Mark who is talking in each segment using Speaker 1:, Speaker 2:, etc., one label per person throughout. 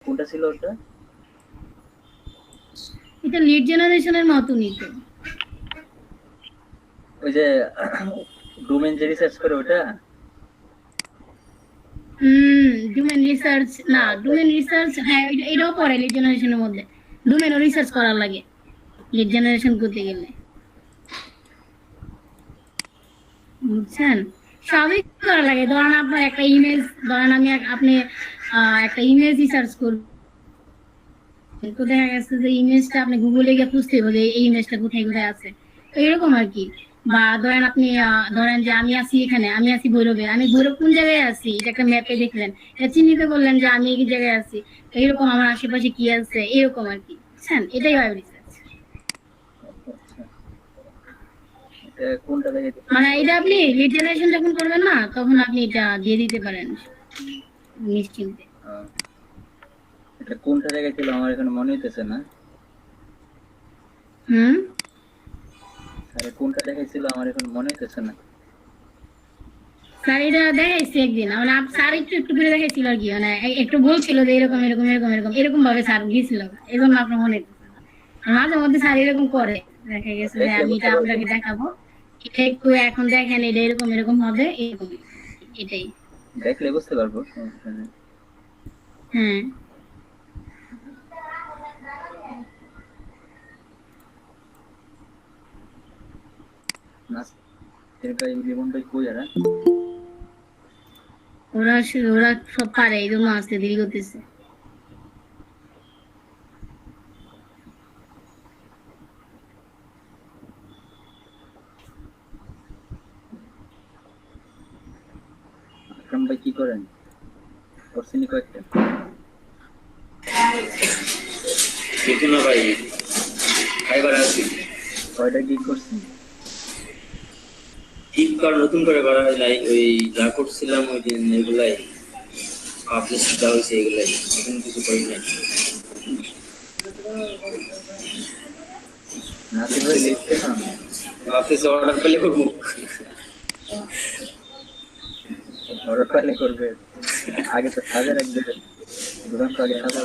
Speaker 1: কোনটা ছিল ওটা?
Speaker 2: এটা লিড জেনারেশনের মতনই তো।
Speaker 1: ওই যে ডোমেন যে রিসার্চ করে ওটা?
Speaker 2: ডোমেন রিসার্চ না, ডোমেন রিসার্চ হ্যাঁ এটাও পড়ে লিড জেনারেশনের মধ্যে। ডোমেনও রিসার্চ করা লাগে লিড জেনারেশন করতে গেলে, বুঝছেন? সবই করা লাগে। ধরেন আপনার একটা ইমেজ, ধরেন আপনি একটা ইমেজ রিসার্চ করবেন, তো দেখা গেছে যে ইমেজটা আপনি গুগলে গিয়ে খুঁজতে হবে যে এই ইমেজটা কোথায় কোথায় আছে, তো এরকম আর কি। বা ধরেন আপনি ধরেন যে আমি আছি এখানে, আমি আছি ভৈরবে, আমি ভৈরব কোন জায়গায় আছি এটা একটা ম্যাপে দেখলেন, এটা চিহ্নিত করলেন যে আমি এই জায়গায় আছি, তো এরকম আমার আশেপাশে কি আছে এরকম আর কি, বুঝছেন? এটাই হয় রিসার্চ।
Speaker 1: কোনটা থেকে
Speaker 2: মানে এটা আপনি লিড জেনারেশন যখন করবেন না, তখন আপনি এটা দিয়ে দিতে পারেন নিশ্চিন্তে।
Speaker 1: এটা কোনটা থেকে ছিল আমার এখন মনে হইতেছে না। আরে কোনটা দেখাইছিল আমার এখন মনে হইতেছে না।
Speaker 2: স্যার এটা দেখাইছি একদিন, মানে স্যার একটু একটু করে দেখাইছিল আর কি, মানে একটু বলছিল যে এরকম এরকম এরকম এরকম এরকম ভাবে স্যার গিয়েছিল, এই জন্য আপনার মনে হইতেছে না। মাঝে মধ্যে স্যার এরকম করে, দেখা গেছে যে
Speaker 1: দেখলে
Speaker 2: আমি এটা
Speaker 1: বুঝতে পারবো।
Speaker 2: আপনাকে দেখাবো, এটা একটু এখন দেখেন, এটা এরকম এরকম হবে, এরকম এটাই।
Speaker 1: দেখলে বুঝতে পারবো, সমস্যা নেই।
Speaker 2: হ্যাঁ। ওরা ওরা সব পারে, এই জন্য আসতে দেরি করতেছে।
Speaker 1: আকরাম ভাই কি করেন? করছেনই কয়েকটা?
Speaker 3: কিছু না ভাই, ফাইবার আছি।
Speaker 1: কয়টা গিগ করছেন?
Speaker 3: ঠিক কর নতুন করে করা হয় নাই, ওই যা করছিলাম ওই দিন এগুলাই পাবলিশ দেওয়া হয়েছে, এগুলাই নতুন কিছু করি নাই।
Speaker 1: নাসির ভাই লিখতে না,
Speaker 3: ভাবতেছি অর্ডার পেলে করবো।
Speaker 1: অর্ডার পাইলে করবে। আগে তো সাজা রাখবে, দুরন্ত আগে সাজা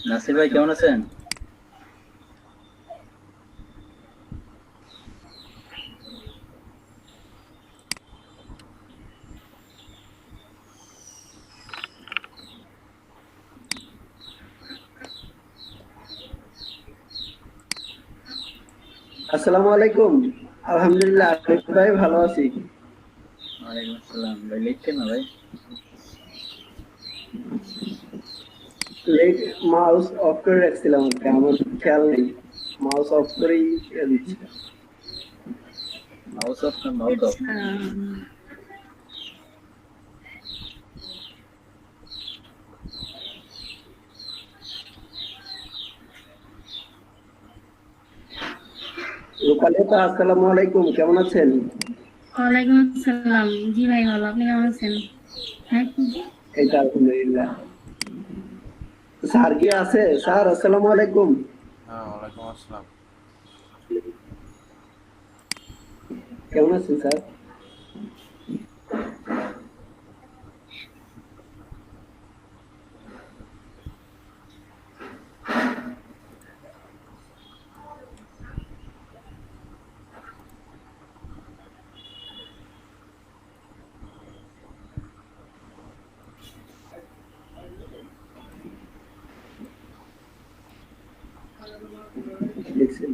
Speaker 1: নাসির ভাই কেমন আছেন?
Speaker 4: আসসালামু আলাইকুম। আলহামদুলিল্লাহ আরিফ ভাই ভালো আছি।
Speaker 1: ওয়ালাইকুম আসসালাম। ভাই লিখতে না ভাই,
Speaker 4: লেট মাউস অফ করে রাখছিলাম, আমার খেয়াল নেই, মাউস অফ করেই দিচ্ছি।
Speaker 1: মাউস অফ না মাউথ অফ?
Speaker 4: রূপালী আপা আসসালামু আলাইকুম, কেমন আছেন?
Speaker 2: ওয়ালাইকুম আসসালাম। জি ভাই ভালো, আপনি কেমন আছেন? হ্যাঁ,
Speaker 4: এই তো আলহামদুলিল্লাহ। স্যার কি আছে? স্যার আসসালামু আলাইকুম।
Speaker 5: হ্যাঁ, ওয়ালাইকুম আসসালাম।
Speaker 4: কেমন আছেন স্যার? দেখছেন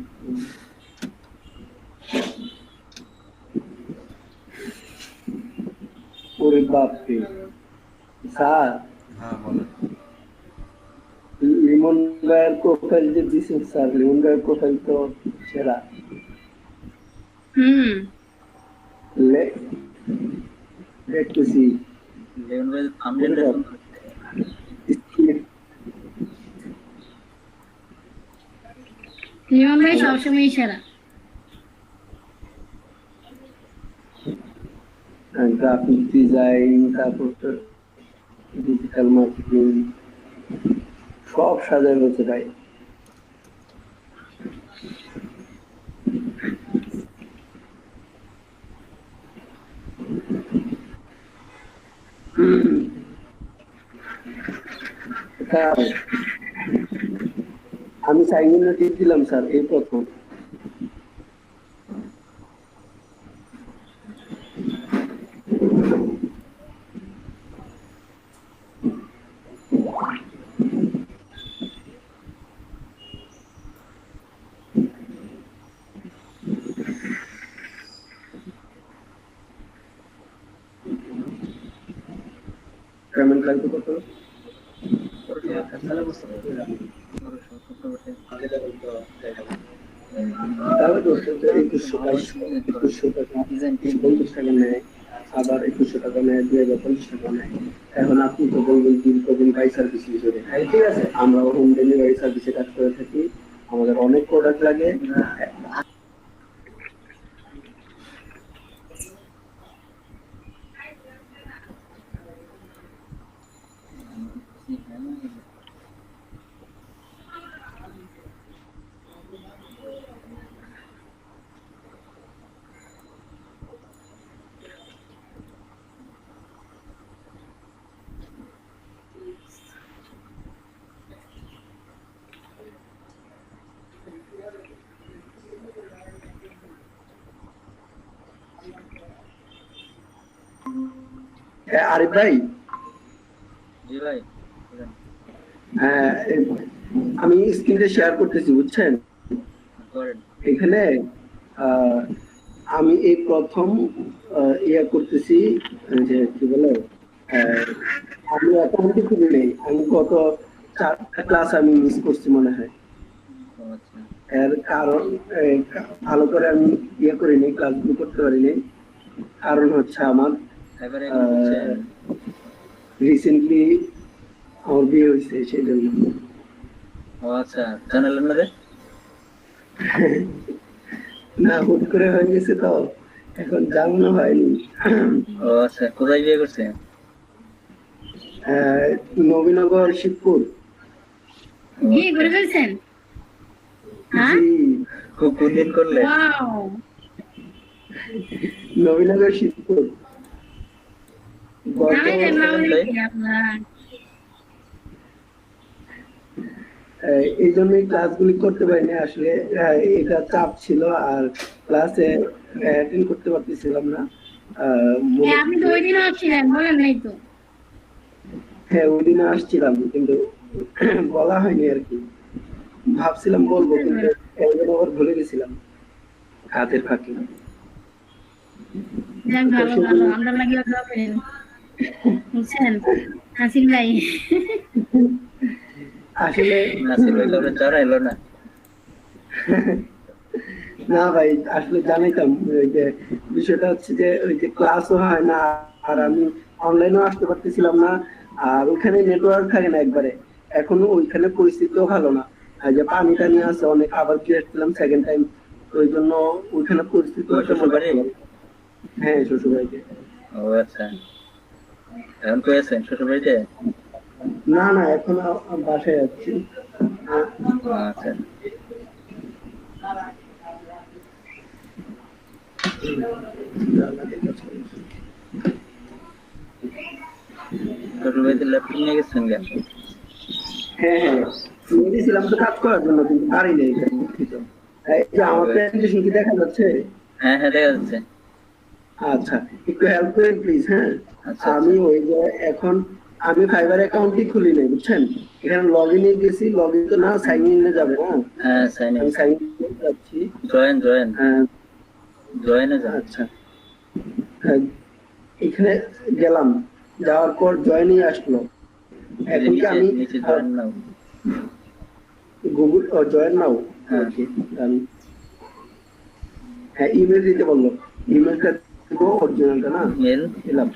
Speaker 4: ওরে বাপরে স্যার,
Speaker 5: হ্যাঁ বলেন।
Speaker 4: লিমন ভাইয়ের প্রোফাইল যে দিছেন স্যার, লিমন ভাইয়ের প্রোফাইল তো সেরা। দেখতেছি
Speaker 1: লেমন ভাই থাম্বনেলটা সুন্দর।
Speaker 2: লিমন ভাই সবসময় সেরা।
Speaker 4: গ্রাফিক ডিজাইন, তারপর ডিজিটাল মার্কেটিং সব সাজায় রয়েছে ভাই। স্যার আমি সাইন ইন নোটিশ দিলাম স্যার এই প্রথম। পেমেন্ট লাগবে কত? তাহলে তো 2100 টাকা 50 টাকা নেয়, আবার 2100 টাকা নেয়, 2050 টাকা নেয়। এখন আপনি তো বলবেন বিল করবেন বাই সার্ভিস হিসেবে, ঠিক আছে? আমরা হোম ডেলিভারি সার্ভিসে কাজ করে থাকি, আমাদের অনেক প্রোডাক্ট লাগে। আরিফ ভাই,
Speaker 1: জি ভাই,
Speaker 4: আমি স্ক্রিনটা শেয়ার করতেছি, বুঝছেন?
Speaker 1: করেন।
Speaker 4: এখানে আমি এই প্রথম ইয়া করতেছি, যে কি বলে, আমি অ্যাকাউন্টে খুলি নেই, আমি গত 4টা ক্লাস আমি মিস করছি মনে হয়।
Speaker 1: আচ্ছা,
Speaker 4: এর কারণ ভালো করে আমি ইয়ে করিনি, ক্লাসগুলো করতে পারিনি। কারণ হচ্ছে আমার
Speaker 1: এবারে এখন বুঝছেন?
Speaker 4: রিসেন্টলি আমার বিয়ে হয়েছে, সেই জন্য।
Speaker 1: ও আচ্ছা, জানালেন না রে?
Speaker 4: না, হুট করে হয়ে গেছে তো, এখন জানানো হয়নি।
Speaker 1: ও আচ্ছা, কোথায় বিয়ে করছেন?
Speaker 4: নবীনগর, শিবপুর।
Speaker 2: বিয়ে করে ফেলছেন? হ্যাঁ,
Speaker 4: জি,
Speaker 1: কোন দিন করলেন?
Speaker 2: ওয়াও,
Speaker 4: নবীনগর, শিবপুর।
Speaker 2: আমি জানলাম নাকি আপনার।
Speaker 4: এই জন্যই ক্লাসগুলি করতে পারিনি আসলে, এটা চাপ ছিল, আর ক্লাসে অ্যাটেন্ড করতে পারতেছিলাম না।
Speaker 2: আপনি তো ওই দিনও ছিলেন, বলেন নাই তো।
Speaker 4: হ্যাঁ, ওই দিনে আসছিলাম, কিন্তু বলা হয়নি আর কি। ভাবছিলাম বলবো, কিন্তু একজন আবার ভুলে গেছিলাম হাতের ফাঁকি।
Speaker 2: যাক, ভালো ভালো, আমরা লাগিয়ে দোয়া করেন, বুঝছেন হাসিল ভাই।
Speaker 4: আসলে
Speaker 1: নাসির ভাই কাউকে জানাইলো না?
Speaker 4: না ভাই, আসলে জানাইতাম। ওই যে বিষয়টা হচ্ছে যে ওই যে ক্লাসও হয় না, আর আমি অনলাইনেও আসতে পারতেছিলাম না, আর ওখানে নেটওয়ার্ক থাকে না একবারে। এখনো ওইখানে পরিস্থিতিও ভালো না, আর যে পানি টানি আছে অনেক, আবার কি আসছিলাম সেকেন্ড টাইম, ওই জন্য ওইখানে পরিস্থিতি
Speaker 1: শ্বশুরবাড়ি?
Speaker 4: হ্যাঁ, শ্বশুরবাড়িতে।
Speaker 1: ও আচ্ছা, এখন কই আছেন? শ্বশুরবাড়িতে?
Speaker 4: না না, এখন বাসায় যাচ্ছি।
Speaker 1: আচ্ছা, শ্বশুরবাড়িতে ল্যাপটপ নিয়ে গেছেন কেন?
Speaker 4: হ্যাঁ হ্যাঁ, নিয়ে গেছিলাম তো কাজ করার জন্য, কিন্তু পারি নেই। এই যে আমার প্রেজেন্টেশন কি দেখা যাচ্ছে?
Speaker 1: হ্যাঁ হ্যাঁ, দেখা যাচ্ছে।
Speaker 4: আচ্ছা, একটু হেল্প করেন প্লিজ। হ্যাঁ,
Speaker 1: আচ্ছা,
Speaker 4: আমি ওই যে এখন আমি ফাইবার অ্যাকাউন্টই খুলি নাই, বুঝছেন? এখানে লগ ইনে গেছি, লগ ইন তো না, সাইন ইনে যাবো।
Speaker 1: হ্যাঁ, সাইন
Speaker 4: আমি সাইন ইন যাচ্ছি।
Speaker 1: জয়েনে যান।
Speaker 4: আচ্ছা, এখানে গেলাম, যাওয়ার পর জয়েনই আসলো। এখন কি আমি
Speaker 1: নিচে জয়েন নাও।
Speaker 4: গুগল জয়েন নাও?
Speaker 1: হ্যাঁ।
Speaker 4: ওকে, হ্যাঁ, ইমেল দিতে বললো। ইমেলটা দেবো, অরিজিনালটা না?
Speaker 1: মেল
Speaker 4: দিলাম।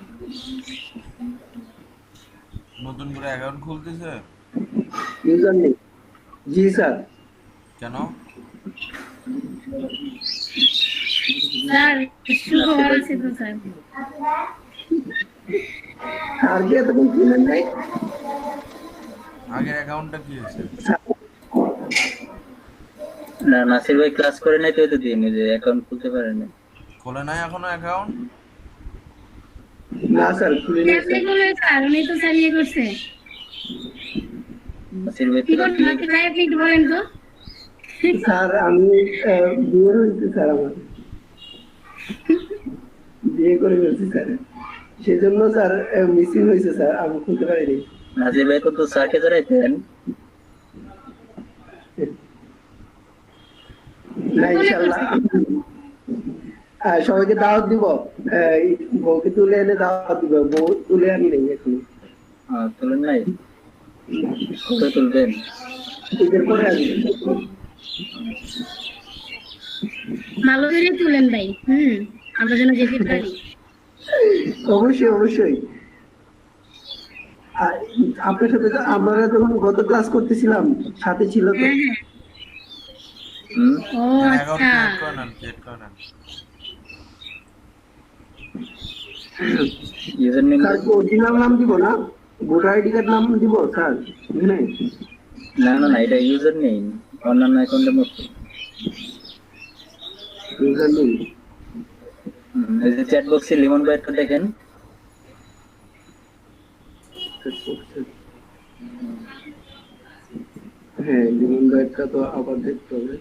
Speaker 5: নতুন করে অ্যাকাউন্ট খুলতেছে
Speaker 4: ইউজার নেই। জি স্যার।
Speaker 5: কেন?
Speaker 2: স্যার, শুক্রবার আছে তো স্যার।
Speaker 4: আর কি এতক্ষণ চিনেন নাই?
Speaker 5: আগের অ্যাকাউন্টটা কি হয়েছে?
Speaker 1: না, নাসির ভাই ক্লাস করে নাই তো, এই তো দিয়ে নিজে অ্যাকাউন্ট খুলতে পারে না।
Speaker 5: খোলে নাই এখনো অ্যাকাউন্ট?
Speaker 4: না স্যার খুলে নিয়ে
Speaker 2: কেমনে করলে স্যার উনি তো স্যার ইয়ে করছে
Speaker 1: নাসির ভাই
Speaker 2: কি
Speaker 1: তো
Speaker 2: করতে বাকি ভাই আপনি একটু বলেন তো
Speaker 4: স্যার আমি বিয়ে হয়েছে স্যার আমার বিয়ে করে ফেলছি স্যার সেজন্য স্যার মিসিং হয়েছে স্যার আমি খুলতে পারিনি
Speaker 1: নাসির ভাই তো স্যারকে জানাইতেন।
Speaker 4: না ইনশাল্লাহ সবাইকে দাওয়াত দিব বউকে তুলে এনে দাওয়াত দিব বউ তুলে আনি নেই এখনো
Speaker 1: তুলেন নাই, কবে তুলবেন?
Speaker 4: ঈদের পরে আসবে
Speaker 2: ভালো করে তুলেন ভাই আমরা যেন যেতে পারি
Speaker 4: অবশ্যই অবশ্যই আর আপনার সাথে তো আমরা যখন গত ক্লাস করতেছিলাম সাথে ছিল তো
Speaker 2: হ্যাঁ হ্যাঁ
Speaker 1: হুম,
Speaker 2: ও
Speaker 5: অ্যাকাউন্ট
Speaker 2: আচ্ছা
Speaker 5: ক্রিয়েট করে নেন, ক্রিয়েট করে নেন।
Speaker 1: ইউজার নেম
Speaker 4: স্যার অরিজিনাল নাম দিব না ভোটার আইডি কার্ড নাম দিব স্যার এখানে
Speaker 1: না না না, এটা ইউজার নেই, অন্যান্য অ্যাকাউন্টের মতো।
Speaker 4: ইউজার নেম
Speaker 1: এই যে চ্যাট বক্সে লিমন ভাইটা দেখেন,
Speaker 4: হ্যাঁ লিমন গাইডটা তো আবার দেখতে হবে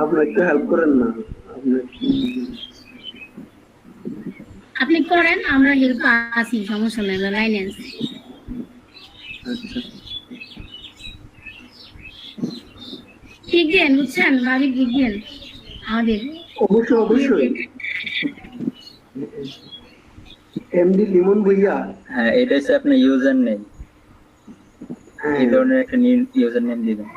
Speaker 4: আপনি একটু হেল্প করেন না আপনি
Speaker 2: আপনি করেন আমরা হেল্প আছি সমস্যা নেই লাইনে আছি
Speaker 4: আচ্ছা
Speaker 2: ঠিক দেন বুঝছেন ভাবি ঠিক দেন আমাদের
Speaker 4: অবশ্যই অবশ্যই এমডি লিমন ভুইয়া
Speaker 1: হ্যাঁ এটা হচ্ছে আপনার ইউজার নেম,
Speaker 4: হ্যাঁ
Speaker 1: এই ধরনের একটা ইউজার নেম দিবেন।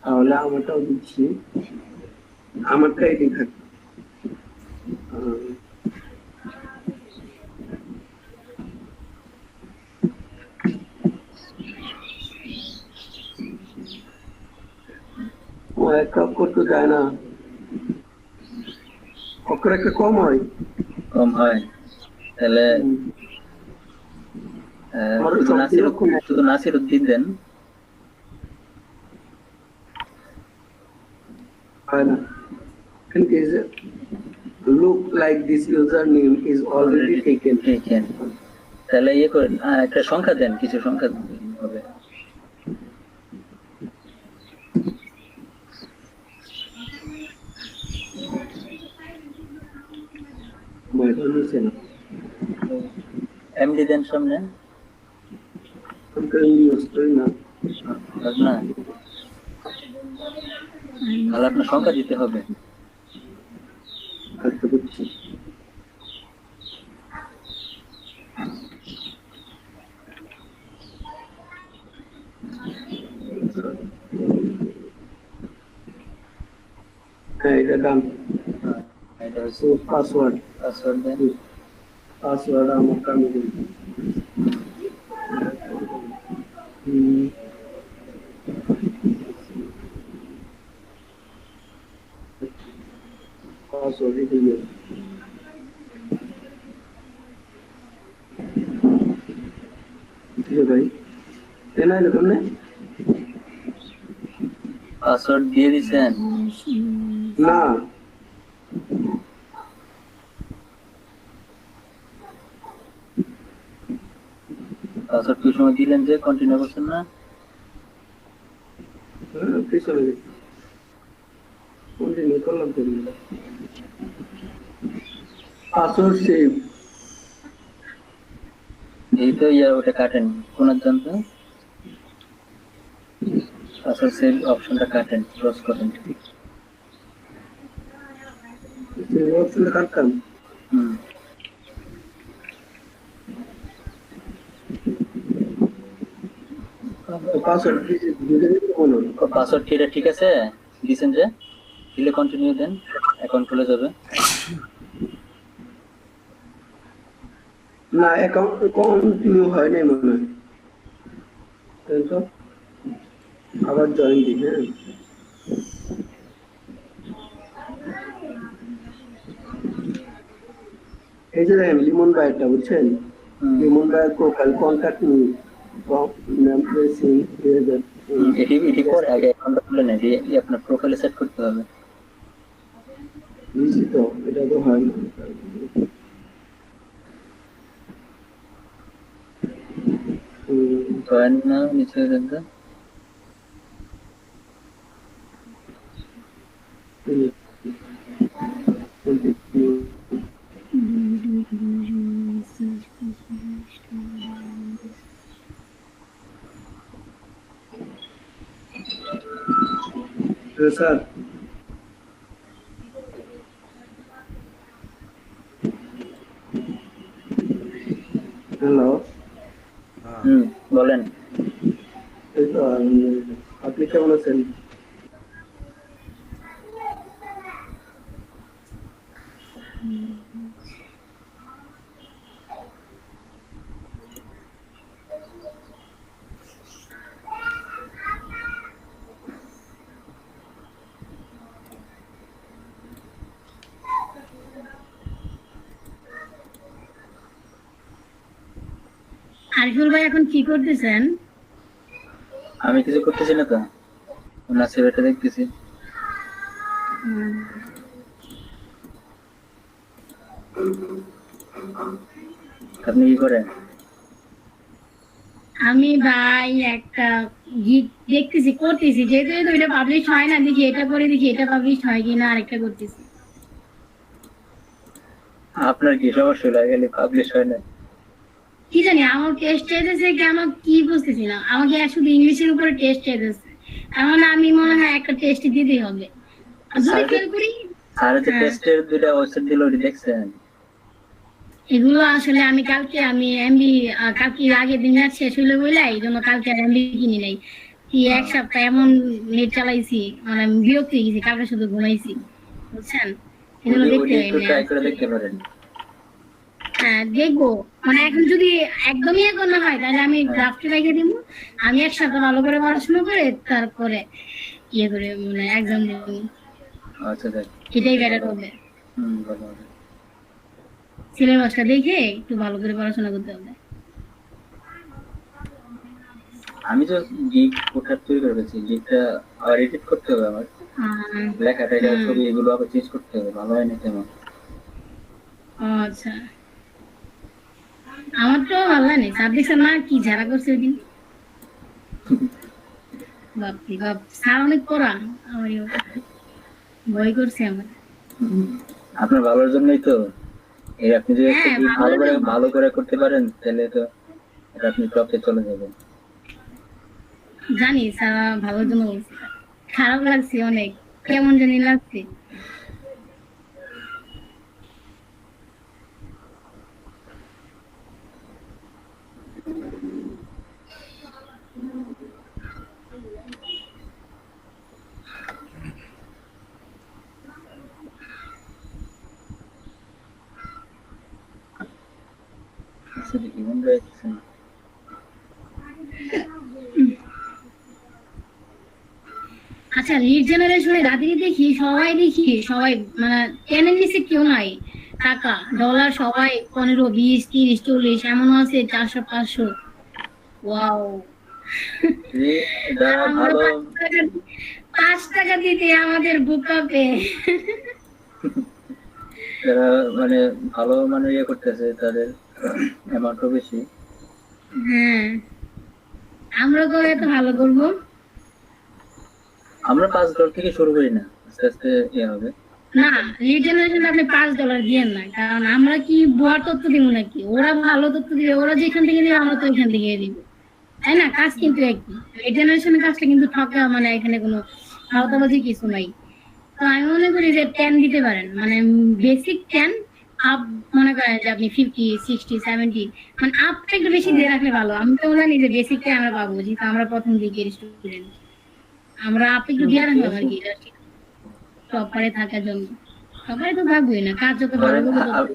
Speaker 4: তাহলে আমারটাও দিচ্ছি আমারটাই দেখা ও একটা করতে যায় না অক্ষর একটা কম হয়
Speaker 1: কম হয় তাহলে
Speaker 4: আমারও
Speaker 1: শুধু
Speaker 4: সব
Speaker 1: নাসির
Speaker 4: এরকম।
Speaker 1: শুধু নাসির উদ্দিন দেন।
Speaker 4: হয় না and is look like this username is already taken
Speaker 1: taken। তাহলে ইয়ে করেন, একটা সংখ্যা দেন, কিছু সংখ্যা হবে।
Speaker 4: ম্যাডাম নিচে না
Speaker 1: এমডি দেন সামনে,
Speaker 4: আমি তো ইউজ করি না
Speaker 1: না তাহলে আপনার সংখ্যা দিতে হবে।
Speaker 4: আচ্ছা বুঝছি হ্যাঁ এটা ডান
Speaker 1: এটা হচ্ছে
Speaker 4: পাসওয়ার্ড
Speaker 1: পাসওয়ার্ড দেন।
Speaker 4: পাসওয়ার্ড আমার কামে দিন পাসওয়ার্ড দিয়ে ভাই এনা এলো কেমনে
Speaker 1: পাসওয়ার্ড দিয়ে দিছেন?
Speaker 4: না
Speaker 1: পাসওয়ার্ড কি সময় দিলেন যে কন্টিনিউ করছেন না?
Speaker 4: পিছনে কন্টিনিউ করলাম তো পাসওয়ার্ড সেভ
Speaker 1: এই তো ইয়া ওটা কাটেন কোনার জানতো, পাসওয়ার্ড সেভ অপশনটা কাটেন, ক্লোজ করেন।
Speaker 4: সেভ অপশনটা কাটতাম পাসওয়ার্ড দিতে বলুন
Speaker 1: পাসওয়ার্ড কি এটা ঠিক আছে দিছেন যে? দিলে কন্টিনিউ দেন, অ্যাকাউন্ট খুলে যাবে।
Speaker 4: না অ্যাকাউন্ট কন্টিনিউ হয় নাই মনে হয় তাই তো আবার জয়েন দিই হ্যাঁ এই যে দেখেন লিমন ভাইটা বুঝছেন লিমন ভাইয়ের প্রোফাইল কন্ট্যাক্ট মি নাম প্রেসিং
Speaker 1: এটি পরে আগে অ্যাকাউন্টটা খুলে নেন, দিয়ে আপনার প্রোফাইলে সেট করতে হবে।
Speaker 4: বুঝছি তো, এটা তো হয় না।
Speaker 1: করেন না নিচে দেখবেন।
Speaker 4: স্যার হ্যালো,
Speaker 5: হ্যাঁ,
Speaker 1: বলেন।
Speaker 4: এই তো আপনি কেমন আছেন?
Speaker 2: আরিফুল ভাই এখন কি করতেছেন?
Speaker 1: আমি কিছু করতেছি না তো, ওনার ছেলেটা দেখতেছি। আপনি কি করেন?
Speaker 2: আমি ভাই একটা গিগ দেখতেছি, করতেছি, যেহেতু যেহেতু এটা পাবলিশ হয় না, দেখি এটা করে, দেখি এটা পাবলিশ হয় কিনা, আরেকটা করতেছি।
Speaker 1: আপনার কি সমস্যা হলো, গেলে পাবলিশ হয় না?
Speaker 2: কি জানি আমার টেস্ট চাইতেছে কি, আমার কি বুঝতেছি না, আমাকে শুধু ইংলিশের উপরে টেস্ট চাইতেছে। এখন আমি মনে হয় একটা টেস্ট দিতেই হবে, আর যদি ফেল করি।
Speaker 1: আর যে
Speaker 2: হ্যাঁ,
Speaker 1: টেস্টের দুইটা ওয়েবসাইট দিল, ওটি দেখছেন?
Speaker 2: এগুলো আসলে আমি কালকে আমি এমবি কালকে আগের দিন ম্যাচ শেষ হইলে বইলা এই জন্য কালকে আর এমবি কিনি নাই। কি এক সপ্তাহ এমন নেট চালাইছি, মানে আমি বিরক্ত হয়ে গেছি, কালকে শুধু ঘুমাইছি, বুঝছেন, এগুলো
Speaker 1: ওটি
Speaker 2: দেখতে
Speaker 1: ওটি
Speaker 2: হয়
Speaker 1: একটু
Speaker 2: না।
Speaker 1: ট্রাই করে দেখতে পারেন।
Speaker 2: হ্যাঁ দেখবো, মানে এখন যদি একদমই এখন না হয় তাহলে আমি ড্রাফটে রেখে দিব। আমি এক সপ্তাহ ভালো করে পড়াশোনা করে তারপরে ইয়ে করে মানে এক্সাম দেবো,
Speaker 1: আচ্ছা দেখ।
Speaker 2: এটাই বেটার হবে।
Speaker 1: ভালো হবে।
Speaker 2: সিলেবাসটা দেখে একটু ভালো করে পড়াশোনা করতে হবে।
Speaker 1: আমি তো গিগ কোঠার তৈরি করে ফেলছি, গিগটা আবার এডিট করতে হবে আমার, লেখাটা এটা ছবি এগুলো আবার চেঞ্জ করতে হবে, ভালো হয় না তেমন।
Speaker 2: আচ্ছা, আমার তো ভালো লাগে সাবজেক্ট না, কি ঝাড়া করছে ওই দিন, বাপরে বাপ, স্যার অনেক পড়া, আমার ভয় করছে আমার।
Speaker 1: আপনার ভালোর জন্যই তো, এই আপনি যদি একটু
Speaker 2: হ্যাঁ,
Speaker 1: ভালো করে করতে পারেন তাহলে তো এটা আপনি টপে চলে যাবেন।
Speaker 2: জানি স্যার ভালোর জন্য বলছে, খারাপ লাগছে অনেক, কেমন জানি লাগছে।
Speaker 1: আসলে ইমন ভাই আসছে না।
Speaker 2: আচ্ছা, লিড জেনারেশনে রাতে দেখি সবাই মানে টেনের নিচে কেউ নাই, টাকা ডলার সবাই 15, 20, 30, 40, এমনও আছে 400, 500। ওয়াও,
Speaker 1: যে যারা
Speaker 2: আমরা
Speaker 1: ভালো
Speaker 2: 5 টাকা দিতে আমাদের বুকাপে।
Speaker 1: যারা মানে ভালো মানে ইয়ে করতেছে তাদের অ্যামাউন্টও বেশি।
Speaker 2: হ্যাঁ, আমরা কবে এত ভালো করবো?
Speaker 1: আমরা $5 থেকে শুরু করি না, আস্তে আস্তে ইয়ে হবে।
Speaker 2: না, লিড জেনারেশনে আপনি $5 দিয়েন না, কারণ আমরা কি ভুয়া তথ্য দিব নাকি? ওরা ভালো তথ্য দিবে, ওরা যেখান থেকে দিবে আমরা তো ওইখান থেকে দিব, তাই না? কাজ কিন্তু একই, লিড জেনারেশনের কাজটা কিন্তু ঠকা, মানে এখানে কোনো আওতাবাজি কিছু নাই। তো আমি মনে করি যে 10 দিতে পারেন, মানে বেসিক 10 আপ, মনে করেন যে আপনি 50, 60, 70, মানে আপটা একটু বেশি দিয়ে রাখলে ভালো। আমি তো জানি যে বেসিকটা আমরা পাবো, যেহেতু আমরা প্রথম দিকের স্টুডেন্ট, আমরা আপ একটু দিয়ে রাখলাম আর কি, টপারে থাকার জন্য। টপারে তো থাকবোই না, কাজ যত ভালো করবো তত।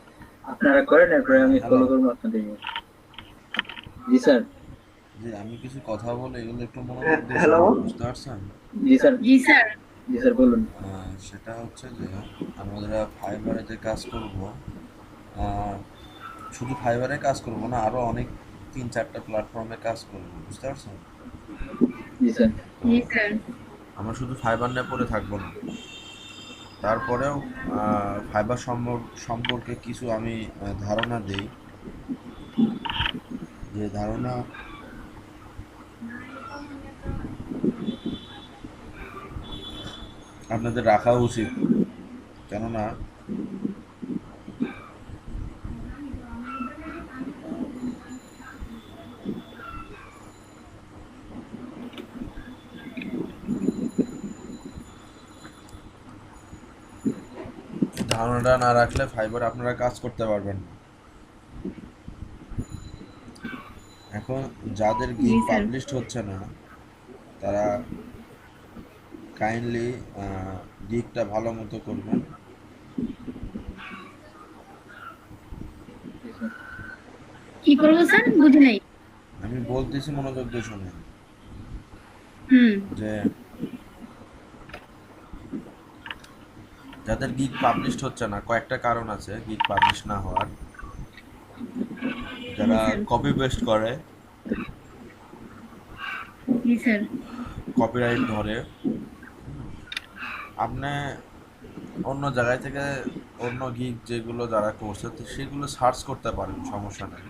Speaker 1: আপনারা করেন, এরপরে আমি ফলো করবো আপনাদের। জি স্যার।
Speaker 5: যে আমি কিছু কথা বলে এগুলো একটু মনোযোগ দিয়ে
Speaker 4: হ্যালো।
Speaker 5: শুনুন, বুঝতে পারছেন?
Speaker 1: জি স্যার।
Speaker 2: জি স্যার।
Speaker 1: জি স্যার বলুন।
Speaker 5: সেটা হচ্ছে যে আমরা ফাইবারে যে কাজ করব, শুধু ফাইবারে কাজ করব না, আরো অনেক 3-4টা প্ল্যাটফর্মে কাজ করব, বুঝতে পারছেন?
Speaker 1: জি স্যার।
Speaker 2: জি স্যার।
Speaker 5: আমরা শুধু ফাইবার নিয়ে পড়ে থাকবো না, তারপরেও ফাইবার সম্পর্কে কিছু আমি ধারণা দেই, যে ধারণা আপনাদের রাখা উচিত। কেননা ধারণাটা না রাখলে ফাইবার আপনারা কাজ করতে পারবেন না। এখন যাদের গিগ
Speaker 2: জি, স্যার।
Speaker 5: পাবলিশড হচ্ছে না তারা কাইন্ডলি গিগটা ভালো মতো করবেন।
Speaker 2: কি করবো স্যার, বুঝি নাই।
Speaker 5: আমি বলতেছি মনোযোগ দিয়ে শুনেন,
Speaker 2: হুম
Speaker 5: যে যাদের গিগ পাবলিশড হচ্ছে না, কয়েকটা কারণ আছে গিগ পাবলিশ না হওয়ার। যারা কপি পেস্ট করে,
Speaker 2: জি স্যার।
Speaker 5: কপিরাইট ধরে, আপনি অন্য জায়গায় থেকে অন্য গিগ যেগুলো যারা করছে তো সেগুলো সার্চ করতে পারেন, সমস্যা নেই,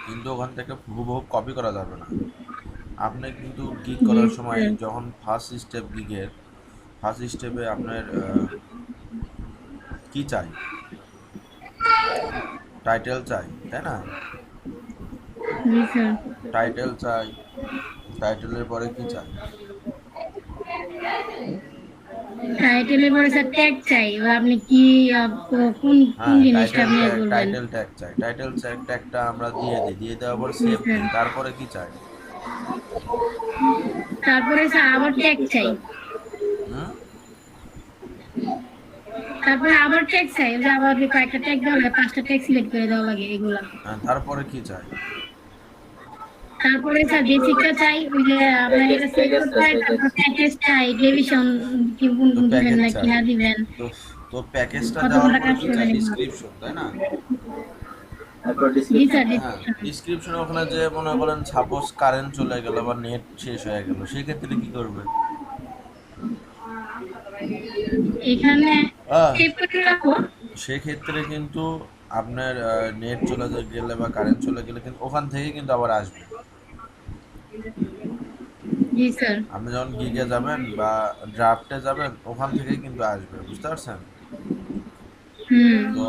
Speaker 5: কিন্তু ওখান থেকে হুবহু কপি করা যাবে না। আপনি কিন্তু গিগ করার সময় যখন ফার্স্ট স্টেপে আপনার কি চাই, টাইটেল চাই, তাই না?
Speaker 2: জি স্যার।
Speaker 5: টাইটেল চাই, টাইটেলের পরে কি চাই?
Speaker 2: টাইটেলের পরে স্যার ট্যাগ চাই, বা আপনি কি কোন কোন
Speaker 5: হ্যাঁ,
Speaker 2: জিনিসটা আপনি বলবেন?
Speaker 5: টাইটেল ট্যাগ চাই। টাইটেল ট্যাগটা আমরা দিয়ে দেওয়ার পর সেভ দিই। তারপরে কি চাই?
Speaker 2: তারপরে স্যার আবার ট্যাগ চাই,
Speaker 5: হুম?
Speaker 2: তারপরে আবার ট্যাগ চাই, যে আবার কয়েকটা ট্যাগ দেওয়া লাগে, 5টা ট্যাগ সিলেক্ট করে দেওয়া লাগে এগুলা।
Speaker 5: হ্যাঁ, তারপরে কি চাই?
Speaker 2: তারপরে স্যার বেসিকটা চাই, ওই যে আপনার এটা সেভ করতে হয়, তারপর প্যাকেজ চাই, ডেভিশন কি কোন
Speaker 5: তো
Speaker 2: কোন দিবেন
Speaker 5: প্যাকেজ
Speaker 2: না
Speaker 5: চাই।
Speaker 2: কি না দিবেন,
Speaker 5: তো প্যাকেজটা
Speaker 2: কত
Speaker 5: দেওয়ার
Speaker 2: টাকা
Speaker 5: পরে কি চাই?
Speaker 2: আসবে?
Speaker 5: ডেসক্রিপশন, তাই না?
Speaker 1: তারপর
Speaker 2: জি স্যার।
Speaker 5: হ্যাঁ, ডেসক্রিপশন ওখানে যে মনে করেন সাপোজ কারেন্ট চলে গেল বা নেট শেষ হয়ে গেল, সেক্ষেত্রে কি করবে?
Speaker 2: এখানে
Speaker 5: হ্যাঁ,
Speaker 2: সেভ করে রাখো।
Speaker 5: সেক্ষেত্রে কিন্তু আপনার নেট চলে গেলে বা কারেন্ট চলে গেলে কিন্তু ওখান থেকে কিন্তু আবার আসবে।
Speaker 2: জি স্যার।
Speaker 5: আপনি যখন গিগে যাবেন বা ড্রাফটে যাবেন, ওখান থেকেই কিন্তু আসবে, বুঝতে পারছেন?
Speaker 2: হুম
Speaker 5: তো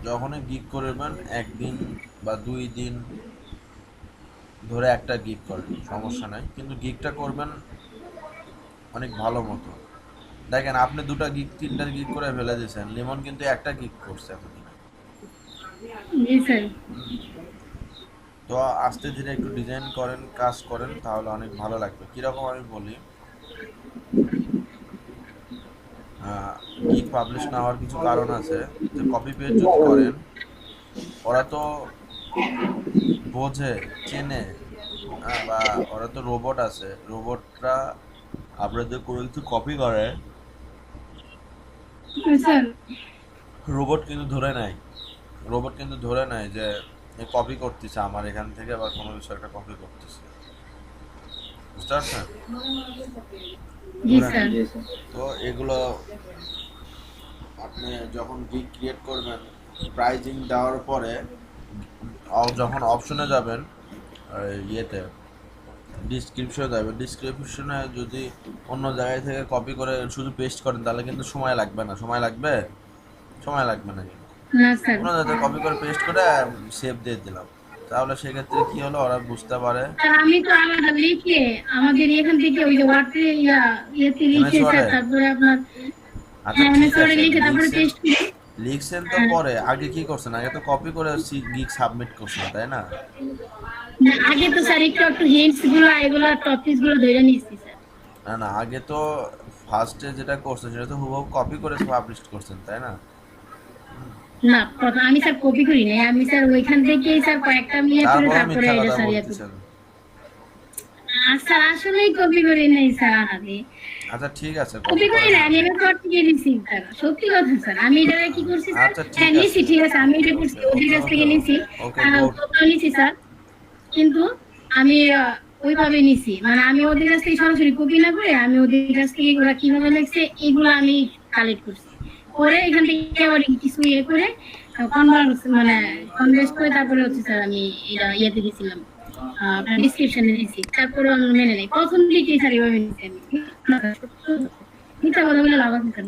Speaker 5: যখনই গিগ করবেন, একদিন বা 2 দিন ধরে একটা গিগ করেন, সমস্যা নাই, কিন্তু গিগটা করবেন অনেক ভালো মতো। দেখেন, আপনি 2টা গিগ 3টা গিগ করে ফেলে দিয়েছেন, লিমন কিন্তু একটা গিগ করছে এতদিনে।
Speaker 2: জি স্যার।
Speaker 5: তো আস্তে ধীরে একটু ডিজাইন করেন, কাজ করেন, তাহলে অনেক ভালো লাগবে। কিরকম আমি বলি, গিগ পাবলিশ না হওয়ার কিছু কারণ আছে। যে কপি পেস্ট যদি করেন, ওরা তো বোঝে, চেনে, বা ওরা তো রোবট আছে, রোবটরা আপনাদের কোনো কিছু কপি করে,
Speaker 2: স্যার।
Speaker 5: রোবট কিন্তু ধরে নেয় যে কপি করতেছে আমার এখান থেকে, বা কোনো কিছু একটা কপি করতেছে, বুঝতে পারছেন?
Speaker 2: জি স্যার।
Speaker 5: তো এগুলো আপনি যখন গিগ ক্রিয়েট করবেন, প্রাইজিং দেওয়ার পরে যখন অপশনে যাবেন, ইয়েতে ডিসক্রিপশনে যদি অন্য জায়গায় থেকে কপি করে শুধু পেস্ট করেন, তাহলে কিন্তু সময় লাগবে না। সময় লাগবে না কিন্তু
Speaker 2: না স্যার।
Speaker 5: অন্য জায়গায় কপি করে পেস্ট করে সেভ দিয়ে দিলাম, তাহলে সেক্ষেত্রে কি হলো, ওরা বুঝতে পারে।
Speaker 2: স্যার আমি তো আলাদা লিখে আমাদের এখান থেকে ওই যে ওয়ার্ডে ইয়েতে লিখে স্যার, তারপরে আপনার
Speaker 5: আচ্ছা,
Speaker 2: হ্যাঁ
Speaker 5: ঠিক
Speaker 2: করে
Speaker 5: আছে,
Speaker 2: লিখে তারপরে পেস্ট করি।
Speaker 5: লিখছেন তো, পরে আগে কি করছেন? আগে তো কপি করে গিগ সাবমিট করছেন, তাই না?
Speaker 2: না, আগে তো স্যার একটু একটু হিন্টস গুলো এগুলো টপিকস গুলো ধরে নিচ্ছি স্যার।
Speaker 5: না, আগে তো ফার্স্টে যেটা করছেন সেটা তো হুবহু কপি করে পাবলিশ করছেন, তাই না?
Speaker 2: না, প্রথম আমি স্যার কপি করি নাই, আমি স্যার ওইখান থেকেই স্যার কয়েকটা মিলে করে তারপরে এটা স্যার ইয়ে করি। স্যার আসলেই কপি করি নাই স্যার, আমি
Speaker 5: আচ্ছা, ঠিক আছে,
Speaker 2: কপি করি না, আমি এটা পর থেকে নিছি স্যার, সত্যি কথা স্যার। আমি এটা কি করছি স্যার,
Speaker 5: আচ্ছা, ঠিক
Speaker 2: হ্যাঁ
Speaker 5: আছে।
Speaker 2: নিছি, ঠিক আছে, আমি এটা করছি ওদের কাছ থেকে নিছি,
Speaker 5: ওকে,
Speaker 2: নিছি স্যার। কিন্তু আমি ওইভাবে নিছি, মানে আমি ওদের কাছ থেকে সরাসরি কপি না করে আমি ওদের কাছ থেকে ওরা কিভাবে লিখছে এগুলো আমি কালেক্ট করছি, করে এখান থেকে আবার কিছু ইয়ে করে কনভার্স মানে কনভার্স করে তারপরে হচ্ছে স্যার আমি এটা ইয়েতে দিয়েছিলাম, আপনার ডিসক্রিপশনে দিয়েছি, তারপরে আমি মেনে নেই প্রথম দিকে স্যার এভাবে নিচ্ছি আমি মিথ্যা কথা বলে লাভ আছে স্যার।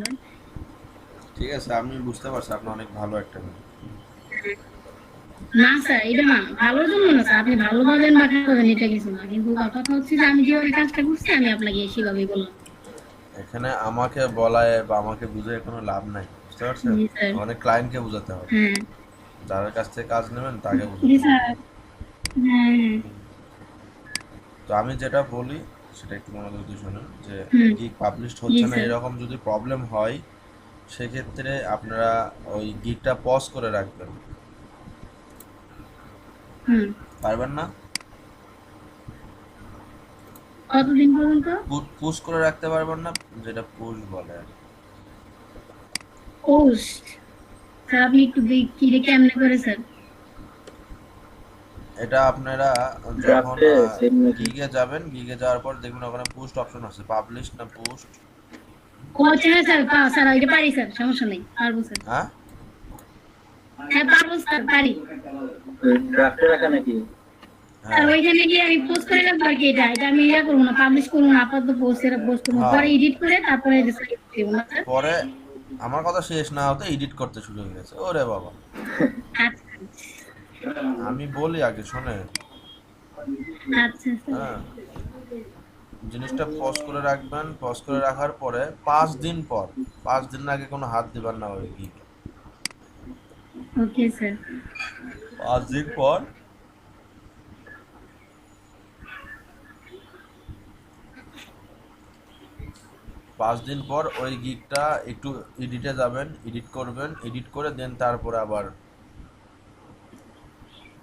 Speaker 5: ঠিক আছে, আমি বুঝতে পারছি আপনি অনেক ভালো একটা মেয়ে।
Speaker 2: না স্যার এটা না ভালোর জন্য না স্যার, আপনি ভালো পাবেন বা খারাপ পাবেন এটা কিছু না, কিন্তু কথা হচ্ছে যে আমি যেভাবে কাজটা করছি আমি আপনাকে সেভাবেই বললাম।
Speaker 5: এখানে আমাকে বলায় বা আমাকে বুঝায় কোনো লাভ নাই, বুঝতে পারছেন?
Speaker 2: জি স্যার।
Speaker 5: অনেক ক্লায়েন্টকে বোঝাতে হবে,
Speaker 2: হ্যাঁ
Speaker 5: যার কাছ থেকে কাজ নেবেন তাকে
Speaker 2: জি
Speaker 5: বোঝাতে
Speaker 2: স্যার।
Speaker 5: হবে।
Speaker 2: হ্যাঁ
Speaker 5: তো আমি যেটা বলি সেটা একটু মনোযোগ দিয়ে শুনুন, যে
Speaker 2: হুম।
Speaker 5: গিগ পাবলিশ
Speaker 2: জি
Speaker 5: হচ্ছে না
Speaker 2: স্যার।
Speaker 5: এরকম যদি প্রবলেম হয়, সেক্ষেত্রে আপনারা ওই গিগটা পজ করে রাখবেন।
Speaker 2: হুম।
Speaker 5: পারবেন না?
Speaker 2: কতদিন পর্যন্ত?
Speaker 5: পুশ করে রাখতে পারবেন না, যেটা পুশ বলে আর কি।
Speaker 2: পোস্ট স্যার আপনি একটু কি রে কেমনে করে স্যার?
Speaker 5: এটা আপনারা যখন
Speaker 1: ড্রাফটে সেভ নাকি?
Speaker 5: গিগে যাবেন, গিগে যাওয়ার পর দেখবেন ওখানে পোস্ট অপশন আছে, পাবলিশ না পোস্ট।
Speaker 2: ও আচ্ছা হ্যাঁ স্যার স্যার এটা পারি স্যার, সমস্যা নেই, পারবো স্যার।
Speaker 5: হ্যাঁ,
Speaker 2: হ্যাঁ পারবো স্যার, পারি।
Speaker 1: ড্রাফটে রাখা নাকি?
Speaker 2: স্যার
Speaker 5: হ্যাঁ,
Speaker 2: ওইখানে গিয়ে আমি পোস্ট করে রাখবো আর কি, এটা এটা আমি ইয়া করবো না, পাবলিশ করবো না, আপাতত পোস্ট করবো,
Speaker 5: হ্যাঁ।
Speaker 2: পরে এডিট করে তারপরে ডিসপ্লে দেবো না স্যার?
Speaker 5: পরে আমার কথা শেষ না হতে এডিট করতে শুরু হয়ে গেছে, ওরে বাবা।
Speaker 2: আচ্ছা
Speaker 5: আমি বলি আগে শোনে।
Speaker 2: আচ্ছা স্যার।
Speaker 5: হ্যাঁ, জিনিসটা পজ করে রাখবেন, পজ করে রাখার পরে 5 দিন পর, 5 দিন আগে কোনো হাত দিবেন না ওই গিগে।
Speaker 2: Okay sir.
Speaker 5: 5 দিন পর 5 দিন পর ওই গিগটা একটু এডিটে যাবেন, এডিট করবেন, এডিট করে দেন তারপরে আবার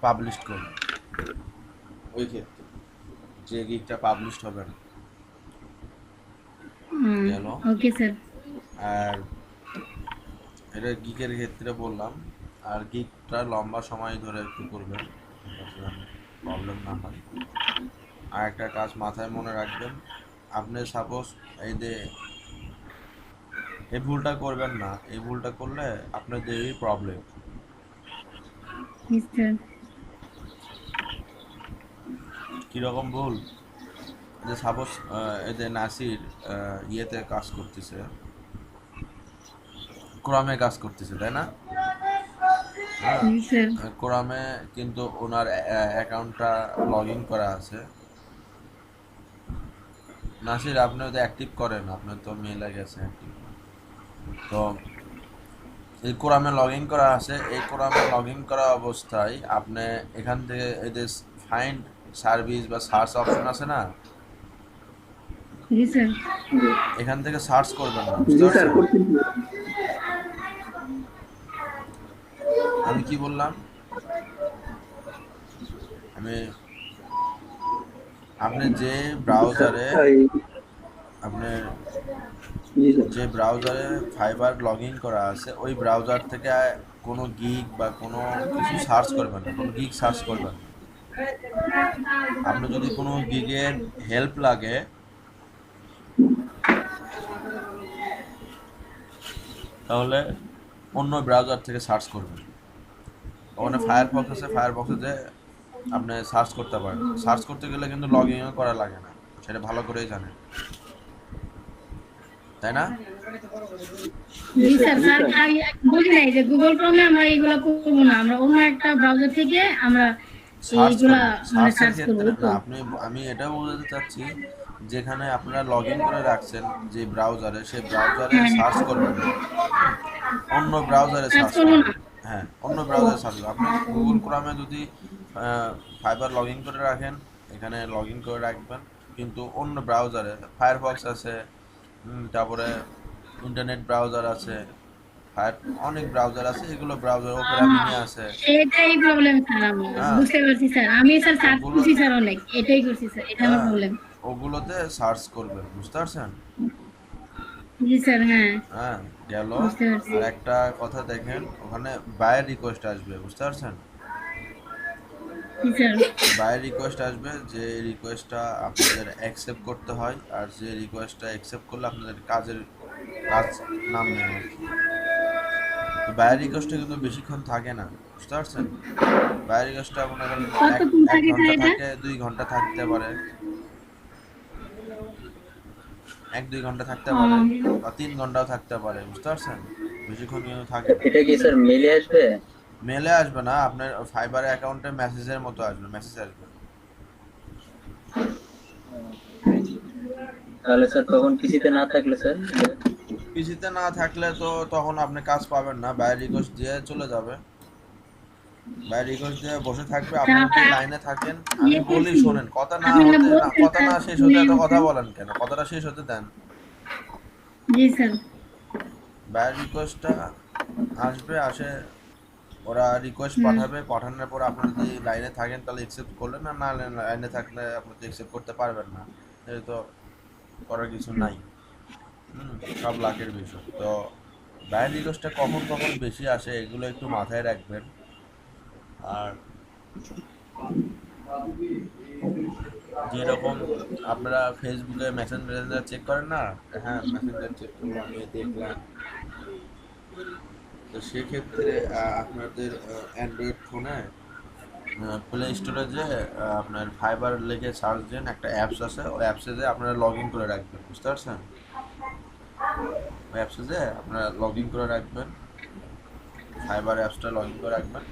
Speaker 5: পাবলিশ করবেন। ওই ক্ষেত্রে যে গিগটা পাবলিশ হবে না গেল।
Speaker 2: Okay sir.
Speaker 5: আর এটা গিগের ক্ষেত্রে বললাম। আর গিগটা লম্বা সময় ধরে একটু করবেন, প্রবলেম না হয়। আর একটা কাজ মাথায় মনে রাখবেন, আপনি সাপোজ এই যে এই ভুলটা করবেন না, এই ভুলটা করলে আপনাদেরই প্রবলেম।
Speaker 2: জি স্যার।
Speaker 5: কীরকম ভুল? যে সাপোজ এই যে নাসির ইয়েতে কাজ করতেছে, কোরামে কাজ করতেছে, তাই না? হ্যাঁ,
Speaker 2: জি স্যার।
Speaker 5: কোরামে কিন্তু ওনার অ্যাকাউন্টটা লগ ইন করা আছে। নাসির আপনি তো অ্যাক্টিভ করেন, আপনার তো মেইলে গেছে অ্যাক্টিভ। তো এই কোরামে লগ ইন করা আছে, এই কোরামে লগ ইন করা অবস্থায় আপনি এখান থেকে এই যে ফাইন্ড সার্ভিস বা সার্চ অপশন আছে না,
Speaker 2: জি স্যার।
Speaker 1: জি।
Speaker 5: এখান থেকে সার্চ করবেন না,
Speaker 4: জি
Speaker 5: বুঝতে
Speaker 4: স্যার
Speaker 5: পারছেন
Speaker 4: করতেছি।
Speaker 5: আমি কি বললাম? আমি আপনি যে ব্রাউজারে আপনার
Speaker 4: জি স্যার।
Speaker 5: যে ব্রাউজারে ফাইবার লগ ইন করা আছে ওই ব্রাউজার থেকে কোনো গিগ বা কোনো কিছু সার্চ করবেন না, কোনো গিগ সার্চ করবেন না। আপনি যদি কোনো গিগের হেল্প লাগে তাহলে অন্য ব্রাউজার থেকে সার্চ করবেন। ওখানে ফায়ারফক্স আছে, ফায়ারফক্সে যে আপনি সার্চ করতে পারেন। সার্চ করতে গেলে কিন্তু লগ ইনও করা লাগে না, সেটা ভালো করেই জানেন, তাই না?
Speaker 2: জি স্যার। স্যার আমি বলি নাই যে গুগল ক্রোমে আমরা এগুলো করবো না, আমরা অন্য একটা ব্রাউজার থেকে আমরা
Speaker 5: সার্চ
Speaker 2: এইগুলা মানে
Speaker 5: সার্চের
Speaker 2: সার্চ করবো
Speaker 5: ক্ষেত্রে
Speaker 2: তো।
Speaker 5: না, আমি এটা বোঝাতে চাচ্ছি, যেখানে আপনারা লগ ইন করে রাখছেন যে ব্রাউজারে, সেই ব্রাউজারে সার্চ করবেন না, অন্য ব্রাউজারে
Speaker 2: সার্চ
Speaker 5: সার্চ
Speaker 2: করবো
Speaker 5: করবেন।
Speaker 2: না।
Speaker 5: হ্যাঁ, অন্য ব্রাউজারে সার্চ করবেন। আপনি গুগল ক্রোমে যদি ফাইবার লগ ইন করে রাখেন, এখানে লগ ইন করে রাখবেন, কিন্তু অন্য ব্রাউজারে ফায়ারফক্স আছে, তারপরে ইন্টারনেট ব্রাউজার আছে, অনেক ব্রাউজার আছে, এগুলো ব্রাউজার ওপেরা মিনি আছে।
Speaker 2: এটাই প্রবলেম স্যার, আমি
Speaker 5: হ্যাঁ,
Speaker 2: বুঝতে পারছি স্যার, আমি স্যার সার্চ
Speaker 5: ওগুলো
Speaker 2: করছি স্যার অনেক, এটাই করছি স্যার, এটা আমার
Speaker 5: হ্যাঁ,
Speaker 2: প্রবলেম।
Speaker 5: ওগুলোতে সার্চ করবেন, বুঝতে পারছেন?
Speaker 2: জি স্যার। হ্যাঁ
Speaker 5: হ্যাঁ, গেল।
Speaker 2: বুঝতে পারছি।
Speaker 5: আর একটা কথা দেখেন, ওখানে বায়ার রিকোয়েস্ট আসবে, বুঝতে পারছেন?
Speaker 2: জি স্যার।
Speaker 5: বাই রিকোয়েস্ট আসবে, যে রিকোয়েস্টটা আপনাদের অ্যাকসেপ্ট করতে হয়, আর যে রিকোয়েস্টটা অ্যাকসেপ্ট করলে আপনাদের কাজ নামবে আর কি। তো বাই রিকোয়েস্টটা কিন্তু বেশিক্ষণ থাকে না, বুঝতে পারছেন? বাই রিকোয়েস্টটা মনে করেন এক
Speaker 2: কতক্ষণ
Speaker 5: এক
Speaker 2: থাকে স্যার
Speaker 5: ঘন্টা
Speaker 2: এটা?
Speaker 5: থাকে, 2 ঘন্টা থাকতে পারে, 1-2 ঘন্টা থাকতে পারে, বা 3 ঘন্টাও থাকতে পারে, বুঝতে পারছেন? বেশিক্ষণ কিন্তু থাকে না।
Speaker 1: এটা কি স্যার মেলে আসবে?
Speaker 5: মেলে আসবে না, আপনার ফাইবার অ্যাকাউন্টে মেসেজের মতো আসবে, মেসেজ আসবে।
Speaker 1: তাহলে স্যার তখন পিসিতে না থাকলে স্যার?
Speaker 5: পিসিতে না থাকলে তো তখন আপনি কাজ পাবেন না, বাইরে রিকোয়েস্ট দিয়ে চলে যাবে, বাইরে রিকোয়েস্ট দিয়ে বসে থাকবে। আপনি যদি লাইনে থাকেন, আমি বলি শোনেন, কথা না
Speaker 2: আপনি না
Speaker 5: হতে না,
Speaker 2: বলছেন
Speaker 5: কথা
Speaker 2: স্যার
Speaker 5: না শেষ হতে এত কথা
Speaker 2: শুনে-
Speaker 5: বলেন কেন? কথাটা শেষ হতে দেন।
Speaker 2: জি স্যার।
Speaker 5: বাইরে রিকোয়েস্টটা আসে, ওরা রিকোয়েস্ট
Speaker 2: হুম।
Speaker 5: পাঠাবে, পাঠানোর পর আপনি যদি লাইনে থাকেন তাহলে অ্যাকসেপ্ট করলেন, না না লাইনে থাকলে আপনি তো অ্যাকসেপ্ট করতে পারবেন না, এই তো করার কিছু নাই। সব লাখের বিষয়। তো বাইরের রিকোয়েস্টটা কখন কখন বেশি আসে এগুলো একটু মাথায় রাখবেন। আর যেরকম আপনারা ফেসবুকে মেসেঞ্জার চেক করেন না, হ্যাঁ মেসেঞ্জার চেক করলাম, দেখলাম, তো সেক্ষেত্রে আপনাদের অ্যান্ড্রয়েড ফোনে প্লে স্টোরে যে আপনার ফাইবার লিখে সার্চ দেন, একটা অ্যাপস আছে, ওই অ্যাপসে যে আপনারা লগ ইন করে রাখবেন, বুঝতে পারছেন? ওই অ্যাপসে যে আপনারা লগ ইন করে রাখবেন, ফাইবার অ্যাপসটা লগ ইন করে রাখবেন।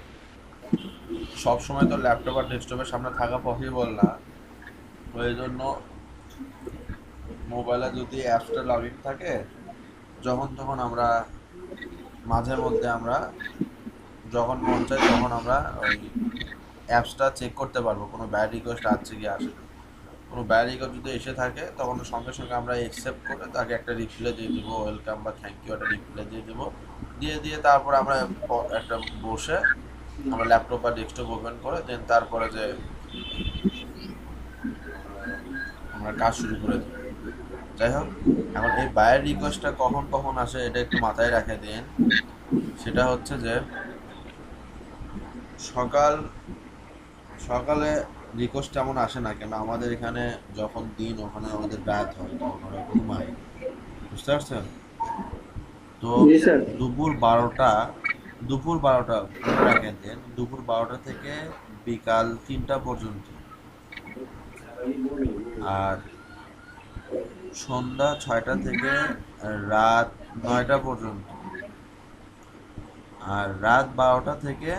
Speaker 5: সব সময় তো ল্যাপটপ আর ডেস্কটপের সামনে থাকা পসিবল না, ওই জন্য মোবাইলে যদি অ্যাপসটা লগ ইন থাকে, যখন তখন আমরা মাঝে মধ্যে আমরা যখন মন চাই তখন আমরা ওই অ্যাপসটা চেক করতে পারবো কোনো ব্যাড রিকোয়েস্ট আসছে কি আসে না। কোনো ব্যাড রিকোয়েস্ট যদি এসে থাকে তখন সঙ্গে সঙ্গে আমরা অ্যাকসেপ্ট করে তাকে একটা রিপ্লাই দিয়ে দিব, ওয়েলকাম বা থ্যাংক ইউ একটা রিপ্লাই দিয়ে দেবো, দিয়ে তারপর আমরা একটা বসে আমরা ল্যাপটপ বা ডেস্কটপ ওপেন করে দেন তারপরে যে আমরা কাজ শুরু করে দিই। যাই হোক, এখন এই বায়ার রিকোয়েস্টটা কখন কখন আসে এটা একটু মাথায় রেখে দিন। সেটা হচ্ছে যে সকালে রিকোয়েস্ট তেমন আসে না, কেন আমাদের এখানে যখন দিন ওখানে আমাদের রাত হয়, তখন ওরা ঘুমায়, বুঝতে পারছেন? তো
Speaker 4: জি স্যার।
Speaker 5: দুপুর বারোটা মনে রাখেন দেন, দুপুর 12টা থেকে বিকাল 3টা পর্যন্ত, আর সন্ধ্যা 6টা থেকে রাত 9টা পর্যন্ত, আর রাত 12টা থেকে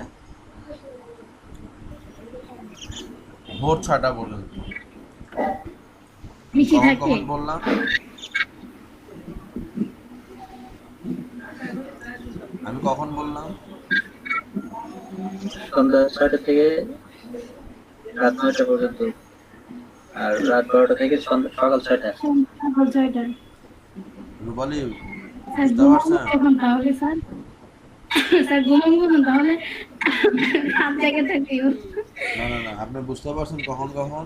Speaker 5: ভোর 6টা পর্যন্ত।
Speaker 2: বেশি
Speaker 5: কখন
Speaker 2: থাকে।
Speaker 5: কখন বললাম? আমি কখন বললাম?
Speaker 1: সন্ধ্যা 6টা থেকে রাত 9টা পর্যন্ত, আর রাত 12টা থেকে সকাল 6টা।
Speaker 2: সকাল 6টা।
Speaker 5: রুবালি,
Speaker 2: স্যার
Speaker 5: বুঝতে
Speaker 2: ঘুমাবো
Speaker 5: পারছেন?
Speaker 2: কখন তাহলে স্যার? স্যার ঘুমাবো কখন তাহলে? রাত জেগে থাকি।
Speaker 5: না, আপনি বুঝতে পারছেন কখন কখন?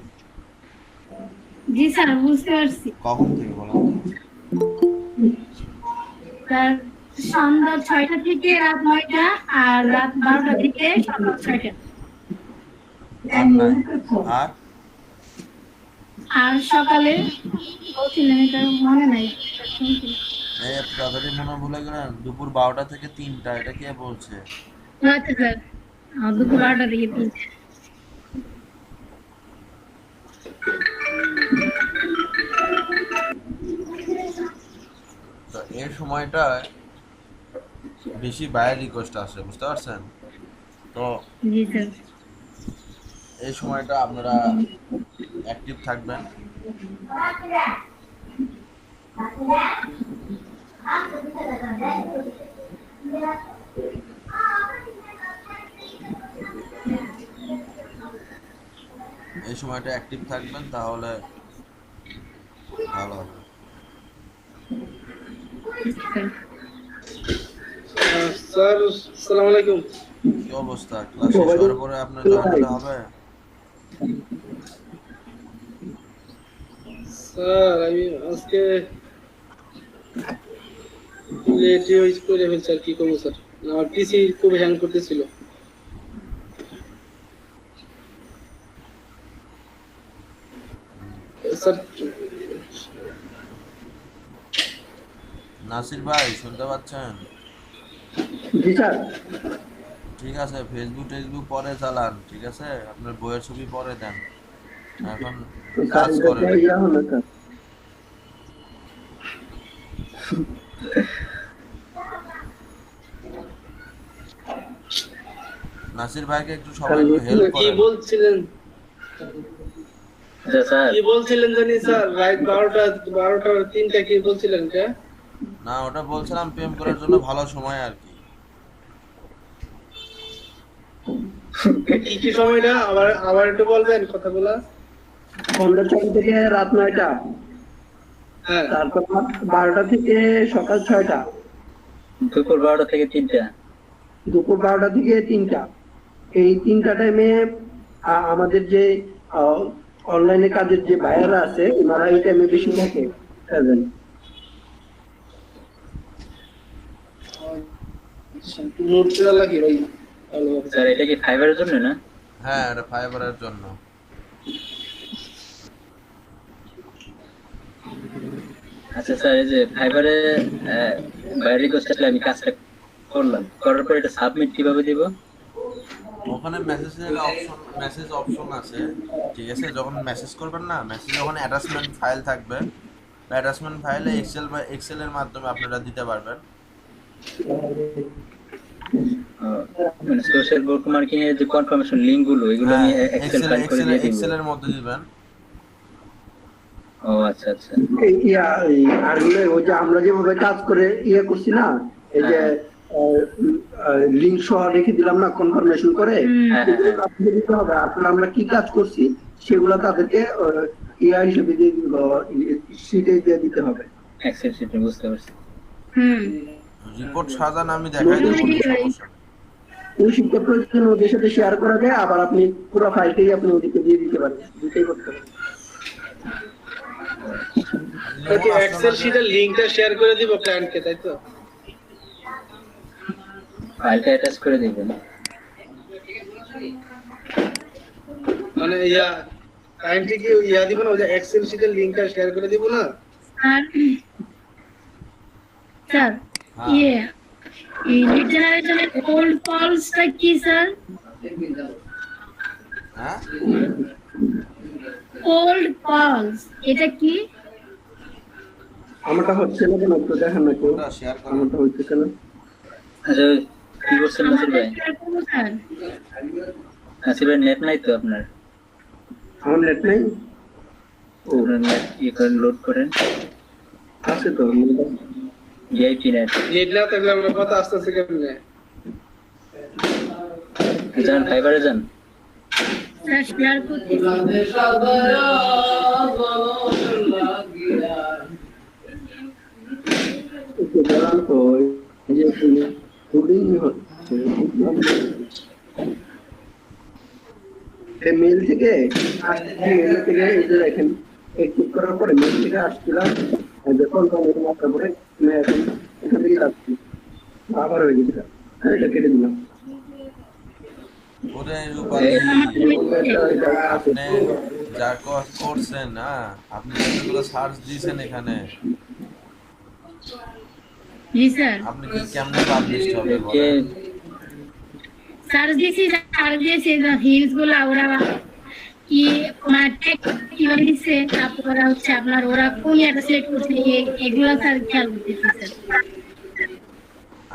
Speaker 2: জি স্যার বুঝতে পারছি।
Speaker 5: কখন থেকে বলেন তো?
Speaker 2: স্যার সন্ধ্যা 6টা থেকে রাত 9টা, আর রাত 12টা থেকে সকাল 6টা।
Speaker 5: আর নাই? আর
Speaker 2: আর সকালে বলছিলেন, এটা মনে নাই।
Speaker 5: এই তাড়াতাড়ি মনে ভুলে গেলেন, দুপুর 12টা থেকে 3টা, এটা কে বলছে?
Speaker 2: আচ্ছা স্যার, দুপুর 12টা থেকে 3টা।
Speaker 5: তো এই সময়টায় বেশি বায়ার রিকোয়েস্ট আসে, বুঝতে পারছেন? তো
Speaker 2: জি স্যার।
Speaker 5: এই সময়টা আপনারা অ্যাক্টিভ থাকবেন। এই সময়টা অ্যাক্টিভ থাকবেন, তাহলে ভালো হবে।
Speaker 6: স্যার আসসালামু আলাইকুম।
Speaker 5: কি অবস্থা? ক্লাস শেষ হওয়ার পরে আপনার জয়েন হবে?
Speaker 6: স্যার আমি আজকে লেটে করে ফেলছি, আর কি করবো স্যার, আমার পিসি খুব হ্যাং করতেছিল।
Speaker 5: নাসির ভাই শুনতে পাচ্ছেন?
Speaker 4: জি স্যার।
Speaker 5: ঠিক আছে, ফেসবুক পরে চালান, ঠিক আছে, আপনার বইয়ের ছবি পরে দেন, এখন
Speaker 4: তো স্যার
Speaker 5: কাজ
Speaker 4: এটা
Speaker 5: করেন।
Speaker 4: ইয়া হলো স্যার।
Speaker 5: নাসির ভাইকে একটু সবাই একটু হেল্প
Speaker 6: কি
Speaker 5: করেন।
Speaker 6: বলছিলেন
Speaker 1: আচ্ছা স্যার,
Speaker 6: কি বলছিলেন জানি স্যার, রাত 12টা 3টা কি বলছিলেন কে?
Speaker 5: না, ওটা বলছিলাম প্রেম করার জন্য ভালো সময় আর কি।
Speaker 6: কি সময়টা আবার আবার একটু বলবেন কথাগুলা?
Speaker 4: সন্ধ্যা 6টা থেকে রাত 9টা,
Speaker 6: হ্যাঁ,
Speaker 4: তারপর 12টা থেকে সকাল 6টা,
Speaker 1: দুপুর 12টা থেকে 3টা।
Speaker 4: দুপুর 12টা থেকে 3টা। এই 3টা টাইমে আমাদের যে অনলাইনে কাজের যে ভাইয়ারা আছে ওনারা এই টাইমে বেশি থাকে present।
Speaker 6: নোট করা লাগে ভাই ভালো হবে।
Speaker 1: স্যার এটা কি ফাইবারের জন্য না?
Speaker 5: হ্যাঁ, এটা ফাইবারের জন্য।
Speaker 1: আচ্ছা স্যার, এই যে ফাইবারে বাইরে রিকোয়েস্ট আসলে আমি কাজটা করলাম, করার পর এটা সাবমিট কিভাবে দিব?
Speaker 5: ওখানে মেসেজ অপশন আছে, ঠিক আছে, যখন মেসেজ করবেন না, মেসেজে ওখানে অ্যাটাচমেন্ট ফাইল থাকবে, অ্যাটাচমেন্ট ফাইলে এক্সেলের মাধ্যমে আপনারা দিতে পারবেন।
Speaker 1: মানে সোশ্যাল বুকমার্কিং এর যে কনফার্মেশন লিংক গুলো এগুলো আমি এক্সেল ফাইল করে দিয়ে দিব।
Speaker 5: এক্সেলের মধ্যে দিবেন।
Speaker 1: ও আচ্ছা আচ্ছা।
Speaker 4: আর ওই যে আমরা যেভাবে কাজ করে করছি না, এই যে লিঙ্ক সহ রেখে দিলাম না কনফার্মেশন করে,
Speaker 1: হ্যাঁ,
Speaker 4: এগুলো তাদেরকে দিতে হবে। আসলে আমরা কি কাজ করছি সেগুলো তাদেরকে হিসেবে দিয়ে শিটে দিয়ে দিতে হবে।
Speaker 1: এক্সেল শিটে বুঝতে পারছি।
Speaker 5: রিপোর্ট সাজান, আমি দেখাই দেবো, কোনো সমস্যা নেই।
Speaker 4: ওই শিটটা প্রয়োজন ওদের সাথে শেয়ার করা যায়, আবার আপনি পুরো ফাইলটাই আপনি ওদেরকে দিয়ে দিতে পারেন, দুটোই করতে পারেন।
Speaker 6: কি এক্সেল শিটের লিংকটা শেয়ার করে দিব ক্লায়েন্টকে, তাই তো?
Speaker 1: ফাইলটা অ্যাটাচ করে দিবেন।
Speaker 6: মানে ক্লায়েন্টকে কি দিব না, ওই যে এক্সেল শিটের লিংকটা শেয়ার করে দিব না?
Speaker 2: আর স্যার ইয়ে এই লিড জেনারেশনের কোল্ড কলসটা কি স্যার?
Speaker 5: হ্যাঁ,
Speaker 2: কোল্ড কলস এটা কি?
Speaker 4: আমারটা হচ্ছে না কেন একটু দেখেন না কেউ,
Speaker 5: ওটা শেয়ার করুন।
Speaker 4: আমারটা হচ্ছে কেন।
Speaker 1: আচ্ছা কি করছেন নাসির ভাই?
Speaker 2: স্যার
Speaker 1: নাসির ভাই নেট নাই তো আপনার?
Speaker 4: আমার নেট নেই। ও
Speaker 1: আপনার নেট ইয়ে করেন, লোড করেন।
Speaker 4: আছে তো,
Speaker 1: ভিআইপি নেট।
Speaker 6: নেট না থাকলে আমরা কথা আস্তে আস্তে কেমনে?
Speaker 1: যান ফাইবারে যান।
Speaker 2: স্যার শেয়ার করতে
Speaker 4: বললাম তো এই যে লোডিং হচ্ছে মেল থেকে মেল থেকে এই যে দেখেন ক্লিক করার পরে মেল থেকে আসছিলাম, যখন মাত্রা পরে আমি এখন এখান থেকে যাচ্ছি, আবার হয়ে গেছিল। এটা কেটে দিলাম।
Speaker 5: ওরে রূপালী, আপনি যা করছেন না, আপনি যেগুলো সার্চ দিয়েছেন এখানে,
Speaker 2: জি স্যার
Speaker 5: আপনি কি কেমনে পাবলিশ হবে বলেন?
Speaker 2: সার্চ দিয়েছি হিলস গুলো ওরা কি মানে টেক কিভাবে দিচ্ছে, তারপর ওরা হচ্ছে আপনার ওরা কোন একটা সিলেক্ট করছে এগুলো স্যার খেয়াল করতেছি স্যার।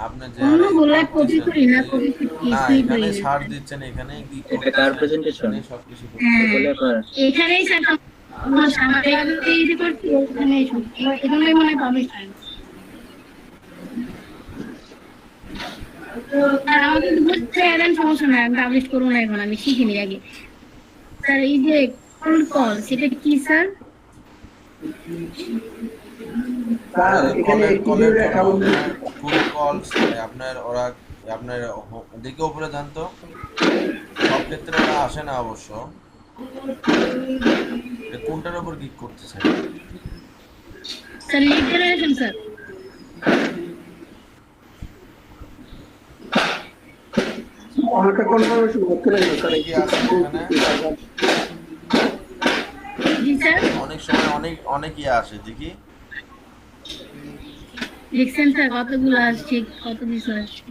Speaker 5: আপনি যে
Speaker 2: অন্য গুলা কপি করি না, কপি
Speaker 5: না,
Speaker 2: কিছুই করি
Speaker 5: এখানে
Speaker 2: না।
Speaker 5: সার্চ দিচ্ছেন, এখানে কি
Speaker 1: এটা কার প্রেজেন্টেশন?
Speaker 5: সবকিছু
Speaker 1: বলে আপনার
Speaker 2: এখানেই স্যার আমার সামনে এই করছি, এখানেই এখানেই মনে পাবলিশ হয়। আর আমাকে বুঝতে দেন, সমস্যা নাই, আমি পাবলিশ করবো না, এখন আমি শিখিনি আগে। স্যার এই যে কোল্ড কল সেটা কি স্যার?
Speaker 4: স্যার এখানে
Speaker 5: কলের
Speaker 4: অ্যাকাউন্ট
Speaker 5: ফুল কলস আপনার ওরা আপনার দিকে উপরে যান তো, সব ক্ষেত্রে ওরা আসে না অবশ্য। কোনটার উপর ক্লিক করতেছে?
Speaker 2: Sir lead generation sir.
Speaker 4: আমাকে কনফার্মেশন করতে লাগবে স্যার।
Speaker 5: কি আছে এখানে?
Speaker 2: জি স্যার
Speaker 5: অনেক সময় অনেক ইয়ে আসে দেখি।
Speaker 2: দেখছেন স্যার কতগুলো আসছে, কত কিছু আসছে।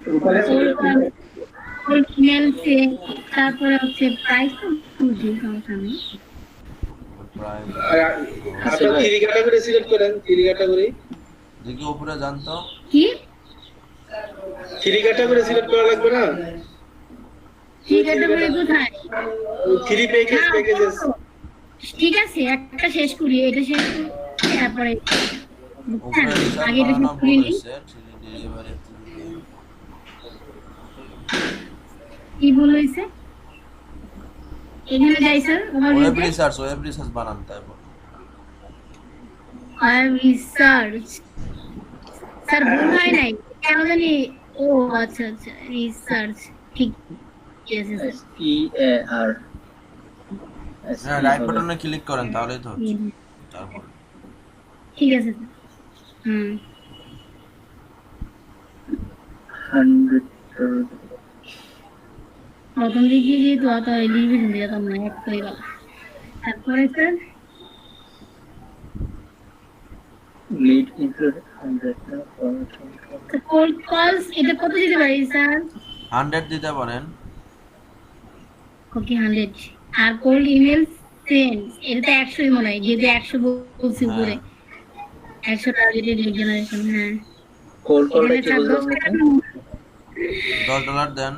Speaker 4: রূপালী
Speaker 2: মেলছে, তারপরে হচ্ছে প্রাইস তো বুঝি সমস্যা নেই।
Speaker 5: প্রায়
Speaker 6: আপনার 3 ক্যাটাগরি সিলেক্ট করেন, 3 ক্যাটাগরি,
Speaker 5: দেখি উপরে জানতো
Speaker 2: কি
Speaker 6: 3 ক্যাটাগরি সিলেক্ট করা লাগবে না?
Speaker 2: ঠিক আছে বলে কোথায়?
Speaker 6: 3 প্যাকেজেস।
Speaker 2: ঠিক আছে, একটা শেষ করি, এটা শেষ করি, তারপরে
Speaker 5: উপরে রিচার্জ
Speaker 2: আগে এটা শেষ
Speaker 5: বানানো
Speaker 2: করি নি।
Speaker 5: বলেছে ডেলিভারি
Speaker 2: কি ভুল হয়েছে? এখানে যাই স্যার,
Speaker 5: ওয়েব রিসার্চ বানান তারপর
Speaker 2: রিসার্চ। স্যার ভুল হয় নাই, কেন জানি। ও আচ্ছা আচ্ছা, রিসার্চ, ঠিক আছে স্যার।
Speaker 1: SEAR
Speaker 5: হ্যাঁ রাইট বাটনে ক্লিক করেন তাহলেই তো হচ্ছে তারপর
Speaker 2: ঠিক আছে স্যার। হুম
Speaker 1: 100
Speaker 2: প্রথম দিকে যেহেতু অত লিমিট দিয়ে তো না, এক করে গেল। তারপরে স্যার
Speaker 1: lead include 100
Speaker 2: কোল্ড কলস, এটা কত দিতে পারি স্যার?
Speaker 5: 100 দিতে পারেন।
Speaker 2: ওকে 100। আর কোল্ড ইমেল সেন্ড, এটা তো 100 মনে হয়, যেহেতু 100 বলছি উপরে, 100 টার্গেটেড লিড জেনারেশন। হ্যাঁ
Speaker 1: কোল্ড কলটা
Speaker 2: এখানে
Speaker 1: কি
Speaker 2: স্যার
Speaker 1: বলবেন?
Speaker 5: $10 দেন।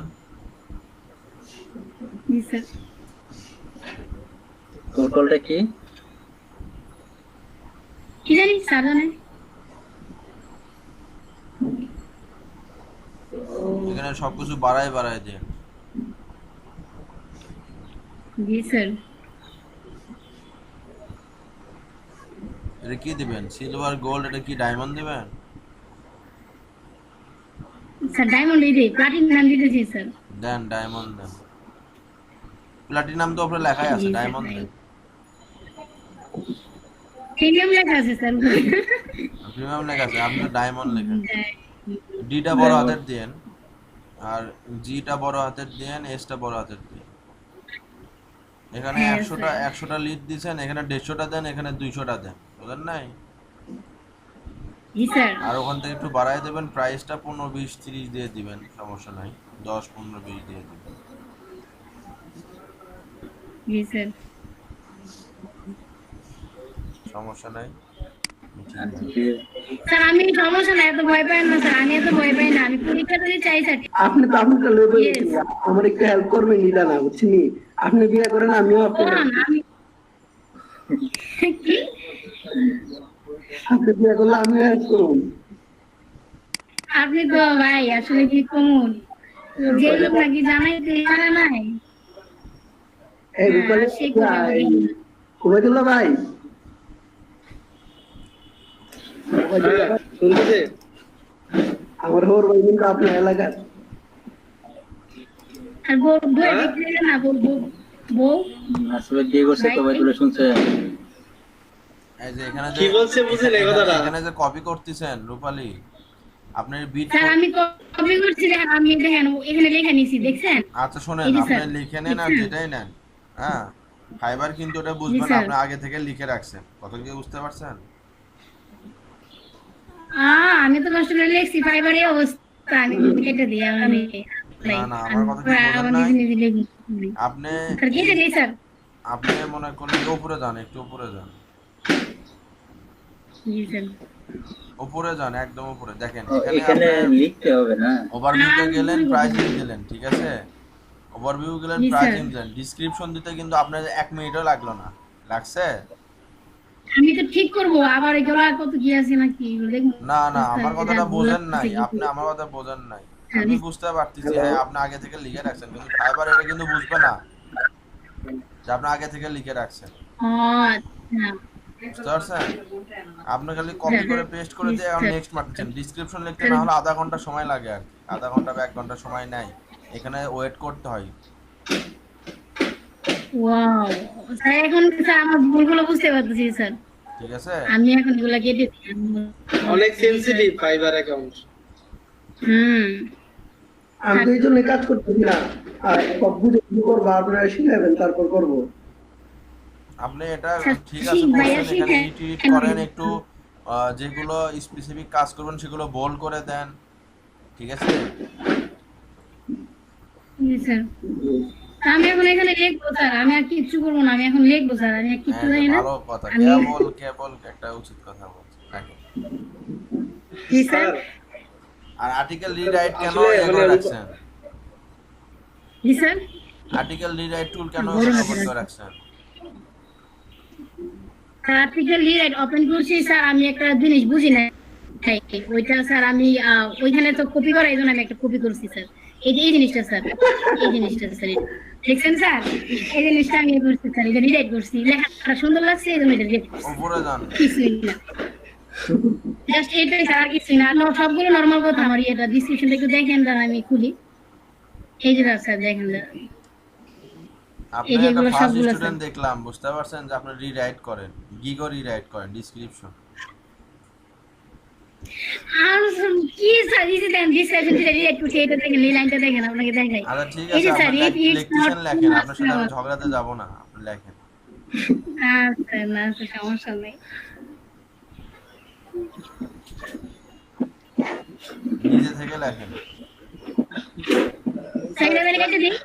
Speaker 2: জি স্যার।
Speaker 1: কোল্ড কলটা কি?
Speaker 2: কি জানি স্যার জানে।
Speaker 5: এখানে সবকিছু বাড়ায় দেন।
Speaker 2: জি স্যার।
Speaker 5: এটা কি দিবেন? সিলভার, গোল্ড, এটা কি ডায়মন্ড দিবেন?
Speaker 2: স্যার ডায়মন্ড এই দেই, প্লাটিনাম দিতেছি স্যার।
Speaker 5: দেন ডায়মন্ড দেন। প্লাটিনাম তো উপরে লেখাই আছে,
Speaker 2: জি,
Speaker 5: ডায়মন্ড
Speaker 2: স্যার।
Speaker 5: দেন।
Speaker 2: প্রিমিয়াম লেখা আছে স্যার।
Speaker 5: প্রিমিয়াম লেখা আছে, আপনি তো ডায়মন্ড লেখেন। ডিটা বড় হাতের দেন, আর জিটা বড় হাতের দেন, এসটা বড় হাতের দেন। এখানে
Speaker 2: হ্যাঁ,
Speaker 5: 100টা লিড দিয়েছেন, এখানে 150টা দেন, এখানে 200টা দেন, বুঝলেন নাই?
Speaker 2: জি স্যার।
Speaker 5: আর ওখান থেকে একটু বাড়ায় দেবেন, প্রাইসটা 15, 20, 30 দিয়ে দিবেন, সমস্যা নাই। 10, 15, 20 দিয়ে দিবেন।
Speaker 2: জি স্যার।
Speaker 5: সমস্যা নাই।
Speaker 1: আচ্ছা, ঠিক আছে।
Speaker 2: স্যার আমি সমস্যা না, এত ভয় পাই না স্যার, আমি এত ভয় পাই না, আমি পরীক্ষা দিতে চাই স্যার।
Speaker 4: আপনি তো আপনারটা লেবে
Speaker 2: Yes.
Speaker 4: আমার একটু হেল্প করবেন নিদা না বুঝছেন? আপনি বিয়ে করেন, আমিও আপনার
Speaker 2: কোরআন আমি কি
Speaker 4: আপনি বিয়ে করলে আমিও হেল্প করুন।
Speaker 2: আপনি তো ভাই আসলে কি কমন, যে লোক নাকি জানাইতে পারে নাই।
Speaker 4: এই রূপালী
Speaker 2: সে করে
Speaker 4: ভাই, ওবায়দুল্লাহ ভাই, ওবায়দুল্লাহ ভাই,
Speaker 6: শুনতেছে?
Speaker 4: আমার হোর ভাই কিন্তু আপনার এলাকার।
Speaker 2: আর বউ বউ দেখলে না, বউ বউ
Speaker 1: আসলে বিয়ে করছে তবে তুলে শুনছে।
Speaker 5: এই যে এখানে
Speaker 6: কি বলছে বুঝলেন এই কথাটা?
Speaker 5: এখানে যে কপি করতেছেন রূপালী, আপনার বিট।
Speaker 2: স্যার আমি কপি করছি, দেখেন আমি দেখেন এখানে লেখা নিছি, দেখছেন?
Speaker 5: আচ্ছা শোনেন,
Speaker 2: এই যে
Speaker 5: আপনি
Speaker 2: স্যার,
Speaker 5: লিখে নেন আর
Speaker 2: দেখছেন?
Speaker 5: যেটাই নেন, হ্যাঁ ফাইবার কিন্তু ওটা বুঝবেন,
Speaker 2: স্যার।
Speaker 5: আপনি আগে থেকে লিখে রাখছেন, কত কি বুঝতে পারছেন?
Speaker 2: আমি তো কষ্ট করে লিখছি, ফাইবারে অবস্থা আমি কেটে দিই আমি।
Speaker 5: না না, আমার কথা কি বোঝেন নাই?
Speaker 2: নিজে লিখি
Speaker 5: আপনি
Speaker 2: স্যার, কেটে দিই স্যার।
Speaker 5: আপনি মনে করেন যে উপরে যান, একটু উপরে যান,
Speaker 2: জি স্যার।
Speaker 5: উপরে যান, একদম উপরে দেখেন।
Speaker 1: ও,
Speaker 5: এখানে
Speaker 1: এখানে
Speaker 5: আপনি
Speaker 1: লিখতে হবে না?
Speaker 5: ওভারভিউতে গেলেন, প্রাইসিং দিলেন, ঠিক আছে? ওভারভিউ গেলেন,
Speaker 2: জি,
Speaker 5: প্রাইসিং
Speaker 2: স্যার।
Speaker 5: দিলেন, ডেসক্রিপশন দিতে কিন্তু আপনার 1 মিনিটও লাগলো না, লাগছে?
Speaker 2: আমি তো ঠিক করবো, আবার এগুলো আর কত কি আছে নাকি দেখবো।
Speaker 5: না না, আমার
Speaker 2: এটা
Speaker 5: কথাটা
Speaker 2: ভুল
Speaker 5: বোঝেন
Speaker 2: আছে
Speaker 5: নাই,
Speaker 2: কিন্তু।
Speaker 5: আপনি আমার কথা বোঝেন নাই।
Speaker 2: হ্যাঁ,
Speaker 5: আমি বুঝতে পারতেছি, হ্যাঁ আপনি আগে থেকে লিখে রাখছেন, কিন্তু ফাইবার এটা কিন্তু বুঝবে না যে আপনি আগে থেকে লিখে রাখছেন,
Speaker 2: ও আচ্ছা।
Speaker 5: বুঝতে পারছেন? আপনি খালি কপি করে পেস্ট করে দিয়ে এখন নেক্সট মারতেছেন। ডেসক্রিপশন লিখতে না হলে আধা ঘন্টা সময় লাগে, আর কি আধা ঘন্টা বা 1 ঘন্টা সময় নেয়, এখানে ওয়েট করতে হয়,
Speaker 2: ওয়াও স্যার, এখন স্যার আমার ভুলগুলো বুঝতে পারতেছি স্যার।
Speaker 5: ঠিক আছে?
Speaker 2: আমি এখন এগুলা কেটে দিই।
Speaker 6: অনেক সেনসিটিভ ফাইবার অ্যাকাউন্ট।
Speaker 4: আমি তো এই জন্য কাজ করতেছি না, আর সব বুঝে কি করবো আপনারা শিখাবেন, তারপর করবো।
Speaker 5: আপনি এটা
Speaker 2: স্যার,
Speaker 5: ঠিক আছে
Speaker 2: ঠিক ভাইয়া,
Speaker 5: করছেন, এখানে
Speaker 2: শিখেন।
Speaker 5: এডিট করেন, একটু যেগুলো স্পেসিফিক কাজ করবেন সেগুলো বোল্ড করে দেন, ঠিক আছে?
Speaker 2: জি স্যার। আমি এখন এখানে লিখবো স্যার, আমি আর কিচ্ছু করবো না, আমি এখন লিখবো স্যার, আমি আর কিচ্ছু
Speaker 5: হ্যাঁ,
Speaker 2: জানি না।
Speaker 5: ভালো কথা,
Speaker 2: আমি
Speaker 5: কেবল একটা উচিত কথা বলছি নাকি?
Speaker 2: জি স্যার।
Speaker 5: আর আর্টিকেল রিরাইট কেন
Speaker 6: আসলে
Speaker 5: ইয়ে করে
Speaker 6: মানে
Speaker 5: রাখছেন?
Speaker 2: জি স্যার।
Speaker 5: আর্টিকেল রিরাইট টুল কেন
Speaker 2: বলুন
Speaker 5: ওপেন
Speaker 2: স্যার।
Speaker 5: করে রাখছেন?
Speaker 2: আর্টিকেল রিরাইট ওপেন করছি স্যার, আমি একটা জিনিস বুঝি না, ওইটা স্যার আমি ওইখানে তো কপি করা, এই জন্য আমি একটা কপি করছি স্যার। এই জিনিসটা স্যার, এই জিনিসটা স্যার, দেখছেন স্যার, এই জিনিসটা আমি করছি স্যার, এটা রিরাইট করছি, লেখাটা সুন্দর লাগছে এই জন্য এটা রিরাইট করছি,
Speaker 5: উপরে যান।
Speaker 2: কিছুই না, জাস্ট এটাই স্যার, আর কিছুই না। আর সবগুলো নরমাল কথা। আমার এটা ডিসক্রিপশনটা একটু দেখেন, দাঁড়া আমি খুলি, এই যে স্যার দেখেন,
Speaker 5: আপনি
Speaker 2: এই
Speaker 5: একটা
Speaker 2: যেগুলো
Speaker 5: ফার্স্ট
Speaker 2: সবগুলো
Speaker 5: স্টুডেন্ট দেখলাম, বুঝতে পারছেন যে আপনি রিরাইট করেন, গিগো রিরাইট করেন ডেসক্রিপশন।
Speaker 2: আর কি স্যার, এই যে দেন ডিসক্রিপশন থেকে রিরাইট করছি, এটা দেখেন, এই লাইনটা দেখেন, আপনাকে দেখাই।
Speaker 5: আচ্ছা ঠিক
Speaker 2: এই
Speaker 5: আছে,
Speaker 2: যে স্যার,
Speaker 5: আপনি
Speaker 2: it's
Speaker 5: লিখতেছেন,
Speaker 2: not
Speaker 5: লেখেন,
Speaker 2: too
Speaker 5: আপনার সাথে আমি
Speaker 2: much.
Speaker 5: ঝগড়াতে যাব না, আপনি লেখেন।
Speaker 2: আচ্ছা, না স্যার, সমস্যা নেই।
Speaker 5: নিজে থেকে লেখেন।
Speaker 2: সেকেন্ডারি কেটে দিই।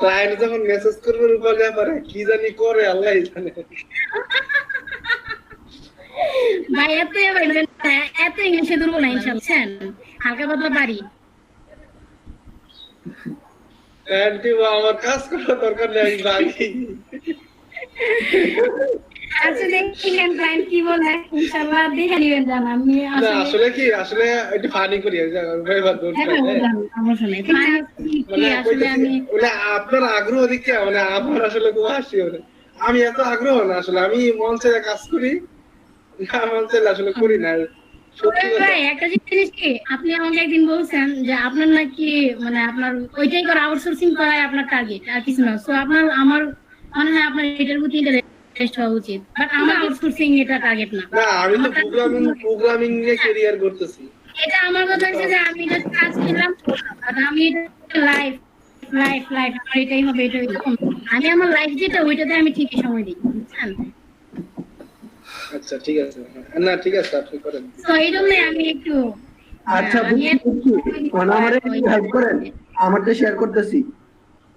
Speaker 6: ক্লায়েন্ট যখন মেসেজ করবে রূপালী পারে কি জানি করে আল্লাহই জানে।
Speaker 2: ভাই এত ইংলিশে দুর্বল না ইনশাআল্লাহ, হালকা পাতলা পারি।
Speaker 6: ক্লায়েন্টকে আমার কাজ করার দরকার নেই ভাই।
Speaker 2: আচ্ছা দেখেন ক্লায়েন্ট কি বলে, ইনশাআল্লাহ দেখে নিবেন, জান আমি
Speaker 6: না আসলে কি, আসলে একটু ফানি করি ভাইবার দৌড়
Speaker 2: সমস্যা নেই।
Speaker 6: মানে
Speaker 2: আসলে আমি
Speaker 6: মানে আপনার আগ্রহ দিকে মানে আমার আসলে খুব হাসি ওরে। আমি এত আগ্রহ না আসলে, আমি মন ছেড়ে কাজ করি না, মন ছেড়ে আসলে করি না সত্যি কথা।
Speaker 2: ভাই একটা জিনিস কি, আপনি আমাকে একদিন বলছেন যে আপনার নাকি মানে আপনার ওইটাই করে আউটসোর্সিং করাই আপনার টার্গেট, আর কিছু না। সো আপনার, আমার মনে হয় আপনার এটার প্রতি ইন্টারেস্ট হওয়া উচিত, বাট আমার আউটসোর্সিং এটা টার্গেট না।
Speaker 6: না আমি তো প্রোগ্রামিং নিয়ে ক্যারিয়ার করতেছি।
Speaker 2: এটা আমার কথা হচ্ছে যে আমি এটা কাজ করলাম, বাট আমি এটা লাইফ আমার এটাই হবে, এটা এরকম। আমি আমার লাইফ যেটা ওইটাতে আমি ঠিকই সময় দিই, বুঝছেন?
Speaker 6: আচ্ছা ঠিক আছে, না ঠিক আছে আপনি করেন।
Speaker 2: তো এই জন্যই আমি একটু
Speaker 4: আচ্ছা বুঝছি, মানে আমারে হেল্প করেন, আমারটা শেয়ার করতেছি।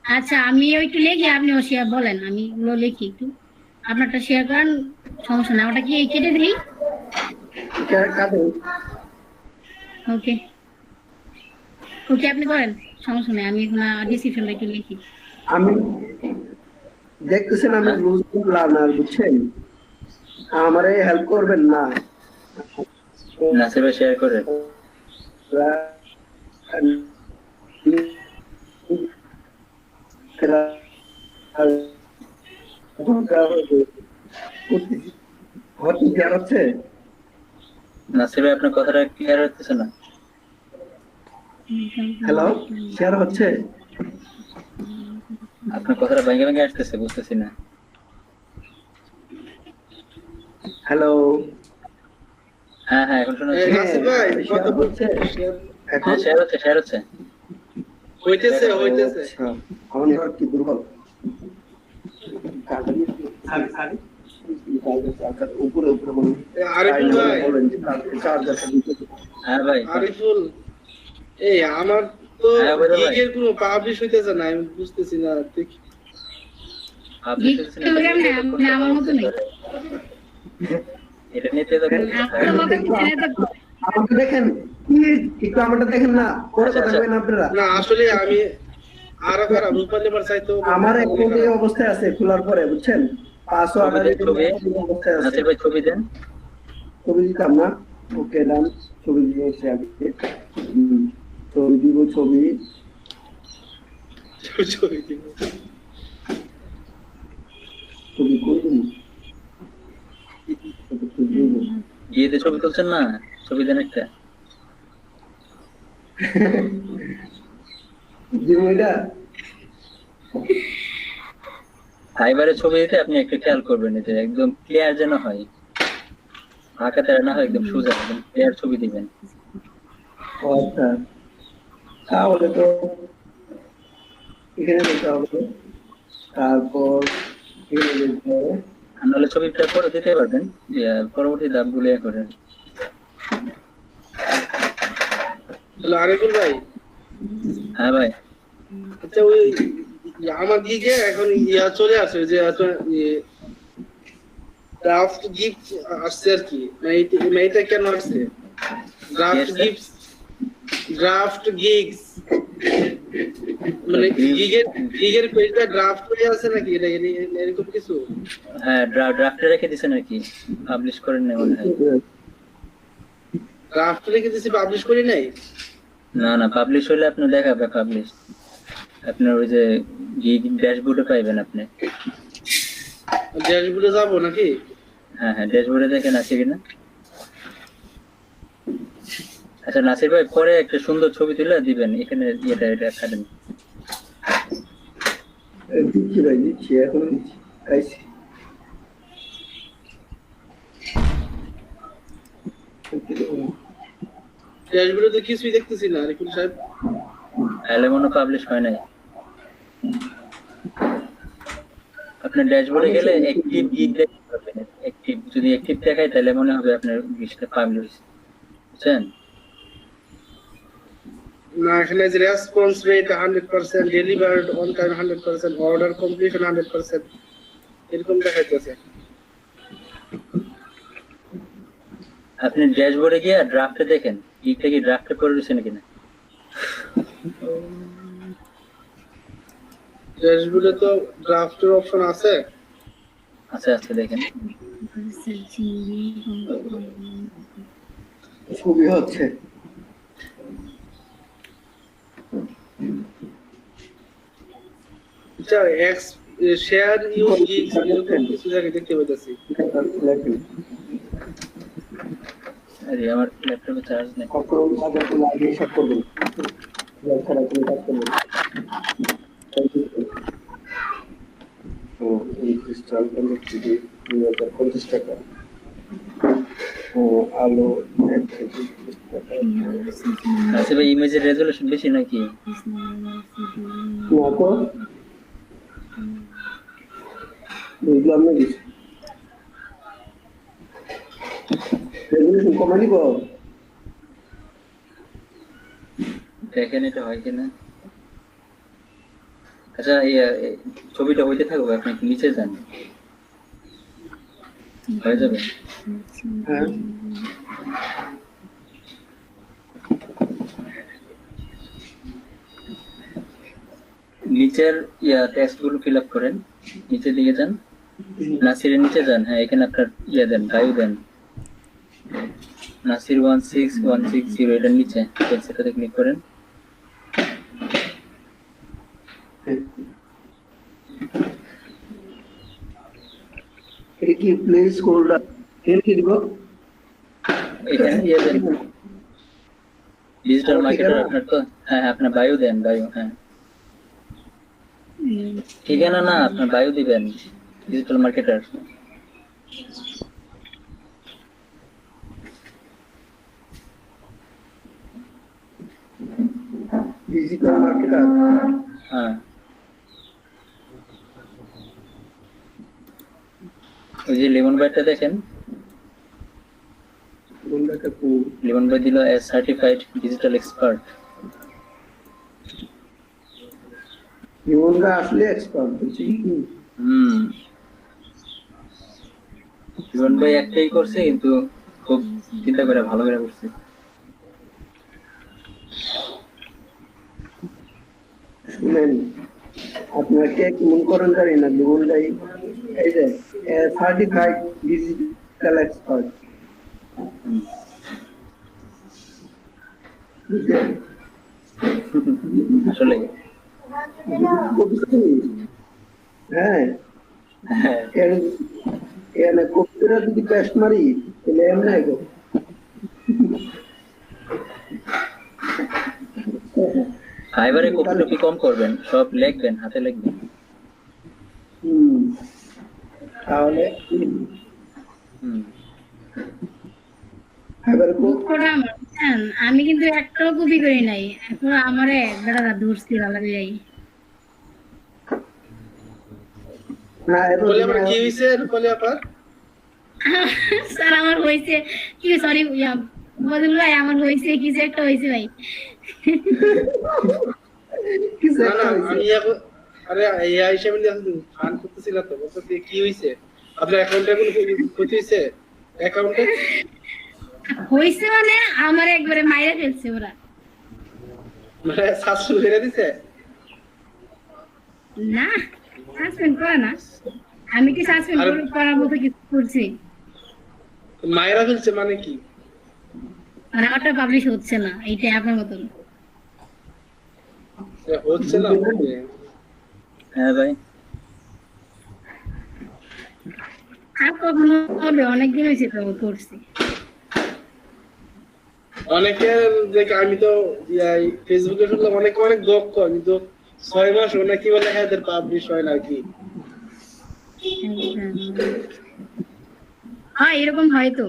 Speaker 2: আচ্ছা আমি একটু লিখি, আপনিও শেয়ার বলেন, আমি ওগুলো লিখি একটু, আপনারটা শেয়ার করেন, সমস্যা না। ওটা কি কেটে দিই?
Speaker 4: কাটে।
Speaker 2: ওকে ওকে, আপনি করেন, সমস্যা নেই। আমি এখন ডিসক্রিপশনটা একটু লিখি।
Speaker 4: আমি দেখতেছেন আমি লুজ লার্নার, বুঝছেন? আমারে হেল্প করবেন না?
Speaker 1: নাসির ভাই শেয়ার করেন।
Speaker 4: হচ্ছে
Speaker 1: নাসির ভাই আপনার কথাটা ক্লিয়ার হচ্ছে না।
Speaker 4: হ্যালো, শেয়ার হচ্ছে?
Speaker 1: আপনার কথাটা ভেঙে ভেঙে আসতেছে, বুঝতেছি না।
Speaker 4: হ্যালো,
Speaker 1: হ্যাঁ হ্যাঁ এখন শোনা যাচ্ছে।
Speaker 6: নাসির ভাই
Speaker 4: শেয়ার
Speaker 6: কত
Speaker 4: হচ্ছে এখন?
Speaker 1: শেয়ার হচ্ছে।
Speaker 6: হইতেছে
Speaker 4: আচ্ছা, আমার নেটওয়ার্ক কি দুর্বল? উপরে বলুন।
Speaker 6: আরিফুল ভাই,
Speaker 4: চার্জারটা দিতে।
Speaker 1: হ্যাঁ ভাই,
Speaker 6: আরিফুল এই আমার তো
Speaker 1: হ্যাঁ, বলো ভাই।
Speaker 6: গিগের কোনো পাবলিশ হইতেছে না, আমি বুঝতেছি না ঠিক।
Speaker 1: আপনি
Speaker 2: আমার মতো নেই,
Speaker 1: এটা নিতে তো
Speaker 2: আপনার মতো ছেলে তো
Speaker 4: আমাকে দেখেন, একটু আমারটা দেখেন না, পরে কথা বলেন আপনারা।
Speaker 6: না আসলে আমি আরো খারাপ রূপালী বার চাইতো
Speaker 4: আমার এখন এই অবস্থায় আছে, খোলার পরে বুঝছেন, পাসওয়ার্ড আর অবস্থায় আছে।
Speaker 1: নাসির ভাই ছবি দেন।
Speaker 4: ছবি দিতাম না? ওকে ডান, ছবি দিয়েছি আগে। ছবি দিব, ছবি
Speaker 6: ছবি দিব।
Speaker 4: ছবি করে দিব।
Speaker 1: গিয়ে ছবি তুলছেন না, ছবি দেন একটা।
Speaker 4: দিব এটা।
Speaker 1: ফাইবারের ছবি দিতে আপনি একটু খেয়াল করবেন, এটা একদম ক্লিয়ার যেন হয়, আঁকা তেরা না হয়, একদম সোজা, একদম ক্লিয়ার ছবি দিবেন।
Speaker 4: আচ্ছা, তাহলে তো এখানে দিতে হবে। তারপর এখানে লিখতে হবে।
Speaker 1: আর নাহলে ছবিটা পরে দিতে পারবেন, পরবর্তী ধাপগুলো করেন।
Speaker 6: হ্যালো আরিফুল ভাই,
Speaker 1: হ্যাঁ ভাই,
Speaker 6: আচ্ছা ওই আমার গিগে এখন চলে আসে যে ড্রাফট গিফট আসছে আর কি, মেয়েটা কেন আসছে draft
Speaker 1: Yes, sir.
Speaker 6: Gift, draft gigs মানে গিগের পেজটা ড্রাফট হয়ে আছে নাকি, এটা এরকম কিছু?
Speaker 1: হ্যাঁ ড্রাফটে রেখে দিছেন আর কি, পাবলিশ করেন না মনে হয়।
Speaker 6: ড্রাফট রেখে দিছি, পাবলিশ করি নাই।
Speaker 1: না না, পাবলিশ হলে আপনি দেখাবে পাবলিশ, আপনার ওই যে গিগ ড্যাশবোর্ডে পাইবেন আপনি।
Speaker 6: ড্যাশবোর্ডে যাবো নাকি?
Speaker 1: হ্যাঁ হ্যাঁ, ড্যাশবোর্ডে দেখেন আছে কিনা। আচ্ছা নাসির ভাই, পরে একটা সুন্দর ছবি তুলে দিবেন এখানে, এটা খাবেন।
Speaker 4: দিচ্ছি ভাই, দিচ্ছি, এখন দিচ্ছি, আইছি।
Speaker 6: ড্যাশবোর্ডে তো কিছুই দেখতেছি না আরিফুল সাহেব।
Speaker 1: তাহলে মনে পাবলিশ হয় নাই। আপনার ড্যাশবোর্ডে গেলে অ্যাক্টিভ গিগ দেখতে পাবেন, অ্যাক্টিভ যদি অ্যাক্টিভ দেখায় তাহলে মনে হবে আপনার গিগটা পাবলিশ, বুঝছেন?
Speaker 6: না, এখানে যে response rate 100%, ডেলিভারড on time 100%, order completion 100% এরকম দেখাইতেছে।
Speaker 1: আপনি ড্যাশবোর্ডে গিয়ে ড্রাফটে দেখেন গিগটা কি ড্রাফটে পড়ে রয়েছে নাকি না।
Speaker 6: ড্যাশবোর্ডে তো ড্রাফটের অপশন আছে।
Speaker 1: আচ্ছা আচ্ছা দেখেন।
Speaker 4: ছবি হচ্ছে।
Speaker 6: আচ্ছা এক্স শেয়ার ইউজ গিগস এরকম কিছু জায়গায় দেখতে পাইতেছি।
Speaker 1: আরে আমার ল্যাপটপে চার্জ নেই।
Speaker 4: কখন বাজার করে আগে সব করবেন, ছাড়া কোনো কাজ করবেন। এই ক্রিস্টাল কানেক্টিভিটি 2050 টাকা। ও আলো 130 টাকা।
Speaker 1: আচ্ছা ভাই, ইমেজের রেজোলিউশন বেশি নাকি?
Speaker 4: না তো, বুঝলাম না কিছু। রেজুলেশন কমা দিব।
Speaker 1: দেখেন এটা হয় কিনা। আচ্ছা এই ছবিটা হইতে থাকবে, আপনি নিচে যান, হয়ে যাবে।
Speaker 4: হ্যাঁ,
Speaker 1: নিচের টেক্সট গুলো ফিল আপ করেন, নিচের দিকে যান, নাসিরের নিচে যান। হ্যাঁ এখানে আপনার দেন, বায়ু দেন, নাসির 16160 এটার নিচে সেটাতে ক্লিক করেন।
Speaker 4: এটা কি প্লেস হোল্ডার এর কি দিব?
Speaker 1: এখানে দেন ডিজিটাল মার্কেটার আপনার তো। হ্যাঁ আপনার বায়ু দেন, বায়ু। হ্যাঁ ঠিকানা না, আপনার বায়ু দিবেন, ডিজিটাল মার্কেটার।
Speaker 4: Digital marketer.
Speaker 1: হ্যাঁ ওই যে লেমন বাইটা দেখেন,
Speaker 4: কোনটাকে কো
Speaker 1: লেমন বাই দিল এস সার্টিফাইড ডিজিটাল এক্সপার্ট।
Speaker 4: জীবনটা আসলে এক্সপার্ট বলছি।
Speaker 1: লেমন বাই একটাই করছে কিন্তু খুব চিন্তা করে ভালো করে করছে।
Speaker 4: শুনেন, আপনারা কে মন করেন জানি না, জীবনটাই এই যে সার্টিফাইড ডিজিটাল এক্সপার্ট।
Speaker 1: আসলে
Speaker 4: হ্যাঁ,
Speaker 1: হ্যাঁ
Speaker 4: এনে কপিরা যদি পেস্ট মারি তাহলে এমনি গো।
Speaker 1: ফাইবারে কপি টপি কম করবেন, সব লিখবেন, হাতে লিখবেন।
Speaker 4: তাহলে
Speaker 2: আমি কিন্তু একটাও কপি করি নাই, এখন আমারে বেড়া ধরছি ভালো যাই।
Speaker 4: না
Speaker 6: রূপালী আপা কি হইছে রূপালী আপা?
Speaker 2: স্যার আমার হয়েছে কি, সরি বদল ভাই, আমার হয়েছে কিছু একটা হয়েছে ভাই।
Speaker 4: কিছু
Speaker 6: না
Speaker 4: একটা
Speaker 6: না
Speaker 4: হয়েছে।
Speaker 6: আমি এখন আরে এই হিসেবে ফান করতেছিল তো, বলতে কি হইছে? আপনার অ্যাকাউন্টে কোনো ক্ষতি হইছে? অ্যাকাউন্টে
Speaker 2: হয়েছে মানে আমার একবারে মাইরা ফেলছে ওরা।
Speaker 6: মানে সাসপেন্ড করে দিছে?
Speaker 2: না, সাসপেন্ড করে না, আমি কি সাসপেন্ড করার মতো কিছু করছি?
Speaker 6: মায়েরা ফেলছে মানে কি?
Speaker 2: মানে আমারটা পাবলিশ হচ্ছে না, এইটাই আপনার মতন।
Speaker 6: হচ্ছে না?
Speaker 1: হ্যাঁ ভাই,
Speaker 2: আর কখনো হবে, অনেকদিন হয়েছে তো করছি।
Speaker 6: অনেকে দেখে আমি তো ফেসবুকে শুনলাম অনেকে অনেক দক্ষ, কিন্তু 6 মাস নাকি বলে এদের পাবলিশ হয় না কি?
Speaker 2: হ্যাঁ এরকম হয় তো।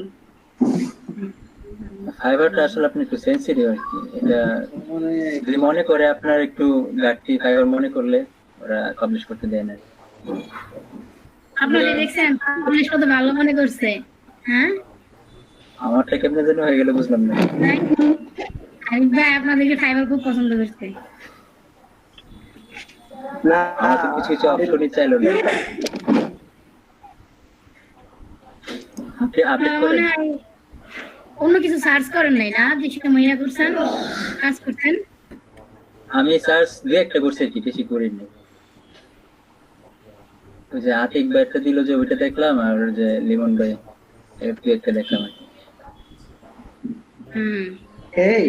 Speaker 1: ফাইবারটা আসলে আপনি একটু সেন্সিটিভ আর কি। এটা
Speaker 6: মানে
Speaker 1: যদি মনে করে আপনার একটু ঘাটতি, ফাইবার মনে করলে ওরা পাবলিশ করতে দেয় না।
Speaker 2: আপনারা দেখছেন পাবলিশ কত ভালো মনে করছে, হ্যাঁ?
Speaker 1: আমারটা কেমনে যেন হয়ে গেল বুঝলাম না।
Speaker 2: আমি ভাই আপনাদেরকে ফাইবার খুব পছন্দ করছে।
Speaker 4: না
Speaker 1: আমার তো কিছু কিছু অপশনই চাইলো না। আপনি আপডেট
Speaker 2: আমার
Speaker 1: করেন।
Speaker 2: মনে হয় অন্য কিছু সার্চ করেন নাই না, যে সেটা মহিলা করছেন, কাজ করছেন।
Speaker 1: আমি সার্চ দুই একটা করছি আর কি, বেশি করিনি। ওই যে আতিক ভাই একটা দিল যে ওইটা দেখলাম, আর ওই যে লিমন ভাই একটু একটা দেখলাম আর কি।
Speaker 4: এই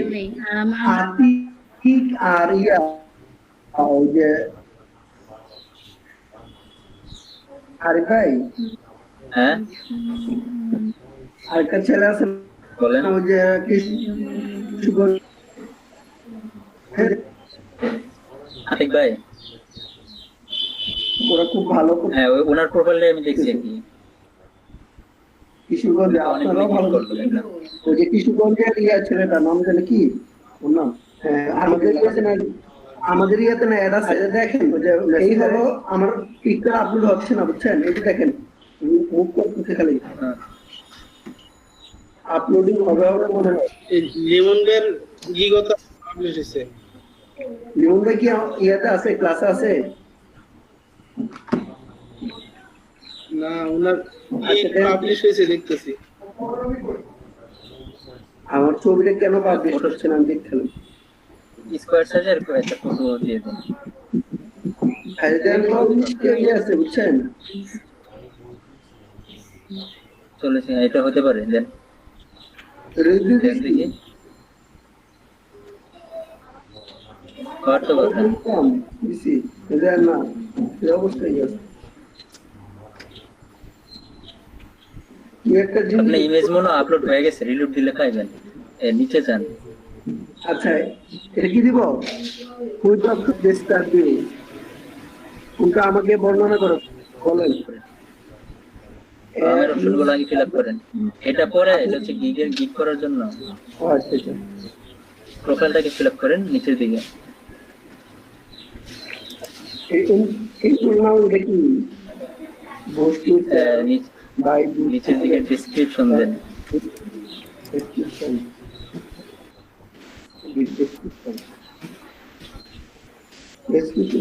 Speaker 4: আতিক আর ইয়া ওই যে আরে ভাই
Speaker 1: হ্যাঁ
Speaker 4: আরেকটা ছেলে আছে
Speaker 1: বলেন।
Speaker 4: ওই যে কিশোরগঞ্জ,
Speaker 1: আতিক ভাই,
Speaker 4: ওরা খুব ভালো করে
Speaker 1: হ্যাঁ ওনার প্রোফাইলে আমি দেখছি আর কি।
Speaker 4: কিশোরগঞ্জে, আপনারাও ভালো
Speaker 1: করলো দেখলাম।
Speaker 4: ওই যে কিশোরগঞ্জের ইয়া ছেলেটার নাম জানে কি ওর নাম? আমাদের ইয়াতে না, আমাদের ইয়াতে না অ্যাড আছে, দেখেন ওই যে এই হলো আমার পিকচার আপলোড হচ্ছে না বুঝছেন, এই যে দেখেন মুভ করতেছে খালি,
Speaker 1: হ্যাঁ।
Speaker 4: আপলোডিং হবে হবে মনে হয়।
Speaker 6: এই লিমনদের গিগত পাবলিশ হইছে।
Speaker 4: লিমন ভাই কি ইয়াতে আছে, ক্লাসে আছে?
Speaker 6: না ওনার পাবলিশ হইছে দেখতেছি।
Speaker 4: আমার ছবিটা কেন পাবলিশ হচ্ছে না আমি দেখছিলাম।
Speaker 1: স্কোয়ার সাইজের একটা ফটো দিয়ে দিন।
Speaker 4: আছে বুঝছেন,
Speaker 1: চলেছে, এটা হতে পারে। দেন
Speaker 4: রিভিউ
Speaker 1: দেখি কত কথা।
Speaker 4: কম দিছি এটা না, এই অবস্থায় আছে। কি একটা
Speaker 1: আপনার
Speaker 4: জিনিস,
Speaker 1: ইমেজ মনে আপলোড হয়ে গেছে, রিলোড দিলে পাইবেন। এর নিচে যান।
Speaker 4: আচ্ছা এটা কি দিব? ফুল টপ ডিসকাস দিব, কোনটা আমাকে বর্ণনা করো বলেন।
Speaker 1: আমার অপশনগুলো আগে ফিল আপ করেন। এটা পরে এটা হচ্ছে গিগ করার জন্য
Speaker 4: ও আচ্ছা আচ্ছা,
Speaker 1: প্রোফাইলটাকে ফিল আপ করেন নিচের দিকে।
Speaker 4: এই নাও এটা কি বস্তু বাই
Speaker 1: নিচের দিকে ডেসক্রিপশন দেন।
Speaker 4: ডেসক্রিপশন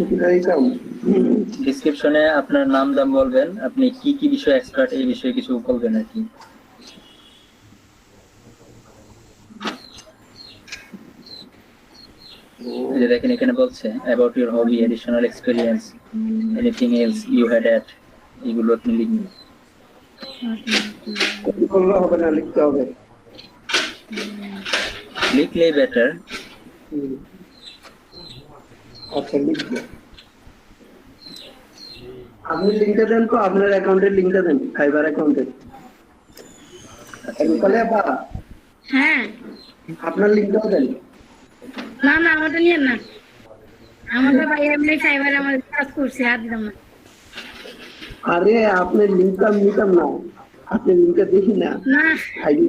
Speaker 4: কি রাইতাম?
Speaker 1: ডেসক্রিপশনে আপনার নাম দাম বলবেন, আপনি কি কি বিষয়ে এক্সপার্ট এই বিষয়ে কিছু বলবেন আর কি। যে দেখেন এখানে বলছে about your hobby, additional experience, anything else you had at, এগুলো আপনি লিখবেন।
Speaker 4: বললে হবে না, লিখতে হবে।
Speaker 1: লিখলেই বেটার।
Speaker 4: আচ্ছা লিখবো। আপনি লিঙ্কটা দেন তো, আপনার অ্যাকাউন্টের লিঙ্কটা দেন, ফাইবার অ্যাকাউন্টের।
Speaker 2: হ্যাঁ
Speaker 4: আপনার লিঙ্কটাও দেন।
Speaker 2: না না আমারটা নিয়ে না, আমারটা ভাই এমনি ফাইবার আমার কাজ করছে, আর দিলাম না।
Speaker 4: আরে আপনার লিঙ্কটা আমি নিতাম না, আপনি লিঙ্কটা দেখি না।
Speaker 2: না
Speaker 4: আইডি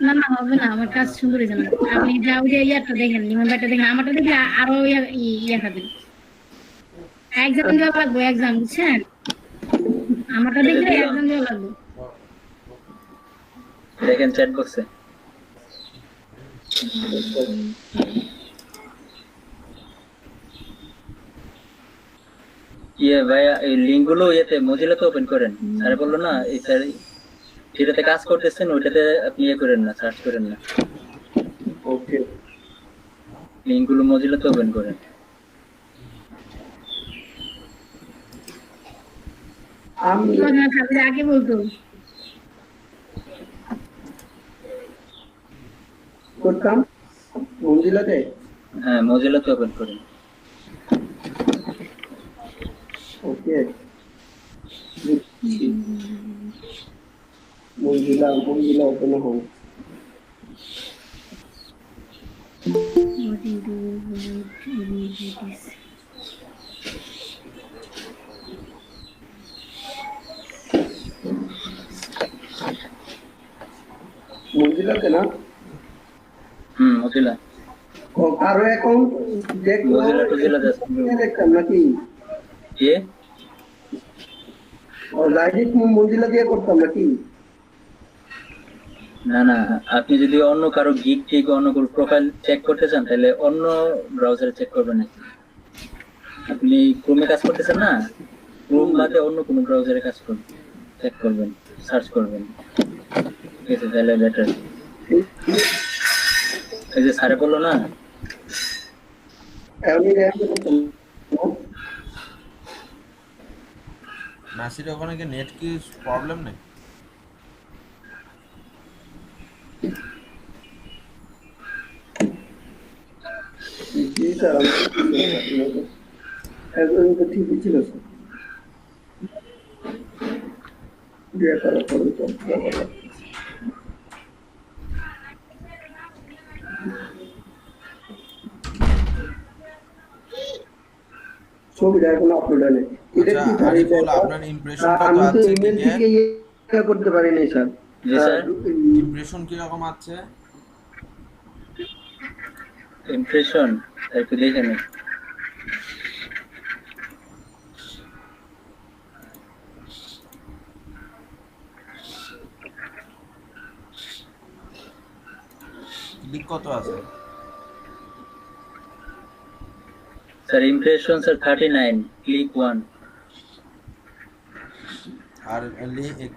Speaker 2: না না হবে না, আমার কাজ সুন্দর হয়েছে না। আপনি যাও যে ইয়ারটা দেখেন, লিমন ভাইটা দেখেন, আমারটা দেখলে আরো ইয়া খাবেন। এক্সাম দেওয়া লাগবে, এক্সাম বুঝছেন? আমারটা দেখলে একজন দেওয়া লাগবে।
Speaker 1: দেখেন চ্যাট বক্সে। ভাইয়া এই লিঙ্ক গুলো ইয়েতে মজিলাতে ওপেন করেন। স্যার বললো না এই স্যার যেটাতে কাজ করতেছেন ওইটাতে আপনি ইয়ে করেন না, সার্চ করেন না,
Speaker 4: ওকে
Speaker 1: লিঙ্ক গুলো মজিলাতে ওপেন করেন।
Speaker 4: আমি
Speaker 2: আগে বলতো
Speaker 4: করতাম মঞ্জিলাতে।
Speaker 1: হ্যাঁ মজিলাতে ওপেন করেন।
Speaker 4: ওকে মঞ্জিলা ওপেন হোক। মঞ্জিলাতে না
Speaker 1: মজিলা
Speaker 4: কারো অ্যাকাউন্ট
Speaker 1: মজিলা টজিলা
Speaker 4: দেখতাম নাকি
Speaker 1: কে
Speaker 4: ডাইরেক্ট মঞ্জিলা দিয়ে করতাম নাকি?
Speaker 1: না না, আপনি যদি অন্য কারো গিগ টিগ অন্য কারো প্রোফাইল চেক করতে চান তাহলে অন্য ব্রাউজারে চেক করবেন নাকি? আপনি ক্রোমে কাজ করতেছেন না, ক্রোম বাদে অন্য কোনো ব্রাউজারে কাজ করবেন, চেক করবেন, সার্চ করবেন, ঠিক আছে? তাহলে বেটার। এই যে স্যারে বললো না
Speaker 5: নাসির ওখানে কি নেট কি প্রবলেম নেই?
Speaker 4: জি স্যার একদম তো ঠিকই ছিল স্যার। ছবিটা এখন আপলোড হয়নি। এটা কি
Speaker 5: আচ্ছা, আরিফুল, আপনার ইমপ্রেশন কত
Speaker 4: আমি তো
Speaker 5: আছে
Speaker 4: ইমেল
Speaker 5: গিগে?
Speaker 4: থেকে ইয়ে করতে পারিনি স্যার।
Speaker 1: জি স্যার।
Speaker 5: ইমপ্রেশন কি রকম আছে?
Speaker 1: ইমপ্রেশন একটু দেখে নিন।
Speaker 5: ক্লিক কত আছে?
Speaker 1: Sir impression sir 39, click 1।
Speaker 5: আর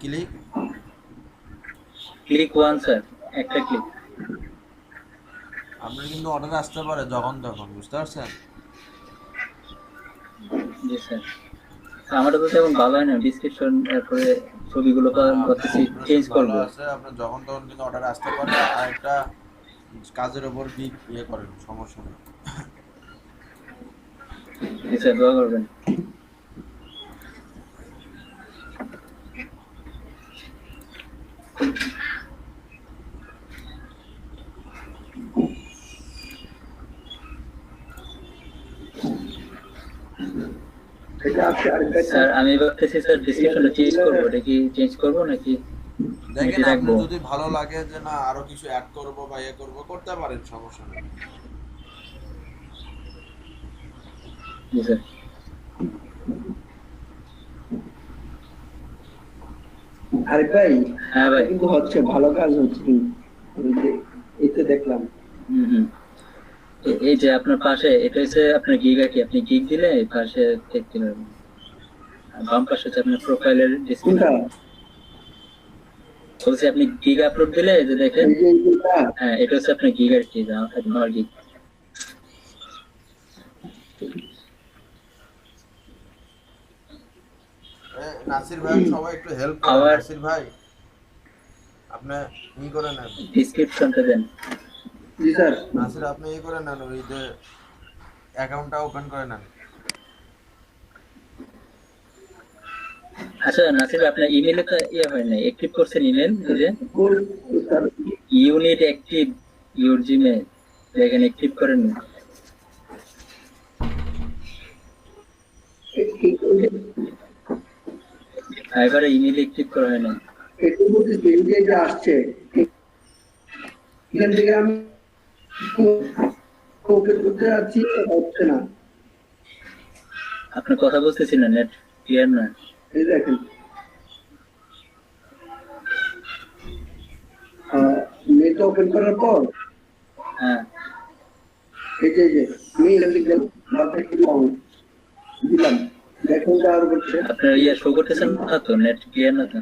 Speaker 5: ক্লিক
Speaker 1: ক্লিক 1 স্যার, একটা ক্লিক।
Speaker 5: আপনার কিন্তু অর্ডার আসতে পারে যখন তখন, বুঝতে পারছেন?
Speaker 1: জি স্যার। আমারটা তো তেমন ভালো হয় না, ডিসক্রিপশন তারপরে ছবিগুলো করতেছি, চেঞ্জ করবো।
Speaker 5: আছে আপনার যখন তখন কিন্তু অর্ডার আসতে পারে। আর একটা কাজের উপর গিগ ইয়ে করেন, সমস্যা নেই।
Speaker 1: জি স্যার, দোয়া করবেন।
Speaker 4: এটা আছে আরেকটা
Speaker 1: স্যার আমি ভাবতেছি স্যার ডিসক্রিপশনটা চেঞ্জ করবো, এটা কি চেঞ্জ করবো নাকি
Speaker 5: দেখেন
Speaker 1: এটা রাখবো?
Speaker 5: আপনার যদি ভালো লাগে যে না আরো কিছু অ্যাড করব বা ইয়ে করব, করতে পারেন, সমস্যা নেই।
Speaker 1: জি স্যার।
Speaker 4: আরে ভাই
Speaker 1: হ্যাঁ ভাই।
Speaker 4: কিন্তু হচ্ছে ভালো কাজ হচ্ছে কিন্তু এতে দেখলাম।
Speaker 1: হুম। এই যে আপনার পাশে এটা হচ্ছে আপনার গিগ আর কি, আপনি গিগ দিলে এই পাশে দেখতে পারবেন। বাম পাশে হচ্ছে আপনার প্রোফাইলের
Speaker 4: কোনটা?
Speaker 1: ডিসক্রিপশন। বলছি আপনি গিগ আপলোড দিলে এই যে দেখেন,
Speaker 4: এই যে এইটা?
Speaker 1: হ্যাঁ এটা হচ্ছে আপনার গিগ আর কি, আমার গিগ।
Speaker 5: নাসির ভাই সবাই একটু হেল্প করেন।
Speaker 1: আবার-
Speaker 5: নাসির ভাই আপনি ই করে নেন,
Speaker 1: ডিসক্রিপশনটা দেন।
Speaker 4: জি স্যার।
Speaker 5: নাসির আপনি ই করে নেন, ওই যে অ্যাকাউন্টটা ওপেন করে নেন।
Speaker 1: আচ্ছা নাসির ভাই, আপনার ইমেলে তো ইয়ে হয় না, অ্যাক্টিভ করছেন ইমেল, যে
Speaker 4: কোন sir?
Speaker 1: Unit active your Gmail, দেখেন অ্যাক্টিভ করেন না। এবারে ইমেল অ্যাক্টিভ করা হয় না।
Speaker 4: একটু বলতেছি এই যে এটা আসছে এখান থেকে আমি ওকে করতে যাচ্ছি, হচ্ছে না।
Speaker 1: আপনার কথা বুঝতেছি না, নেট ক্লিয়ার না।
Speaker 4: এই দেখেন নেট ওপেন করার পর
Speaker 1: হ্যাঁ
Speaker 4: এই যে মেইল লিখলাম দিলাম দেখুন দেওয়ার করছে
Speaker 1: আপনার ইয়ে শো করতেছেন না তো, নেট ক্লিয়ার না তো,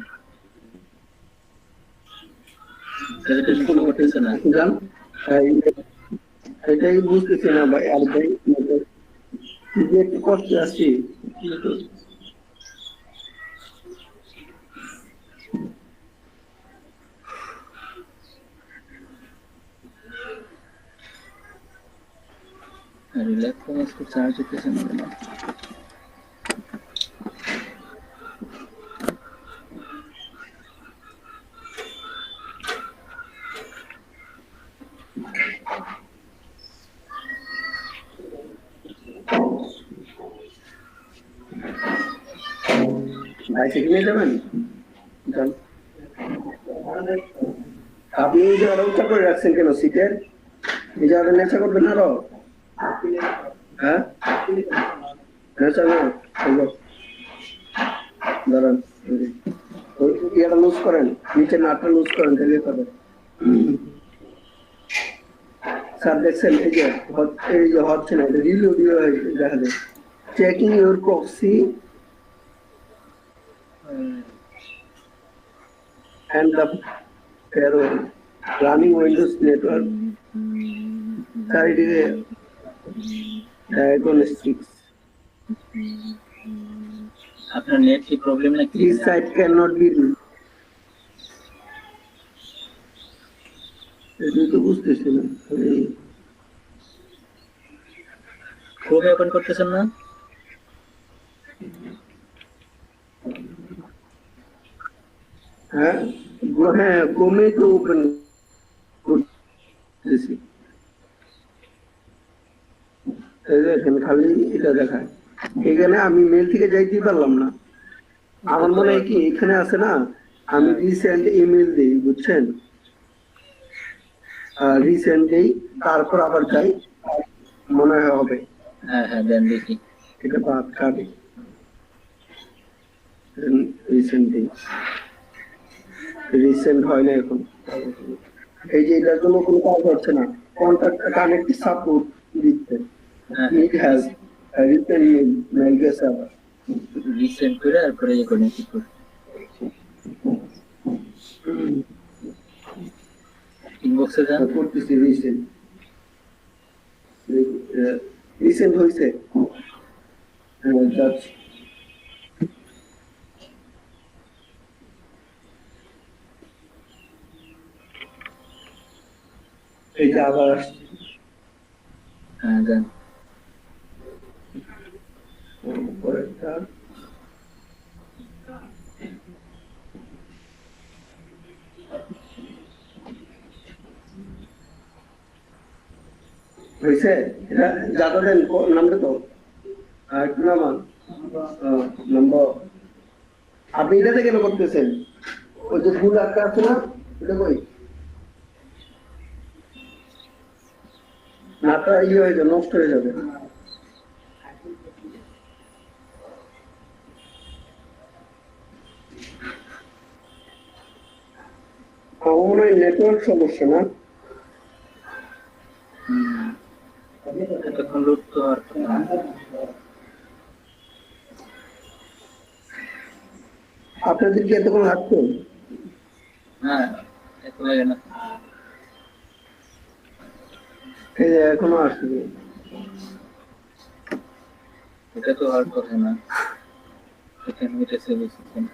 Speaker 1: প্রেজেন্টেশন শো করতেছে না।
Speaker 4: জান এটাই বুঝতেছি না ভাই, আর ভাই যে একটু কষ্টে আছি।
Speaker 1: আর ল্যাপটপ চার্জ হতেছে না কেন?
Speaker 4: ভাই সেখানে যাবেন যান। আপনি এই জায়গাটা উচ্চা করে রাখছেন কেন সিটের? এই জায়গাটা নেশা করবেন আরো? হ্যাঁ নেশা না দাঁড়ান, ওই ইয়াটা লুজ করেন, নিচে নাটটা লুজ করেন, তাহলে হবে। স্যার দেখছেন এই যে হচ্ছে না, এটা রিলোড দেখা যায়। Checking your proxy and the firewall running Windows network carried a diagnostics.
Speaker 1: আপনার নেট কি প্রবলেম নাকি?
Speaker 4: This site cannot be reached. এটা তো বুঝতেছি না।
Speaker 1: ক্রোমে ওপেন করতেছেন না?
Speaker 4: হ্যাঁ হ্যাঁ ক্রোমে তো ওপেন করতেছি, এখানে খালি এটা দেখায়। এখানে আমি মেল থেকে যাইতেই পারলাম না। আমার মনে হয় কি এখানে আছে না, আমি রিসেন্ট ইমেল দিই, বুঝছেন, রিসেন্ট দিই, তারপর আবার যাই, মনে হয় হবে।
Speaker 1: হ্যাঁ হ্যাঁ দেন দেখি।
Speaker 4: এটা বাদ খাবে রিসেন্ট দিই, রিসেন্ট হয় না এখন। এই যে এটার জন্য কোনো কাজ হচ্ছে না, কন্ট্যাক্ট কানেক্ট সাপোর্ট দিচ্ছে, ইট হ্যাজ রিসেন্ট মেল গেছে আবার
Speaker 1: রিসেন্ট করে আর পরে ইয়ে করে কি করে ইনবক্সে যান।
Speaker 4: করতেছি রিসেন্ট, রিসেন্ট হয়েছে। হ্যাঁ যাচ্ছি। এই যে আবার আসছে।
Speaker 1: হ্যাঁ যান।
Speaker 4: পরেরটা হয়েছে, এটা যাতা দেন নামটা তো একটু নামান নম্বর। আপনি এটাতে কেন করতেছেন? ওই যে ভুল একটা আছে না, এটা কই নাটা ইয়ে হয়ে যাবে, নষ্ট হয়ে যাবে। আমার মনে হয় নেটওয়ার্ক সমস্যা না।
Speaker 1: এতক্ষণ লুট তো আর
Speaker 4: আপনাদের কি এতক্ষণ লাগতো?
Speaker 1: হ্যাঁ এত লাগে না।
Speaker 4: এই যে এখনো আসছে,
Speaker 1: এটা তো হওয়ার কথা না, এখানে এটা সেভেন।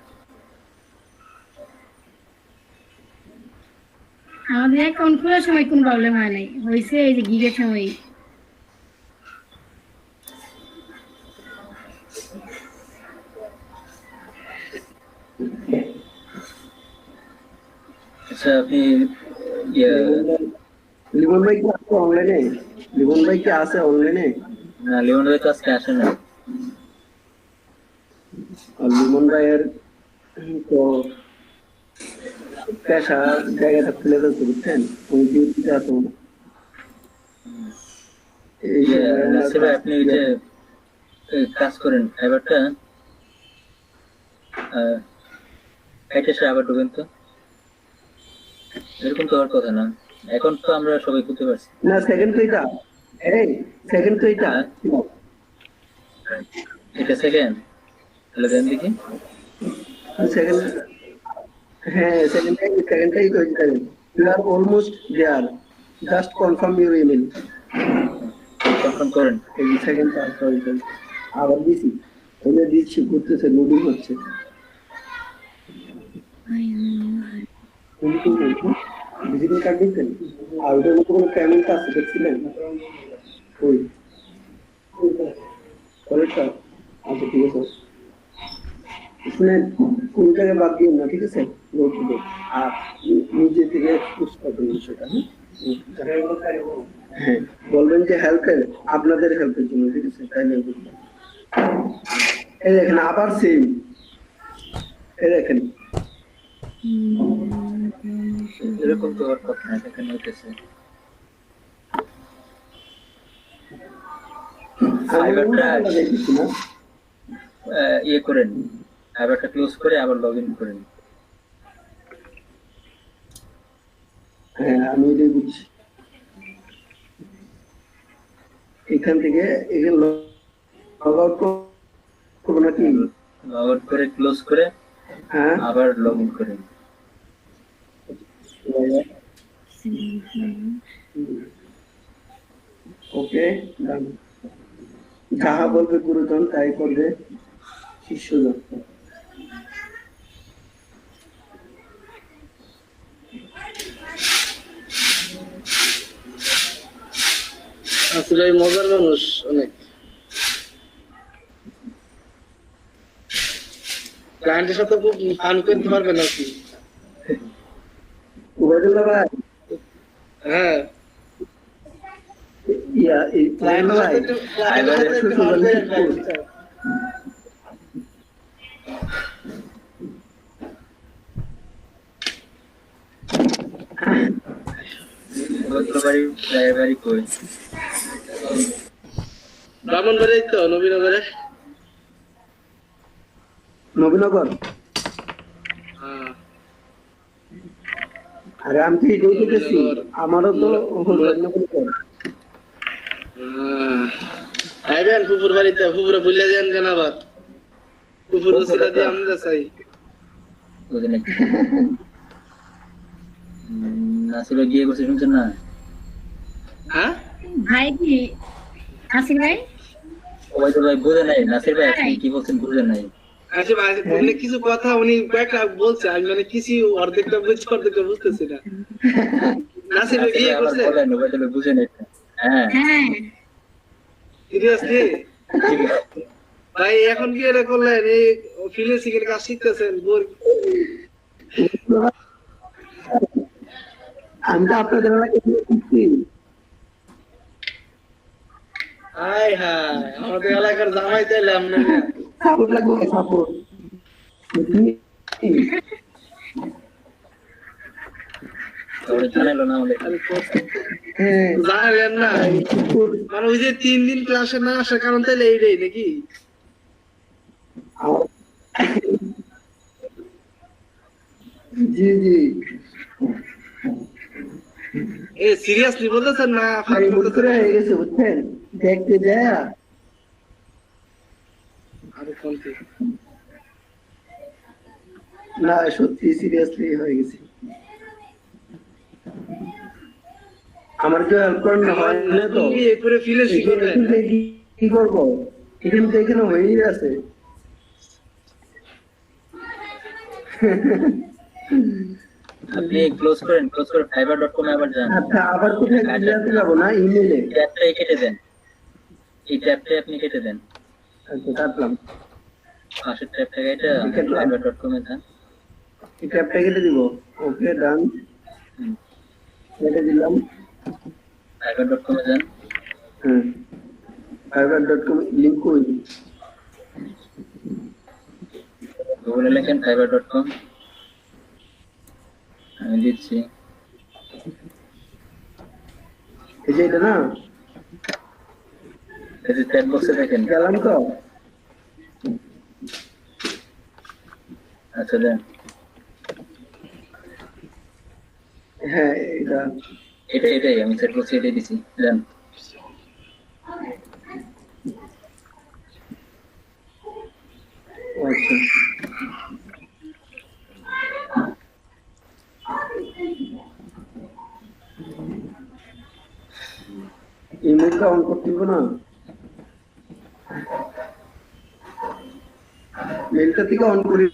Speaker 2: আমাদের অ্যাকাউন্ট খোলার সময় কোনো প্রবলেম হয় নাই, হয়েছে এই যে গিগের সময়।
Speaker 1: আচ্ছা আপনি ইয়ে
Speaker 4: লিমন ভাই কি আছে অনলাইনে? লিমন ভাই কি আছে অনলাইনে?
Speaker 1: না লিওন ভাই তো আজকে আসে না।
Speaker 4: লিমন ভাইয়ের তো পেশা জায়গাটা খুলে দিতে, বুঝছেন, ওই ডিউটিতে আছে না। এই যে
Speaker 1: নাসির ভাই আপনি ওই যে কাজ করেন ফাইবারটা এটা সে আবার ঢুকেন তো। এরকম তো হওয়ার কথা না, এখন তো আমরা সবাই করতে পারছি।
Speaker 4: না সেকেন্ড তো এটা, এই সেকেন্ড তো এটা।
Speaker 1: এটা সেকেন্ড, তাহলে দেন দেখি।
Speaker 4: সেকেন্ড, হ্যাঁ সেকেন্ডটাই তো এটা। You are almost there, just confirm your email.
Speaker 1: Confirm করেন।
Speaker 4: এই সেকেন্ডটা সরি আবার দিছি, ওটা দিচ্ছি, করতেছে, লোডিং হচ্ছে। কিন্তু ভিজিটিং কার্ড দিচ্ছেন, আর ওটার মধ্যে কোনো পেমেন্ট আছে দেখছিলেন? ওই কলেজটা আচ্ছা ঠিক আছে, শুনেন কোন জায়গায় বাদ দিন না, ঠিক আছে? নোট দিবে আর নিজে থেকে পুশ করবেন বিষয়টা। হ্যাঁ বলবেন যে হেল্পের, আপনাদের হেল্পের জন্য, ঠিক আছে? তাই বলবেন। এই দেখেন আবার সেম, এই দেখেন
Speaker 1: এরকম তো হওয়ার কথা না, এখানে হইতেছে। ফাইবারটা
Speaker 4: দেখছি না।
Speaker 1: ইয়ে করেন, ফাইবারটা ক্লোজ করে আবার লগ ইন করেন।
Speaker 4: হ্যাঁ আমি এটাই বুঝছি। এখান থেকে এখানে লগ আউট করবো নাকি?
Speaker 1: লগ আউট করে ক্লোজ করে
Speaker 4: হ্যাঁ
Speaker 1: আবার লগ ইন করেন।
Speaker 4: ওকে ডান। যাহা বলবে গুরুজন তাই করবে শিষ্যজন।
Speaker 6: আসলে এই মজার মানুষ অনেক। ক্লায়েন্টের সাথে খুব ফান করতে পারবে নাকি?
Speaker 4: উবাইদুল্লাহ ভাই,
Speaker 6: হ্যাঁ
Speaker 4: ইয়া এই
Speaker 6: ক্লায়েন্টের
Speaker 4: ভাই,
Speaker 6: সাথে একটু ফান করে রাখবে।
Speaker 1: বাড়ি বাড়ি কই?
Speaker 6: ব্রাহ্মণবাড়ি তো নবীনগরে।
Speaker 4: নবীনগর।
Speaker 6: হ্যাঁ
Speaker 4: আরে আমি তো এটাই দেখেছি, আমারও তো হলো নবীনগর।
Speaker 6: আইবেন ফুপুর বাড়িতে, ফুপুরে ভুলে যান কেন আবার? ফুপুর ওসিলা দিয়ে আমরা চাই।
Speaker 1: বুঝলেন নাকি? নাসির গিয়ে বসে শুনছেন না?
Speaker 6: হ্যাঁ
Speaker 2: ভাই কি আসিফ ভাই?
Speaker 1: ওই তো ভাই বুঝে নাই, নাসির ভাই আপনি কি বলছেন বুঝে নাই।
Speaker 6: আচ্ছা ভাই উনি কিছু কথা উনি কয়েকটা বলছে, আমি মানে কিছু অর্ধেকটা বুঝছি অর্ধেকটা বুঝতেছি না। নাসির ভাই বিয়ে করছে?
Speaker 1: বলেন ওই তো বুঝে নাই। হ্যাঁ
Speaker 2: হ্যাঁ
Speaker 6: সিরিয়াসলি
Speaker 1: ঠিক আছে।
Speaker 6: ভাই এখন কি এটা করলেন? এই ফ্রিল্যান্সিং এর কাজ শিখতেছেন?
Speaker 4: আমি তো আপনাদের এলাকায় শিখছি।
Speaker 6: হাই হাই আমাদের এলাকার জামাই চাইলে আমরা
Speaker 4: সাপোর্ট লাগবে, সাপোর্ট।
Speaker 1: ওরা জানাইলো না আমাদের।
Speaker 4: হ্যাঁ
Speaker 6: জানেন না মানে ওই যে 3 দিন ক্লাসে না আসার কারণ তাইলে এইটাই নাকি?
Speaker 4: জি জি,
Speaker 6: এ সিরিয়াসলি বলতেছেন না ফান
Speaker 4: আমি ভুল করে
Speaker 6: করতেছেন?
Speaker 4: হয়ে গেছে বুঝছেন, দেখতে যায়
Speaker 6: আরে কোন কি?
Speaker 4: না, সত্যি সিরিয়াসলি হয়ে গেছে। আমার কেউ হেল্প করেন না, হয় না তো।
Speaker 6: বিয়ে করে ফ্রিল্যান্সিং করবেন?
Speaker 4: এখান থেকে কি করবো? এখান থেকে এখানে হয়েই আছে।
Speaker 1: আপনি ক্লোজ করেন, ক্লোজ করে fiverr.com এ আবার যান।
Speaker 4: আচ্ছা আবার কোথায় যাতে যাবো না, ইমেলে?
Speaker 1: ট্যাবটাই কেটে দেন, এই ট্যাবটাই আপনি কেটে দেন।
Speaker 4: আচ্ছা কাটলাম,
Speaker 1: পাশের ট্যাবটা কেটে
Speaker 4: কেটলাম।
Speaker 1: fiverr.com এ যান।
Speaker 4: এই ট্যাবটা কেটে দিব। ওকে ডান,
Speaker 1: হুম,
Speaker 4: কেটে দিলাম।
Speaker 1: fiverr.com এ যান।
Speaker 4: হ্যাঁ fiverr.com লিংক কই?
Speaker 1: গুগলে লেখেন fiverr.com, আমি দিচ্ছি।
Speaker 4: এই যে এটা না,
Speaker 1: এই যে চ্যাট বক্সে দেখেন।
Speaker 4: গেলাম তো।
Speaker 1: আচ্ছা দেন।
Speaker 4: হ্যাঁ এটা
Speaker 1: এটাই আমি সেট করছি, এটাই দিছি জান।
Speaker 4: আচ্ছা ইমেলটা অন করতে হবে না, মেলটা থেকে অন করি,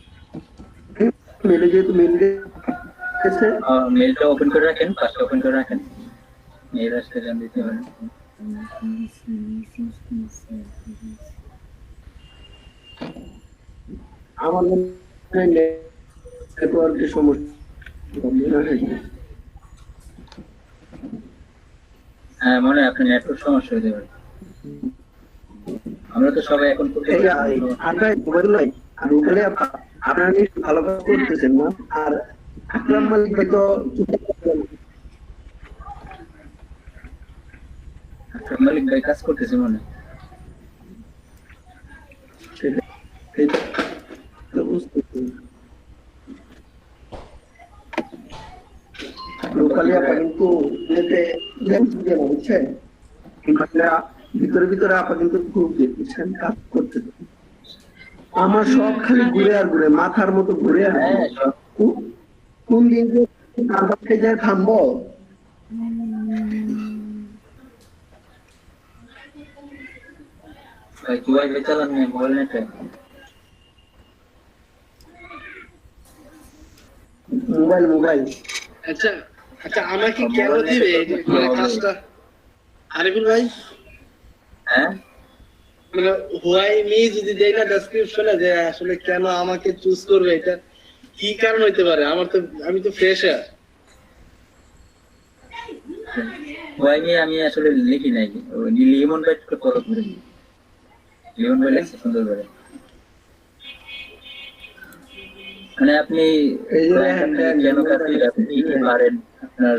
Speaker 4: মেলে যেহেতু মেল গেছে।
Speaker 1: মেলটা ওপেন করে রাখেন, ফার্স্ট ওপেন করে রাখেন, মেল আসলে জান দিতে পারেন।
Speaker 4: আমার নেটওয়ার্কের সমস্যা মনে হয়।
Speaker 1: হ্যাঁ মনে হয় আপনার নেটওয়ার্ক সমস্যা হতে পারে। আমরা তো সবাই এখন
Speaker 4: আপনার মোবাইল নাই আর মোবাইলে আপনারা ভালো কাজ করতেছেন না, আর আকরাম মালিক ভাই তো
Speaker 1: মালিক ভাই কাজ করতেছে মনে হয়।
Speaker 4: লোকালি আপা কিন্তু বুঝছেন, ভিতরে ভিতরে আপা কিন্তু খুব বুঝছেন কাজ করতে। আমার সব খালি ঘুরে আর ঘুরে, মাথার মতো ঘুরে আর কোন দিন যে কারবারকে যায় থামবো।
Speaker 1: ভাই কি ওয়াইফাই চালান না মোবাইল নেটে?
Speaker 4: মোবাইল
Speaker 6: আচ্ছা আচ্ছা, আমাকে কেন দিবে এই যে মানে কাজটা আরিফুল ভাই?
Speaker 1: হ্যাঁ
Speaker 6: মানে হোয়াই মি যদি দেই না ডেসক্রিপশনে যে আসলে কেন আমাকে চুজ করবে, এটা কি কারণ হইতে পারে? আমি তো ফ্রেশার।
Speaker 1: ওয়াই নিয়ে আমি আসলে লিখি নাই, লিমন ভাই একটু ফলো করে দিই। লিমন ভাই লেখছে সুন্দর করে। মানে আপনি কেন কাজ দিলে আপনি কি কি পারেন, আপনার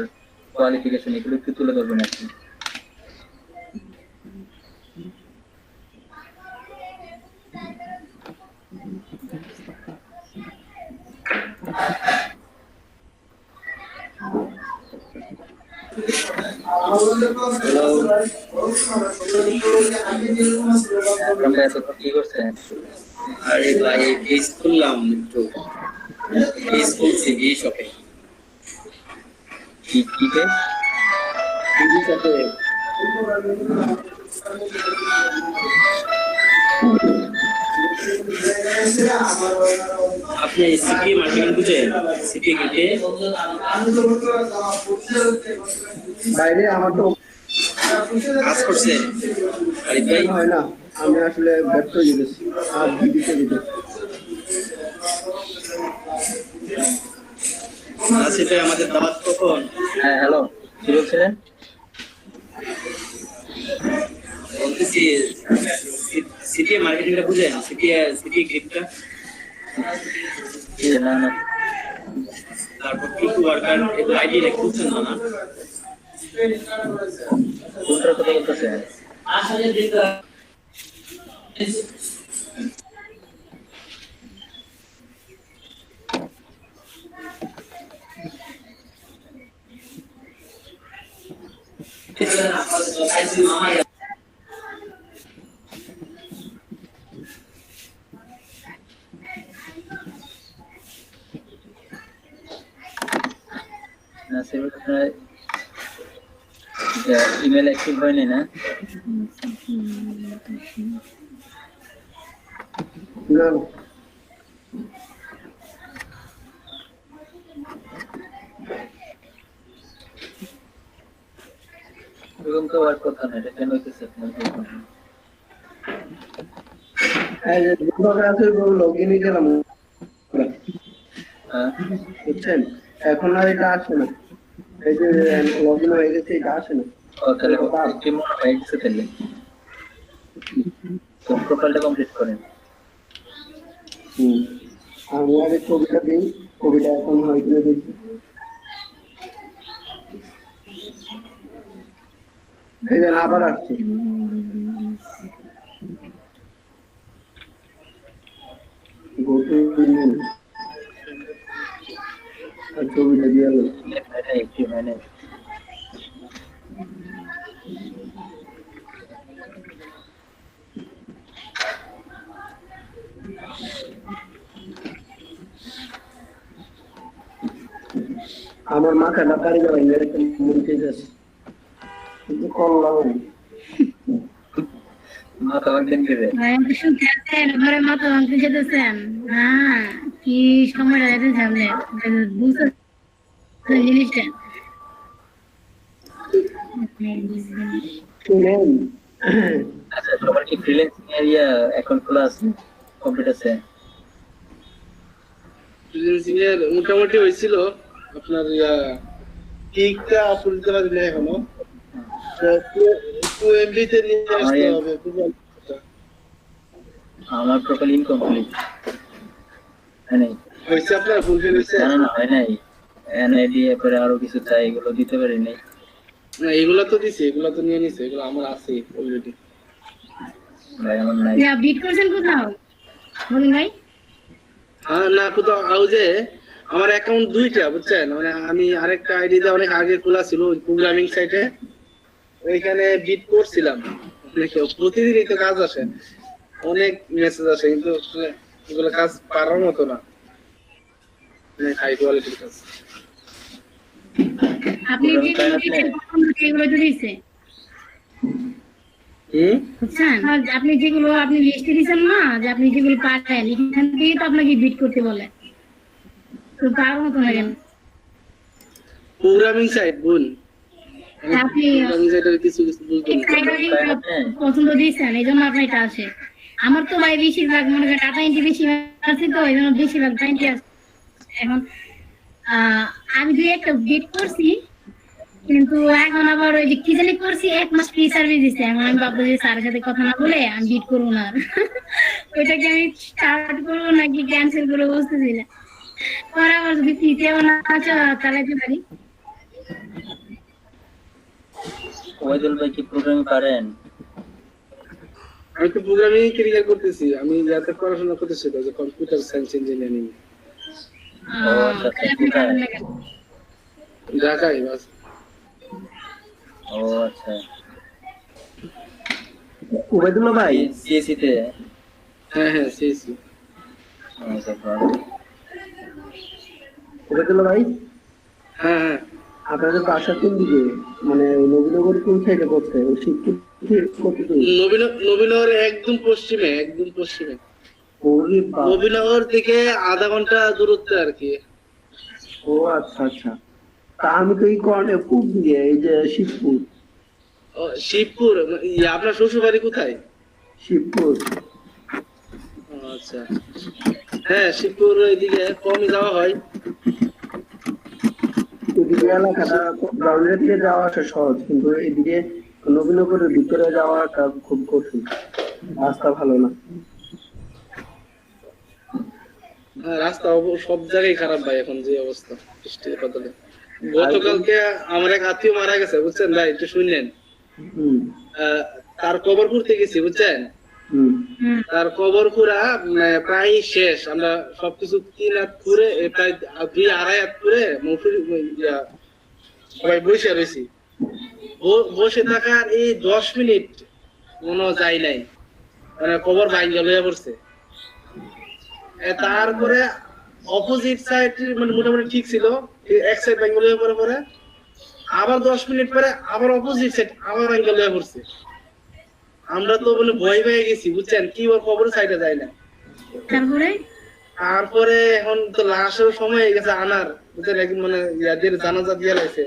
Speaker 1: কোয়ালিফিকেশন এগুলো একটু তুলে ধরবেন আপনি। কি করছেন?
Speaker 3: আরে ভাই পেজ খুললাম, একটু পেজ খুলছি এই শপে।
Speaker 1: কি কি পেজ?
Speaker 4: টিভি সাথে
Speaker 3: আপনি সিপি মার্কেটিং বুঝেন? সিপি গেটে
Speaker 4: বাইরে আমার তো
Speaker 3: কাজ করছেন আরিফ ভাই?
Speaker 4: হয় না, আমি আসলে ব্যর্থ হয়ে গেছি আর দিদিতে দিতে।
Speaker 3: আসিফ ভাই আমাদের দাওয়াত কখন?
Speaker 1: হ্যাঁ হ্যালো, কি বলছিলেন?
Speaker 3: বলতেছি সিপি মার্কেটিংটা বুঝেন? সিপি গেটটা,
Speaker 1: না না
Speaker 3: তারপর টুটু ওয়ার্কার এগুলো আইডি রেখে বুঝছেন না?
Speaker 1: কোনটার কথা বলতেছেন? না সেটা আপনার ইমেল অ্যাক্টিভ হয়নি না?
Speaker 4: না
Speaker 1: এরকম তো আর কথা না, এটা কেন হইতেছে আপনার?
Speaker 4: লগ ইনে গেলাম
Speaker 1: হ্যাঁ
Speaker 4: বুঝছেন, এখন আর এটা আসে না, এই যে লগ ইন হয়ে গেছে এটা আসে না।
Speaker 1: ও তাহলে একটি মনে হয় গেছে, তাহলে তো প্রোফাইলটা কমপ্লিট করেন।
Speaker 4: আমি আগে ছবিটা দিই, ছবিটা এখন হয়তো দেখি এই যে আবার আসছে। Go to email. আর ছবিটা দিয়ে গেল।
Speaker 1: একটু হয় নাই।
Speaker 4: আমার মাথাটা বাড়ি যাবে এরকম মন চাইতেছে, কিন্তু করলাম
Speaker 1: মাথা ভাঙতেন করে
Speaker 2: ভাই আমি তো শুনতে আছেন ঘরে মাথা ভাঙতে যেতেছেন। হ্যাঁ কি সময়টা যেতে সামনে বুঝতে জিনিসটা
Speaker 4: শুনেন।
Speaker 1: আচ্ছা সবার কি ফ্রিল্যান্সিং এরিয়া এখন খোলা আছে কম্পিউটারে?
Speaker 6: ফ্রিল্যান্সিং এর মোটামুটি হয়েছিল আপনার কিকটা আপলোড দিতে পারি না এখনো, তো এমবিতে নিয়ে আসতে হবে।
Speaker 1: আমার প্রোফাইল ইনকমপ্লিট হয় নাই।
Speaker 6: হয়েছে আপনার ফুলফিল হয়েছে?
Speaker 1: না না হয় নাই। এনআইডি এরপরে আরো কিছু চাই, এগুলো দিতে পারি নাই।
Speaker 6: না এগুলা তো দিছি, এগুলা তো নিয়ে নিছে, এগুলো আমার আছে অলরেডি।
Speaker 1: ভাই আমার নাই।
Speaker 2: বিট করছেন কোথাও বলুন ভাই?
Speaker 6: হ্যাঁ না কোথাও আউজে আমার অ্যাকাউন্ট দুইটা বুঝছেন, মানে আমি আরেকটা আইডিতে অনেক আগে খোলা ছিল প্রোগ্রামিং সাইটে, ওইখানে বিট করছিলাম। প্রতিদিনই তো কাজ আসে, অনেক মেসেজ আসে, কিন্তু এগুলো কাজ পারার মতো না, হাই কোয়ালিটির কাজ।
Speaker 2: আপনি যেগুলো দিচ্ছেন সেগুলো তো দিচ্ছে বুঝছেন, আপনি যেগুলো আপনি লিস্টে দিচ্ছেন না যে আপনি যেগুলো পারেন এখান থেকে তো আপনাকে বিট করতে বলে, তো তার মতো লাগে না
Speaker 6: প্রোগ্রামিং সাইট বোন,
Speaker 2: আপনি
Speaker 6: প্রোগ্রামিং সাইটের কিছু কিছু বুঝতে না।
Speaker 2: পছন্দ দিয়েছেন এই জন্য আপনার এটা আসে। আমার তো ভাই বেশিরভাগ মনে করেন ডাটা এন্ট্রি বেশি আছে, তো এই জন্য বেশিরভাগ টাইমটি আছে। এখন আমি দুই একটা বিট করছি, কিন্তু এখন আবার ওই যে কি জানি করছি 1 মাস ফ্রি সার্ভিস দিচ্ছে। এখন আমি ভাববো যে স্যারের সাথে কথা না বলে আমি বিট করবো না, ওইটাকে আমি স্টার্ট করবো নাকি ক্যান্সেল করবো বুঝতেছি না। পরে আবার যদি ফ্রিতে না চালাইতে পারি।
Speaker 1: ওয়াইদুল ভাই কি প্রোগ্রামিং পারেন?
Speaker 6: আমি তো প্রোগ্রামিং ক্যারিয়ার করতেছি, আমি যাতে পড়াশোনা করতেছি যে কম্পিউটার সায়েন্স ইঞ্জিনিয়ারিং
Speaker 1: আচ্ছা,
Speaker 2: তাহলে আপনি পারবেন না কেন?
Speaker 6: ঢাকায় বাস।
Speaker 1: ও আচ্ছা।
Speaker 4: ওবায়দুল্লাহ ভাই,
Speaker 1: সিএসসি তে?
Speaker 6: হ্যাঁ হ্যাঁ সিএসসি।
Speaker 1: আচ্ছা ভালো।
Speaker 4: ওবায়দুল্লাহ ভাই,
Speaker 6: হ্যাঁ হ্যাঁ
Speaker 4: আপনাদের বাসা কোন দিকে? মানে নবীনগর কোন সাইডে পড়ছে? ওই শিবপুর কত দূর?
Speaker 6: নবীনগর একদম পশ্চিমে, একদম পশ্চিমে।
Speaker 4: ওরে বাবা।
Speaker 6: নবীনগর থেকে আধা ঘন্টা দূরত্বে আর কি।
Speaker 4: ও আচ্ছা আচ্ছা। তা আমি তো এই কর্ণে পূব দিকে, এই যে শিবপুর।
Speaker 6: ও, শিবপুর। আপনার শ্বশুর বাড়ি কোথায়?
Speaker 4: শিবপুর।
Speaker 6: ও, আচ্ছা হ্যাঁ শিবপুর এদিকে কমই যাওয়া হয়।
Speaker 4: এদিকে এলাকাটা গ্রাউন্ডের দিকে যাওয়া আসা সহজ, কিন্তু এদিকে নবীনগরের ভিতরে যাওয়াটা খুব কঠিন, রাস্তা ভালো না।
Speaker 6: হ্যাঁ, রাস্তা সব জায়গায় খারাপ ভাই, এখন যে অবস্থা বৃষ্টির বদলে। গতকালকে আমার এক আত্মীয় মারা গেছে বুঝছেন ভাই, একটু শুনলেন?
Speaker 4: হুম
Speaker 6: তার কবর খুঁড়তে গেছি বুঝছেন,
Speaker 4: হুম।
Speaker 6: তার কবর খুঁড়া প্রায় শেষ। আমরা সবকিছু 3 হাত খুঁড়ে প্রায় 2-2.5 হাত খুঁড়ে সবাই বসে রয়েছি। বসে থাকার এই 10 মিনিট কোনো যায় নাই, মানে কবর ভাঙ্গা লইয়া পড়ছে। তারপরে অপোজিট সাইড মানে মোটামুটি ঠিক ছিল, এক সাইড ভাঙ্গা লইয়া পড়ে পরে আবার 10 মিনিট পরে আবার অপোজিট সাইড আবার ভাঙ্গা লইয়া পড়ছে। আমরা তো মানে ভয় পেয়ে গেছি বুঝছেন, কি ওর কবর সাইডে যায় না। তারপরে এখন তো লাশের সময় হয়ে গেছে আনার বুঝছেন, একদিন মানে ইয়াদের জানাজা দিয়ে লাগছে।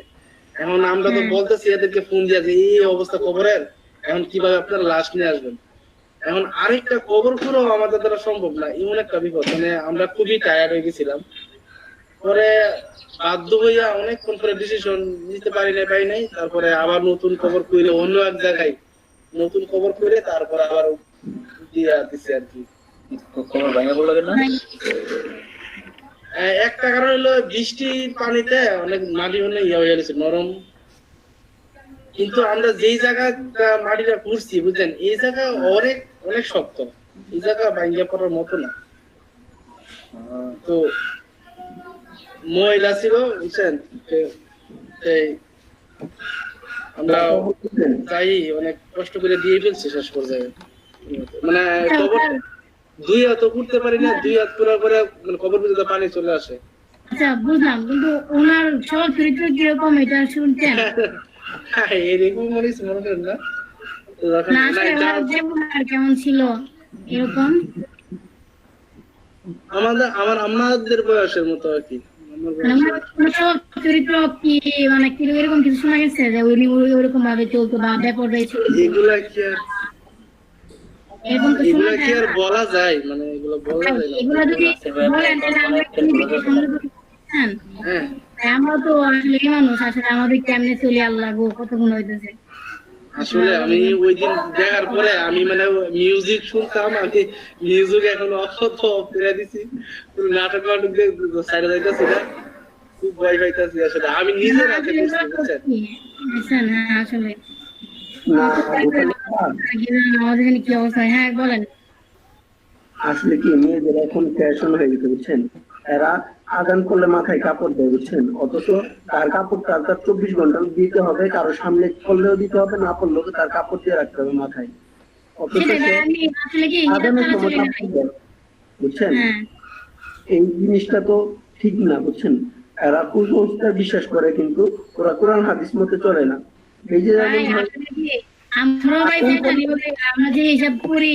Speaker 6: এখন আমরা তো বলতেছি এদেরকে ফোন দিয়ে যে এই অবস্থা কবরের, এখন কিভাবে আপনারা লাশ নিয়ে আসবেন। এখন আরেকটা কবর খুঁড়ো আমাদের দ্বারা সম্ভব না, এমন একটা বিপদ। মানে আমরা খুবই টায়ার্ড হয়ে গেছিলাম। পরে বাধ্য হইয়া অনেকক্ষণ পরে ডিসিশন নিতে পারি নাই। তারপরে আবার নতুন কবর খুঁড়ে অন্য এক জায়গায় নতুন কবর করে তারপর আবার দিয়া দিছে আর কি।
Speaker 1: কবর ভাঙা পড়লো কেন?
Speaker 6: একটা কারণ হলো বৃষ্টির পানিতে অনেক মাটি অনেক ইয়ে হয়ে গেছে নরম, কিন্তু আমরা যেই জায়গাটা মাটিটা খুঁড়ছি বুঝলেন, এই জায়গা অনেক অনেক শক্ত, এই জায়গা ভাঙ্গা পড়ার মতো না। তো মহিলা ছিল বুঝছেন এই আমরা যাই অনেক কষ্ট করে দিয়ে ফেলছি শেষ পর্যায়ে মানে খবর দুই হাত করতে পারি না, দুই হাত পুরো করে মানে খবর পর্যন্ত পানি চলে আসে।
Speaker 2: আচ্ছা বুঝলাম, কিন্তু ওনার সব চরিত্র কিরকম এটা শুনছেন?
Speaker 6: এরকম মনে করেন না
Speaker 2: না আসলে ওনার ব্যবহার কেমন ছিল এরকম?
Speaker 6: আমাদের বয়সের মতো আর কি।
Speaker 2: সব চরিত্র কি মানে কি এরকম কিছু শোনা গেছে যে উনি ওরকম ভাবে চলতো বা ব্যাপারটাই ছিল
Speaker 6: এগুলা কি আর
Speaker 2: এরকম তো শোনা
Speaker 6: কি আর
Speaker 2: যায় না।
Speaker 6: বলা যায়, মানে এগুলো বলা যায় না।
Speaker 2: এগুলো যদি বলেন তাহলে আমরা কি নিজেকে সংযত করতে পারছেন?
Speaker 6: হ্যাঁ
Speaker 2: আমরা তো আসলে এই মানুষ, আসলে আমাদের কেমনে চলে আল্লাহ গো কত গুণ হইতেছে।
Speaker 6: আসলে আমি ওই দিন দেখার পরে আমি মানে মিউজিক শুনতাম, আমি মিউজিক এখন অফ করে দিছি, নাটক নাটক সাইডে যাইতেছি না, খুব ভয় পাইতেছি আসলে আমি নিজে রাতে বুঝতে বুঝছেন।
Speaker 2: বুঝছেন? হ্যাঁ আসলে
Speaker 4: না
Speaker 2: আমাদের এখানে কি অবস্থা? হ্যাঁ বলেন।
Speaker 4: আসলে কি মেয়েদের এখন ফ্যাশন হয়ে গেছে বুঝছেন, এরা আদান করলে মাথায় কাপড় দেয় বুঝছেন, অথচ তার কাপড়টা তার 24 ঘন্টা দিতে হবে, কারো সামনে করলেও দিতে হবে, না করলেও তার কাপড় দিয়ে রাখতে হবে মাথায়, অথচ
Speaker 2: সেটাই
Speaker 4: সে
Speaker 2: আমি আসলে কি
Speaker 4: আদানের
Speaker 2: চলে
Speaker 4: সময়
Speaker 2: যায়।
Speaker 4: কাপড় দেয় বুঝছেন।
Speaker 2: হ্যাঁ
Speaker 4: এই জিনিসটা তো ঠিক না বুঝছেন, এরা কুসংস্কার বিশ্বাস করে কিন্তু ওরা কোরআন হাদিস মতে চলে না। এই যে
Speaker 2: ভাই,
Speaker 4: যেমন
Speaker 2: আসলে কি আমরা ভাই ফ্যাশন বলে আমরা যে হিসাব করি,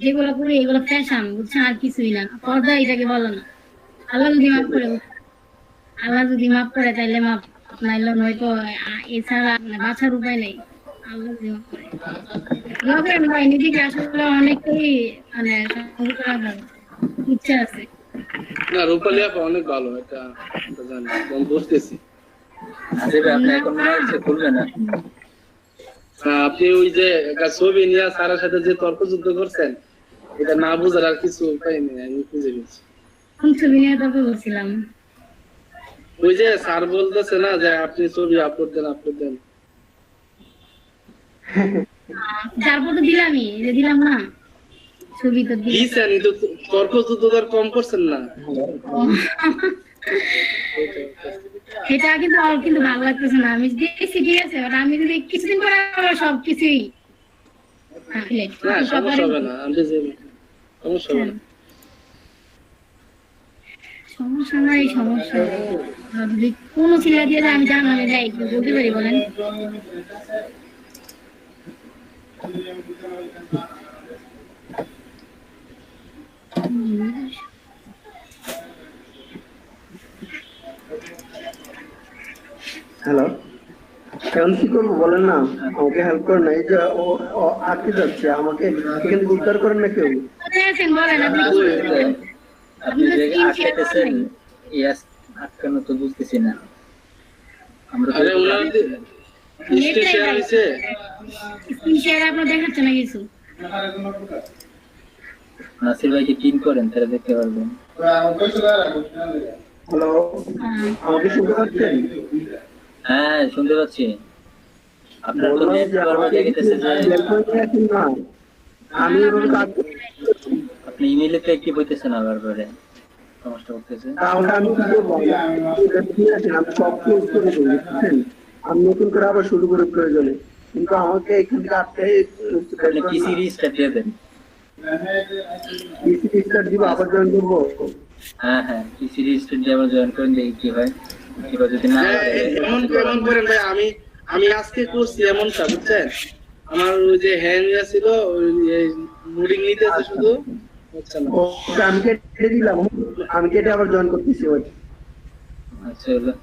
Speaker 2: যেগুলো করি এগুলো ফ্যাশন বুঝছেন, আর কিছুই না। পর্দা এটাকে বলো না। আল্লাহ যদি মাফ করে, আল্লাহ যদি মাফ করে তাইলে মাফ, নাইলে নয়তো এছাড়া বাঁচার উপায় নেই। আল্লাহ যদি মাফ করে লোকের ভাই নিজেকে আসলে অনেকটাই মানে সংযত রাখার ইচ্ছা আছে।
Speaker 6: না রূপালী আপা অনেক ভালো, এটা জানি, আমি বুঝতেছি।
Speaker 1: আসলে আপনি এখন মনে হচ্ছে খুলবে না।
Speaker 6: আপনি ওই যে একটা ছবি নিয়ে স্যারের সাথে যে তর্ক যুদ্ধ করছেন, এটা না বুঝার আর কিছু উপায় নেই, আমি খুঁজে পেয়েছি।
Speaker 2: কোন ছবি নিয়ে তর্ক করছিলাম?
Speaker 6: ওই যে স্যার বলতেছে না যে আপনি ছবি আপলোড দেন
Speaker 2: তারপর তো দিলামই, যে দিলাম না ছবি তো দিলাম।
Speaker 6: দিছেন, কিন্তু তর্ক যুদ্ধ তো আর কম করছেন না।
Speaker 2: এটা কিন্তু আমার কিন্তু ভালো লাগতেছে না। আমি দেখছি ঠিক আছে, বাট আমি যদি কিছুদিন পরে আবার সবকিছুই
Speaker 6: না সমস্যা হবে না, আমি যে সমস্যা হবে না।
Speaker 2: সমস্যা নাই, সমস্যা যদি কোনো ছেলে দিয়ে যায় আমি জানালে যাই বলতে পারি বলেন।
Speaker 4: হ্যালো, এখন কি করবো বলেন না, আমাকে হেল্প করেন না। এই যে ও আটকে যাচ্ছে, আমাকে এখান থেকে উদ্ধার করেন না কেউ।
Speaker 2: কোথায় আছেন বলেন, আপনি কি করছেন?
Speaker 1: আপনি যে আটকাতেছেন, ইয়াস আটকানো তো বুঝতেছি না। আমরা তো
Speaker 6: আরে ওনার স্ক্রিন শেয়ার হইছে,
Speaker 2: স্ক্রিন শেয়ার আপনার দেখাচ্ছে না কিছু?
Speaker 1: নাসির ভাইকে পিন করেন, তাহলে দেখতে পারবেন।
Speaker 4: হ্যালো, আমাকে শুনতে পাচ্ছেন?
Speaker 1: হ্যাঁ শুনতে পাচ্ছি। আপনার তো
Speaker 4: বললাম
Speaker 1: নেট
Speaker 4: যে
Speaker 1: বারবার
Speaker 4: আমাকে
Speaker 1: দেখাইতেছে যে
Speaker 4: না, আমি ওরকম কাজ
Speaker 1: আপনি ইমেইলে তো অ্যাক্টিভ হইতেছে না, বারবারে সমস্যা করতেছে।
Speaker 4: তাহলে আমি কি করবো? ঠিক আছে, আমি সব ক্লোজ করে দেবো বুঝছেন, আমি নতুন করে আবার শুরু করে প্রয়োজনে, কিন্তু আমাকে এখান থেকে
Speaker 1: আপনি পিসি রিস্টার্ট দিয়ে দেন।
Speaker 4: স্টার্ট দিব, আবার জয়েন করবো।
Speaker 1: হ্যাঁ হ্যাঁ, পিসি রিস্টার্ট দিয়ে আবার জয়েন করেন, দেখি কি হয়। এবার যদি না হয়
Speaker 6: এমন করেন ভাই, আমি আজকে করছি এমনটা বুঝছেন, আমার ওই যে হ্যান্ড ছিল ওই মুডিং নিতেছে শুধু হচ্ছে না।
Speaker 4: ওকে আমি কেটে দিলাম, আমি কেটে আবার জয়েন করতেছি। ওই
Speaker 1: আচ্ছা হলো।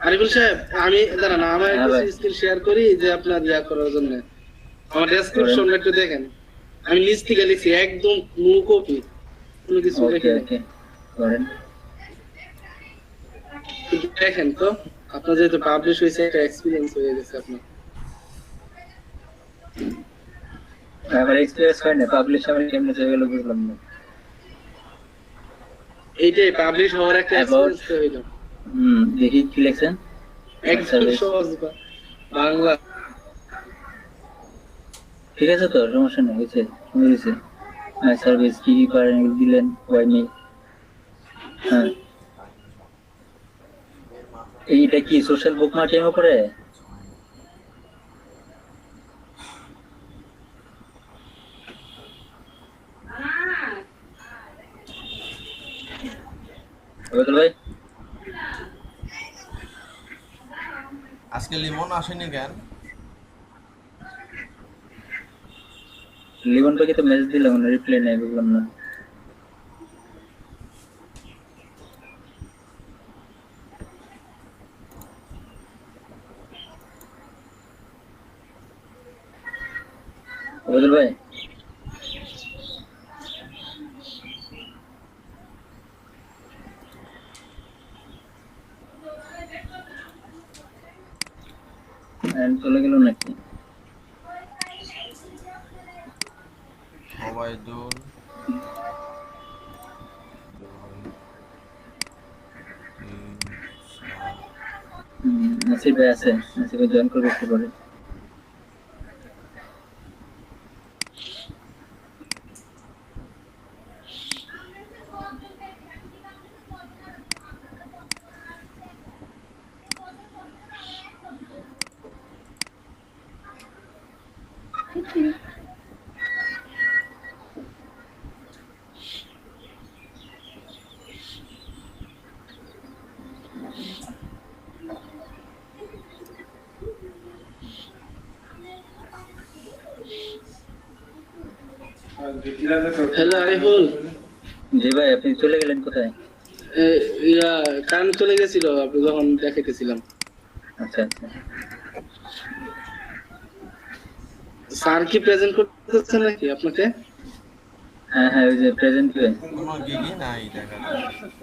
Speaker 6: আরিফুল সাহেব, আমি দাঁড়ান আমার
Speaker 1: হ্যাঁ
Speaker 6: একটু
Speaker 1: ভাই।
Speaker 6: স্ক্রিন শেয়ার করি যে আপনার ইয়া করার জন্য। আমার ডেসক্রিপশনটা একটু দেখেন, আমি নিচ থেকে লিখছি একদম নো কপি, কোনো কিছু
Speaker 1: ওকে
Speaker 6: লিখিনি।
Speaker 1: ওকে করেন।
Speaker 6: কিন্তু দেখেন তো, আপনার যেহেতু পাবলিশ হয়েছে একটা এক্সপিরিয়েন্স হয়ে গেছে আপনার।
Speaker 1: আমার এক্সপেরিয়েন্স হয় না, পাবলিশ আমার কেমনে হয়ে গেল বুঝলাম না।
Speaker 6: এইটাই পাবলিশ হওয়ার একটা এক্সপিরিয়েন্স তো হইলো।
Speaker 1: দেখি কি লেখছেন।
Speaker 6: একদম সহজ বাংলা।
Speaker 1: ঠিক আছে তো, সমস্যা নেই, হয়েছে শুনে দিয়েছে। সার্ভিস কি কি পারেন দিলেন, হয়নি। হ্যাঁ, এইটা কি সোশ্যাল বুক মার্কিং উপরে? ওবায়দুল ভাই,
Speaker 5: আজকে লিমন আসেনি কেন?
Speaker 1: লিমন ভাইকে তো মেসেজ দিলাম, রিপ্লাই নাই, বুঝলাম না। ওবায়দুল ভাই, চলে গেল নাকি?
Speaker 5: ওবায়দুল
Speaker 1: নাসির ভাই আছে, নাসির ভাই জয়েন করবে একটু পরে।
Speaker 6: হ্যালো আরিফুল,
Speaker 1: জি ভাই, আপনি চলে গেলেন কোথায়?
Speaker 6: কারেন্ট চলে গেছিল আপনি যখন দেখাইতেছিলাম।
Speaker 1: আচ্ছা আচ্ছা,
Speaker 6: স্যার কি প্রেজেন্ট করতেছেন নাকি আপনাকে?
Speaker 1: হ্যাঁ হ্যাঁ, ওই যে প্রেজেন্ট ভাই।
Speaker 5: কোনো গিগই নাই দেখা যাচ্ছে।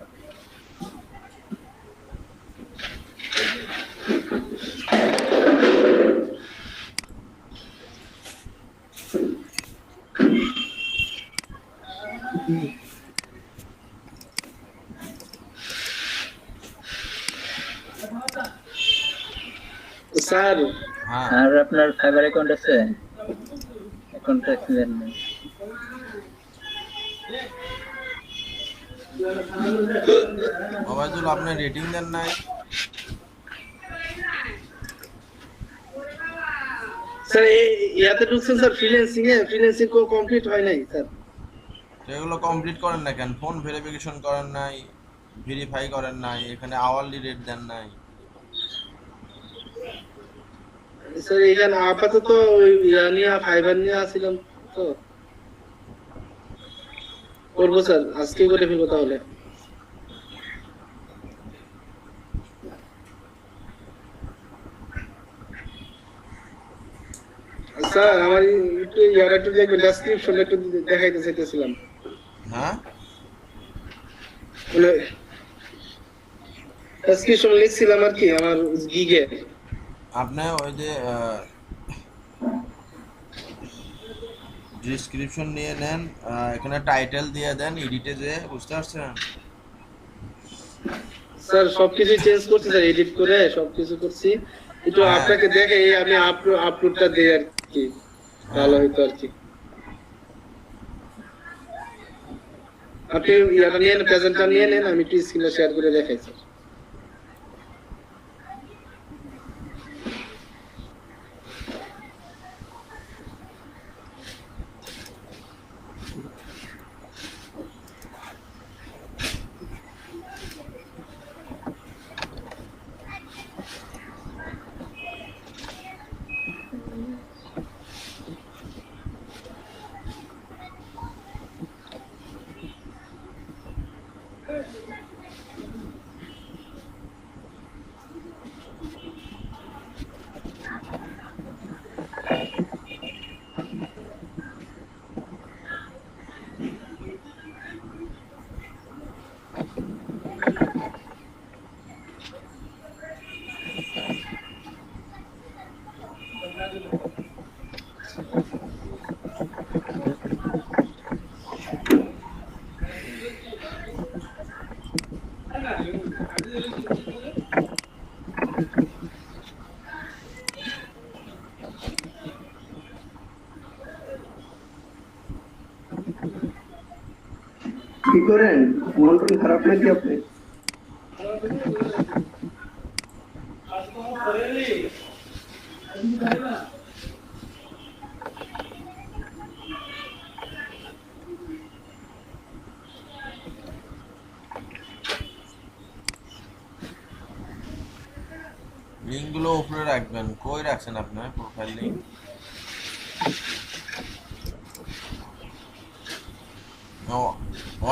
Speaker 6: স্যার
Speaker 5: হ্যাঁ,
Speaker 1: আর আপনার ফাইবার অ্যাকাউন্ট আছে? অ্যাকাউন্টটা ক্লিয়ার নেই।
Speaker 5: ওবায়দুল আপনি রেটিং দেন নাই?
Speaker 6: স্যার ইয়াতে ঢুকছেন স্যার, ফ্রিল্যান্সিং কমপ্লিট হয় নাই স্যার।
Speaker 5: সেগুলো কমপ্লিট করেন না কেন? ফোন ভেরিফিকেশন করেন নাই, ভেরিফাই করেন নাই, এখানে আওয়ারলি রেট দেন নাই।
Speaker 6: স্যার এখানে আপাতত ওই ইয়া নিয়ে ফাইবার নিয়ে আসছিলাম তো, করবো স্যার, আজকে করে ফেলবো তাহলে। স্যার আমার একটু ইয়ার একটু দেখবেন, ডেসক্রিপশন একটু দেখাইতে চাইতেছিলাম।
Speaker 5: হ্যাঁ,
Speaker 6: মানে ডেসক্রিপশন লিখছিলাম আর কি আমার গিগে।
Speaker 5: আপনি ওই যে ডিসক্রিপশন নিয়ে নেন, এখানে টাইটেল দিয়ে দেন এডিটে, যে বুঝতে পারছেন?
Speaker 6: স্যার সবকিছু চেঞ্জ করছি স্যার, এডিট করে সবকিছু করছি। একটু
Speaker 5: হ্যাঁ।
Speaker 6: আপনাকে দেখে আমি আপলোডটা দিই আর কি, ভালো হইতো আর কি। আপনি ইয়াটা নিয়ে নেন, প্রেজেন্টটা নিয়ে নেন, আমি একটু স্ক্রিনে শেয়ার করে দেখাই স্যার।
Speaker 4: কি করেন? মন টন খারাপ নাকি আপনি?
Speaker 5: লিঙ্কগুলো উপরে রাখবেন। কই রাখছেন আপনার প্রোফাইল লিঙ্ক?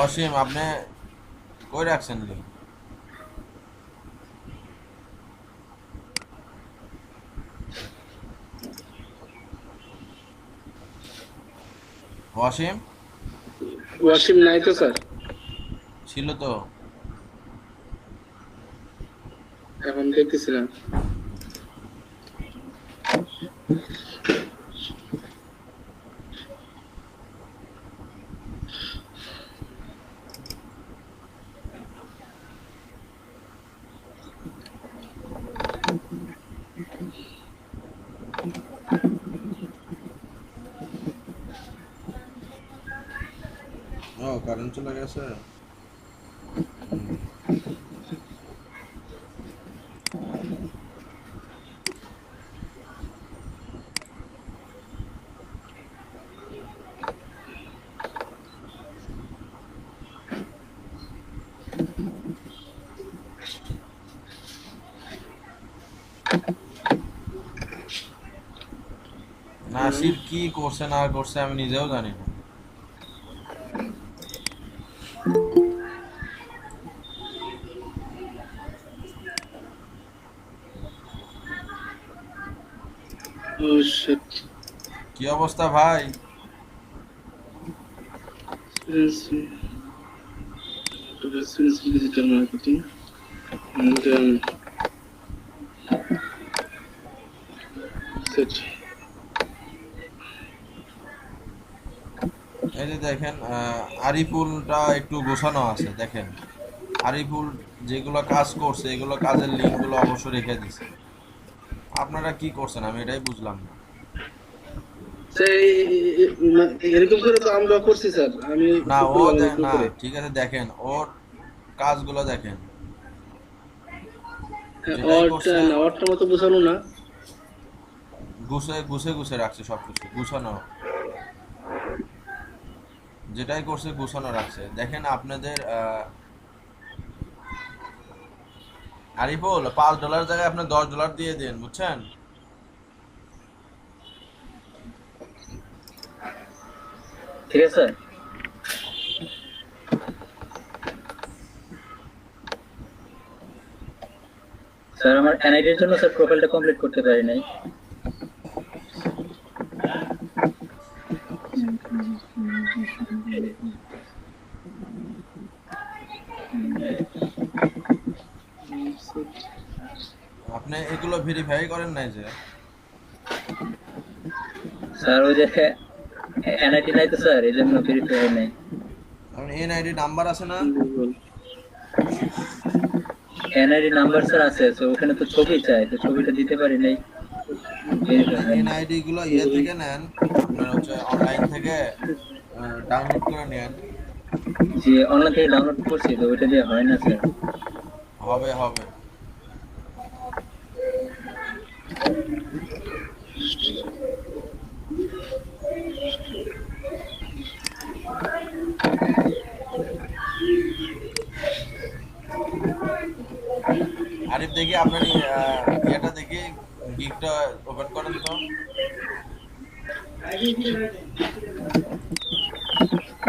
Speaker 5: অসীম, আপনি কই রাখছেন লিঙ্ক? অসীম
Speaker 6: ওয়াসিম নাই তো স্যার,
Speaker 5: ছিল তো।
Speaker 6: এখন দেখতেছিলাম।
Speaker 5: ও কারেন্ট চলে গেছে। নাসির কি করছে না করছে আমি নিজেও জানি না।
Speaker 6: ও শিট।
Speaker 5: কি অবস্থা ভাই?
Speaker 6: Digital marketing set.
Speaker 5: এই যে দেখেন আরিফুলটা একটু গোছানো আছে, দেখেন আরিফুল যেগুলো কাজ করছে এগুলো কাজের লিঙ্কগুলো অবশ্য রেখে দিছে। আপনারা কি করছেন আমি এটাই বুঝলাম না।
Speaker 6: সেই এরকম করে তো আমরা করছি স্যার, আমি
Speaker 5: না ও না ঠিক আছে, দেখেন ওর কাজগুলো দেখেন। যেটাই করছে
Speaker 6: অরটা মতো বোঝানো না,
Speaker 5: গুছে গুছে গুছে রাখছে সবকিছু গুছানো। যেটাই করছে গুছানো রাখছে। দেখেন আপনাদের আরিফুল $5 জায়গায় আপনি $10 দিয়ে দেন, বুঝছেন?
Speaker 1: ঠিক আছে স্যার। আমার এনআইডির জন্য স্যার প্রোফাইলটা কমপ্লিট করতে পারি নাই।
Speaker 5: আপনি এগুলো ভেরিফাই করেন নাই যে?
Speaker 1: স্যার ওই যে এনআইডি নাই তো স্যার, এই জন্য ভেরিফাই হয় নাই।
Speaker 5: আপনার এনআইডি নাম্বার আছে না?
Speaker 1: এনআইডি নাম্বার স্যার আছে, তো ওখানে তো ছবি চাই, তো ছবিটা দিতে পারি নাই।
Speaker 5: এনআইডি গুলো থেকে নেন, আপনার হচ্ছে অনলাইন থেকে ডাউনলোড করে নেন।
Speaker 1: যে অনলাইন থেকে ডাউনলোড করছি, তো ওইটা দিয়ে হয় না স্যার।
Speaker 5: হবে হবে। আরিফ দেখি আপনার ইয়েটা দেখি গিগটা ওপেন করেন তো।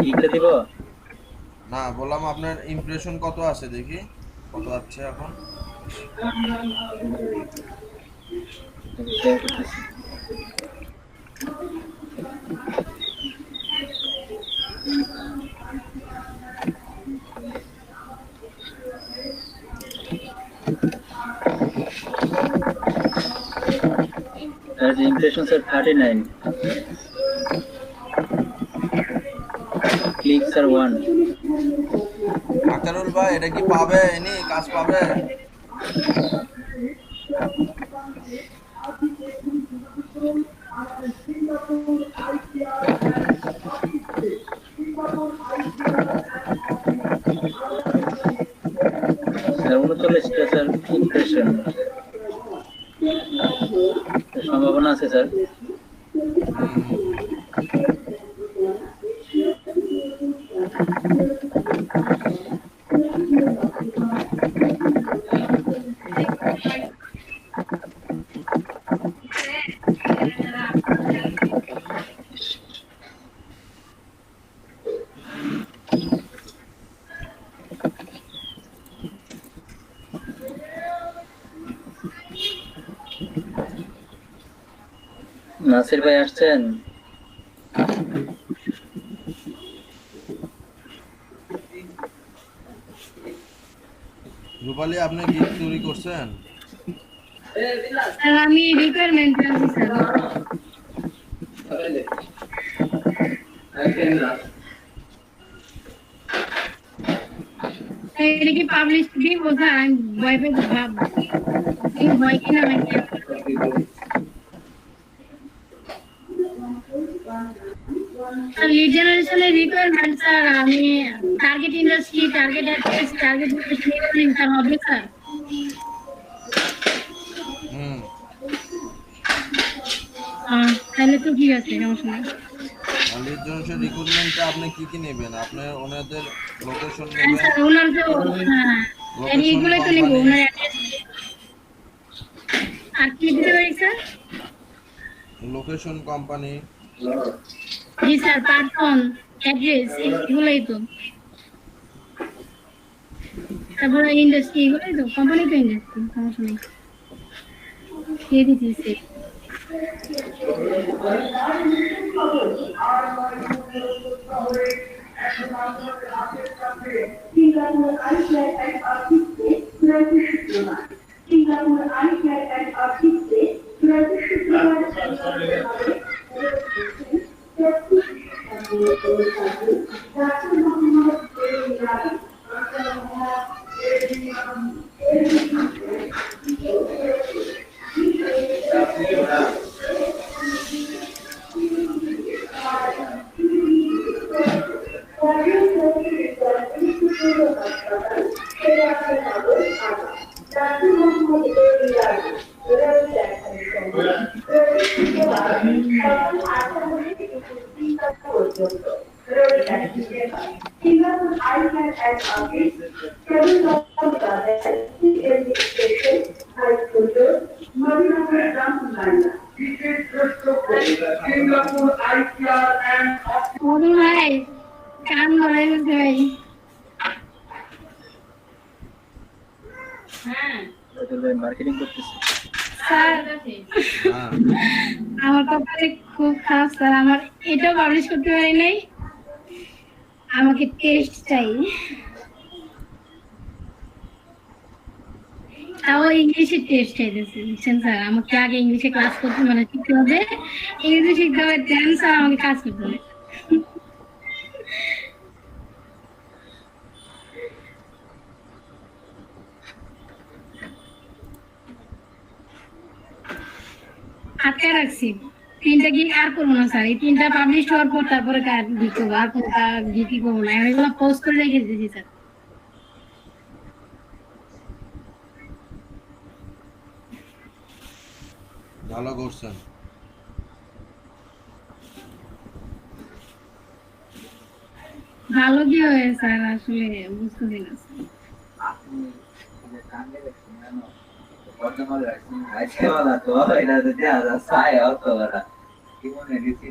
Speaker 1: গিগটা দিব
Speaker 5: না, বললাম আপনার ইমপ্রেশন কত আছে দেখি, কত আছে এখন।
Speaker 1: As impressions are 39. Clicks are 1.
Speaker 5: Aktarul ভাই এটা কি পাবে, এনি কাজ পাবে?
Speaker 1: 48টা স্যার ইমপ্রেশন সম্ভাবনা আছে স্যার। নাসির ভাই আসছেন?
Speaker 5: রূপালী আপনি গিগ তৈরি করছেন?
Speaker 2: স্যার আমি রিকোয়ারমেন্ট আছি স্যার। এটা কি পাবলিশ দিব স্যার? আমি ভয় পেয়ে ভাব ভয় কিনা নাকি লিড জেনারেশনের রিকোয়ারমেন্ট স্যার। আমি target industry, target address, target income হবে স্যার। তাহলে তো ঠিক আছে, সমস্যা নেই।
Speaker 5: লিড জেনারেশন রিক্রুটমেন্টে আপনি কি কি নেবেন? আপনি ওনাদের লোকেশন
Speaker 2: হ্যাঁ
Speaker 5: নেবেন,
Speaker 2: স্যার, ওনার তো এইগুলোই তো নেবো, ওনার অ্যাড্রেস। আর কি দিতে পারি স্যার?
Speaker 5: Location, company.
Speaker 2: জি স্যার, পারফর্ম, অ্যাড্রেস, এগুলোই তো। তারপরে ইন্ডাস্ট্রি, এগুলোই তো, কোম্পানি তো ইন্ডাস্ট্রি, সমস্যা নেই। দিয়ে দিচ্ছি স্যার। ভাই কান ধরে গেছে ভাই।
Speaker 1: মার্কেটিং করতেছে
Speaker 2: স্যার আমার কপালে খুব খারাপ স্যার, আমার এটাও পাবলিশ করতে পারি নাই। আমাকে টেস্ট চাই, তাও ইংলিশে টেস্ট চাইতেছে, বুঝছেন স্যার? আমাকে আগে ইংলিশে ক্লাস করতে মানে শিখতে হবে, ইংরেজি শিখতে হবে, দেন স্যার আমাকে কাজ করতে হবে। আটকে রাখছি, 3টা গিগ আর করবো না স্যার। এই 3টা পাবলিশ হওয়ার পর তারপরে গিগ করবো, আর কোনটা গিগই করবো না। আমি এগুলো পোস্ট করে রেখে দিয়েছি স্যার।
Speaker 5: ভালো করছেন।
Speaker 2: ভালো কি হয় স্যার, আসলে বুঝতেছি না sir.
Speaker 7: Guatemala, assim, aí você fala, tô, ainda tem as saias, ó, tô, agora. Que maneiro, esse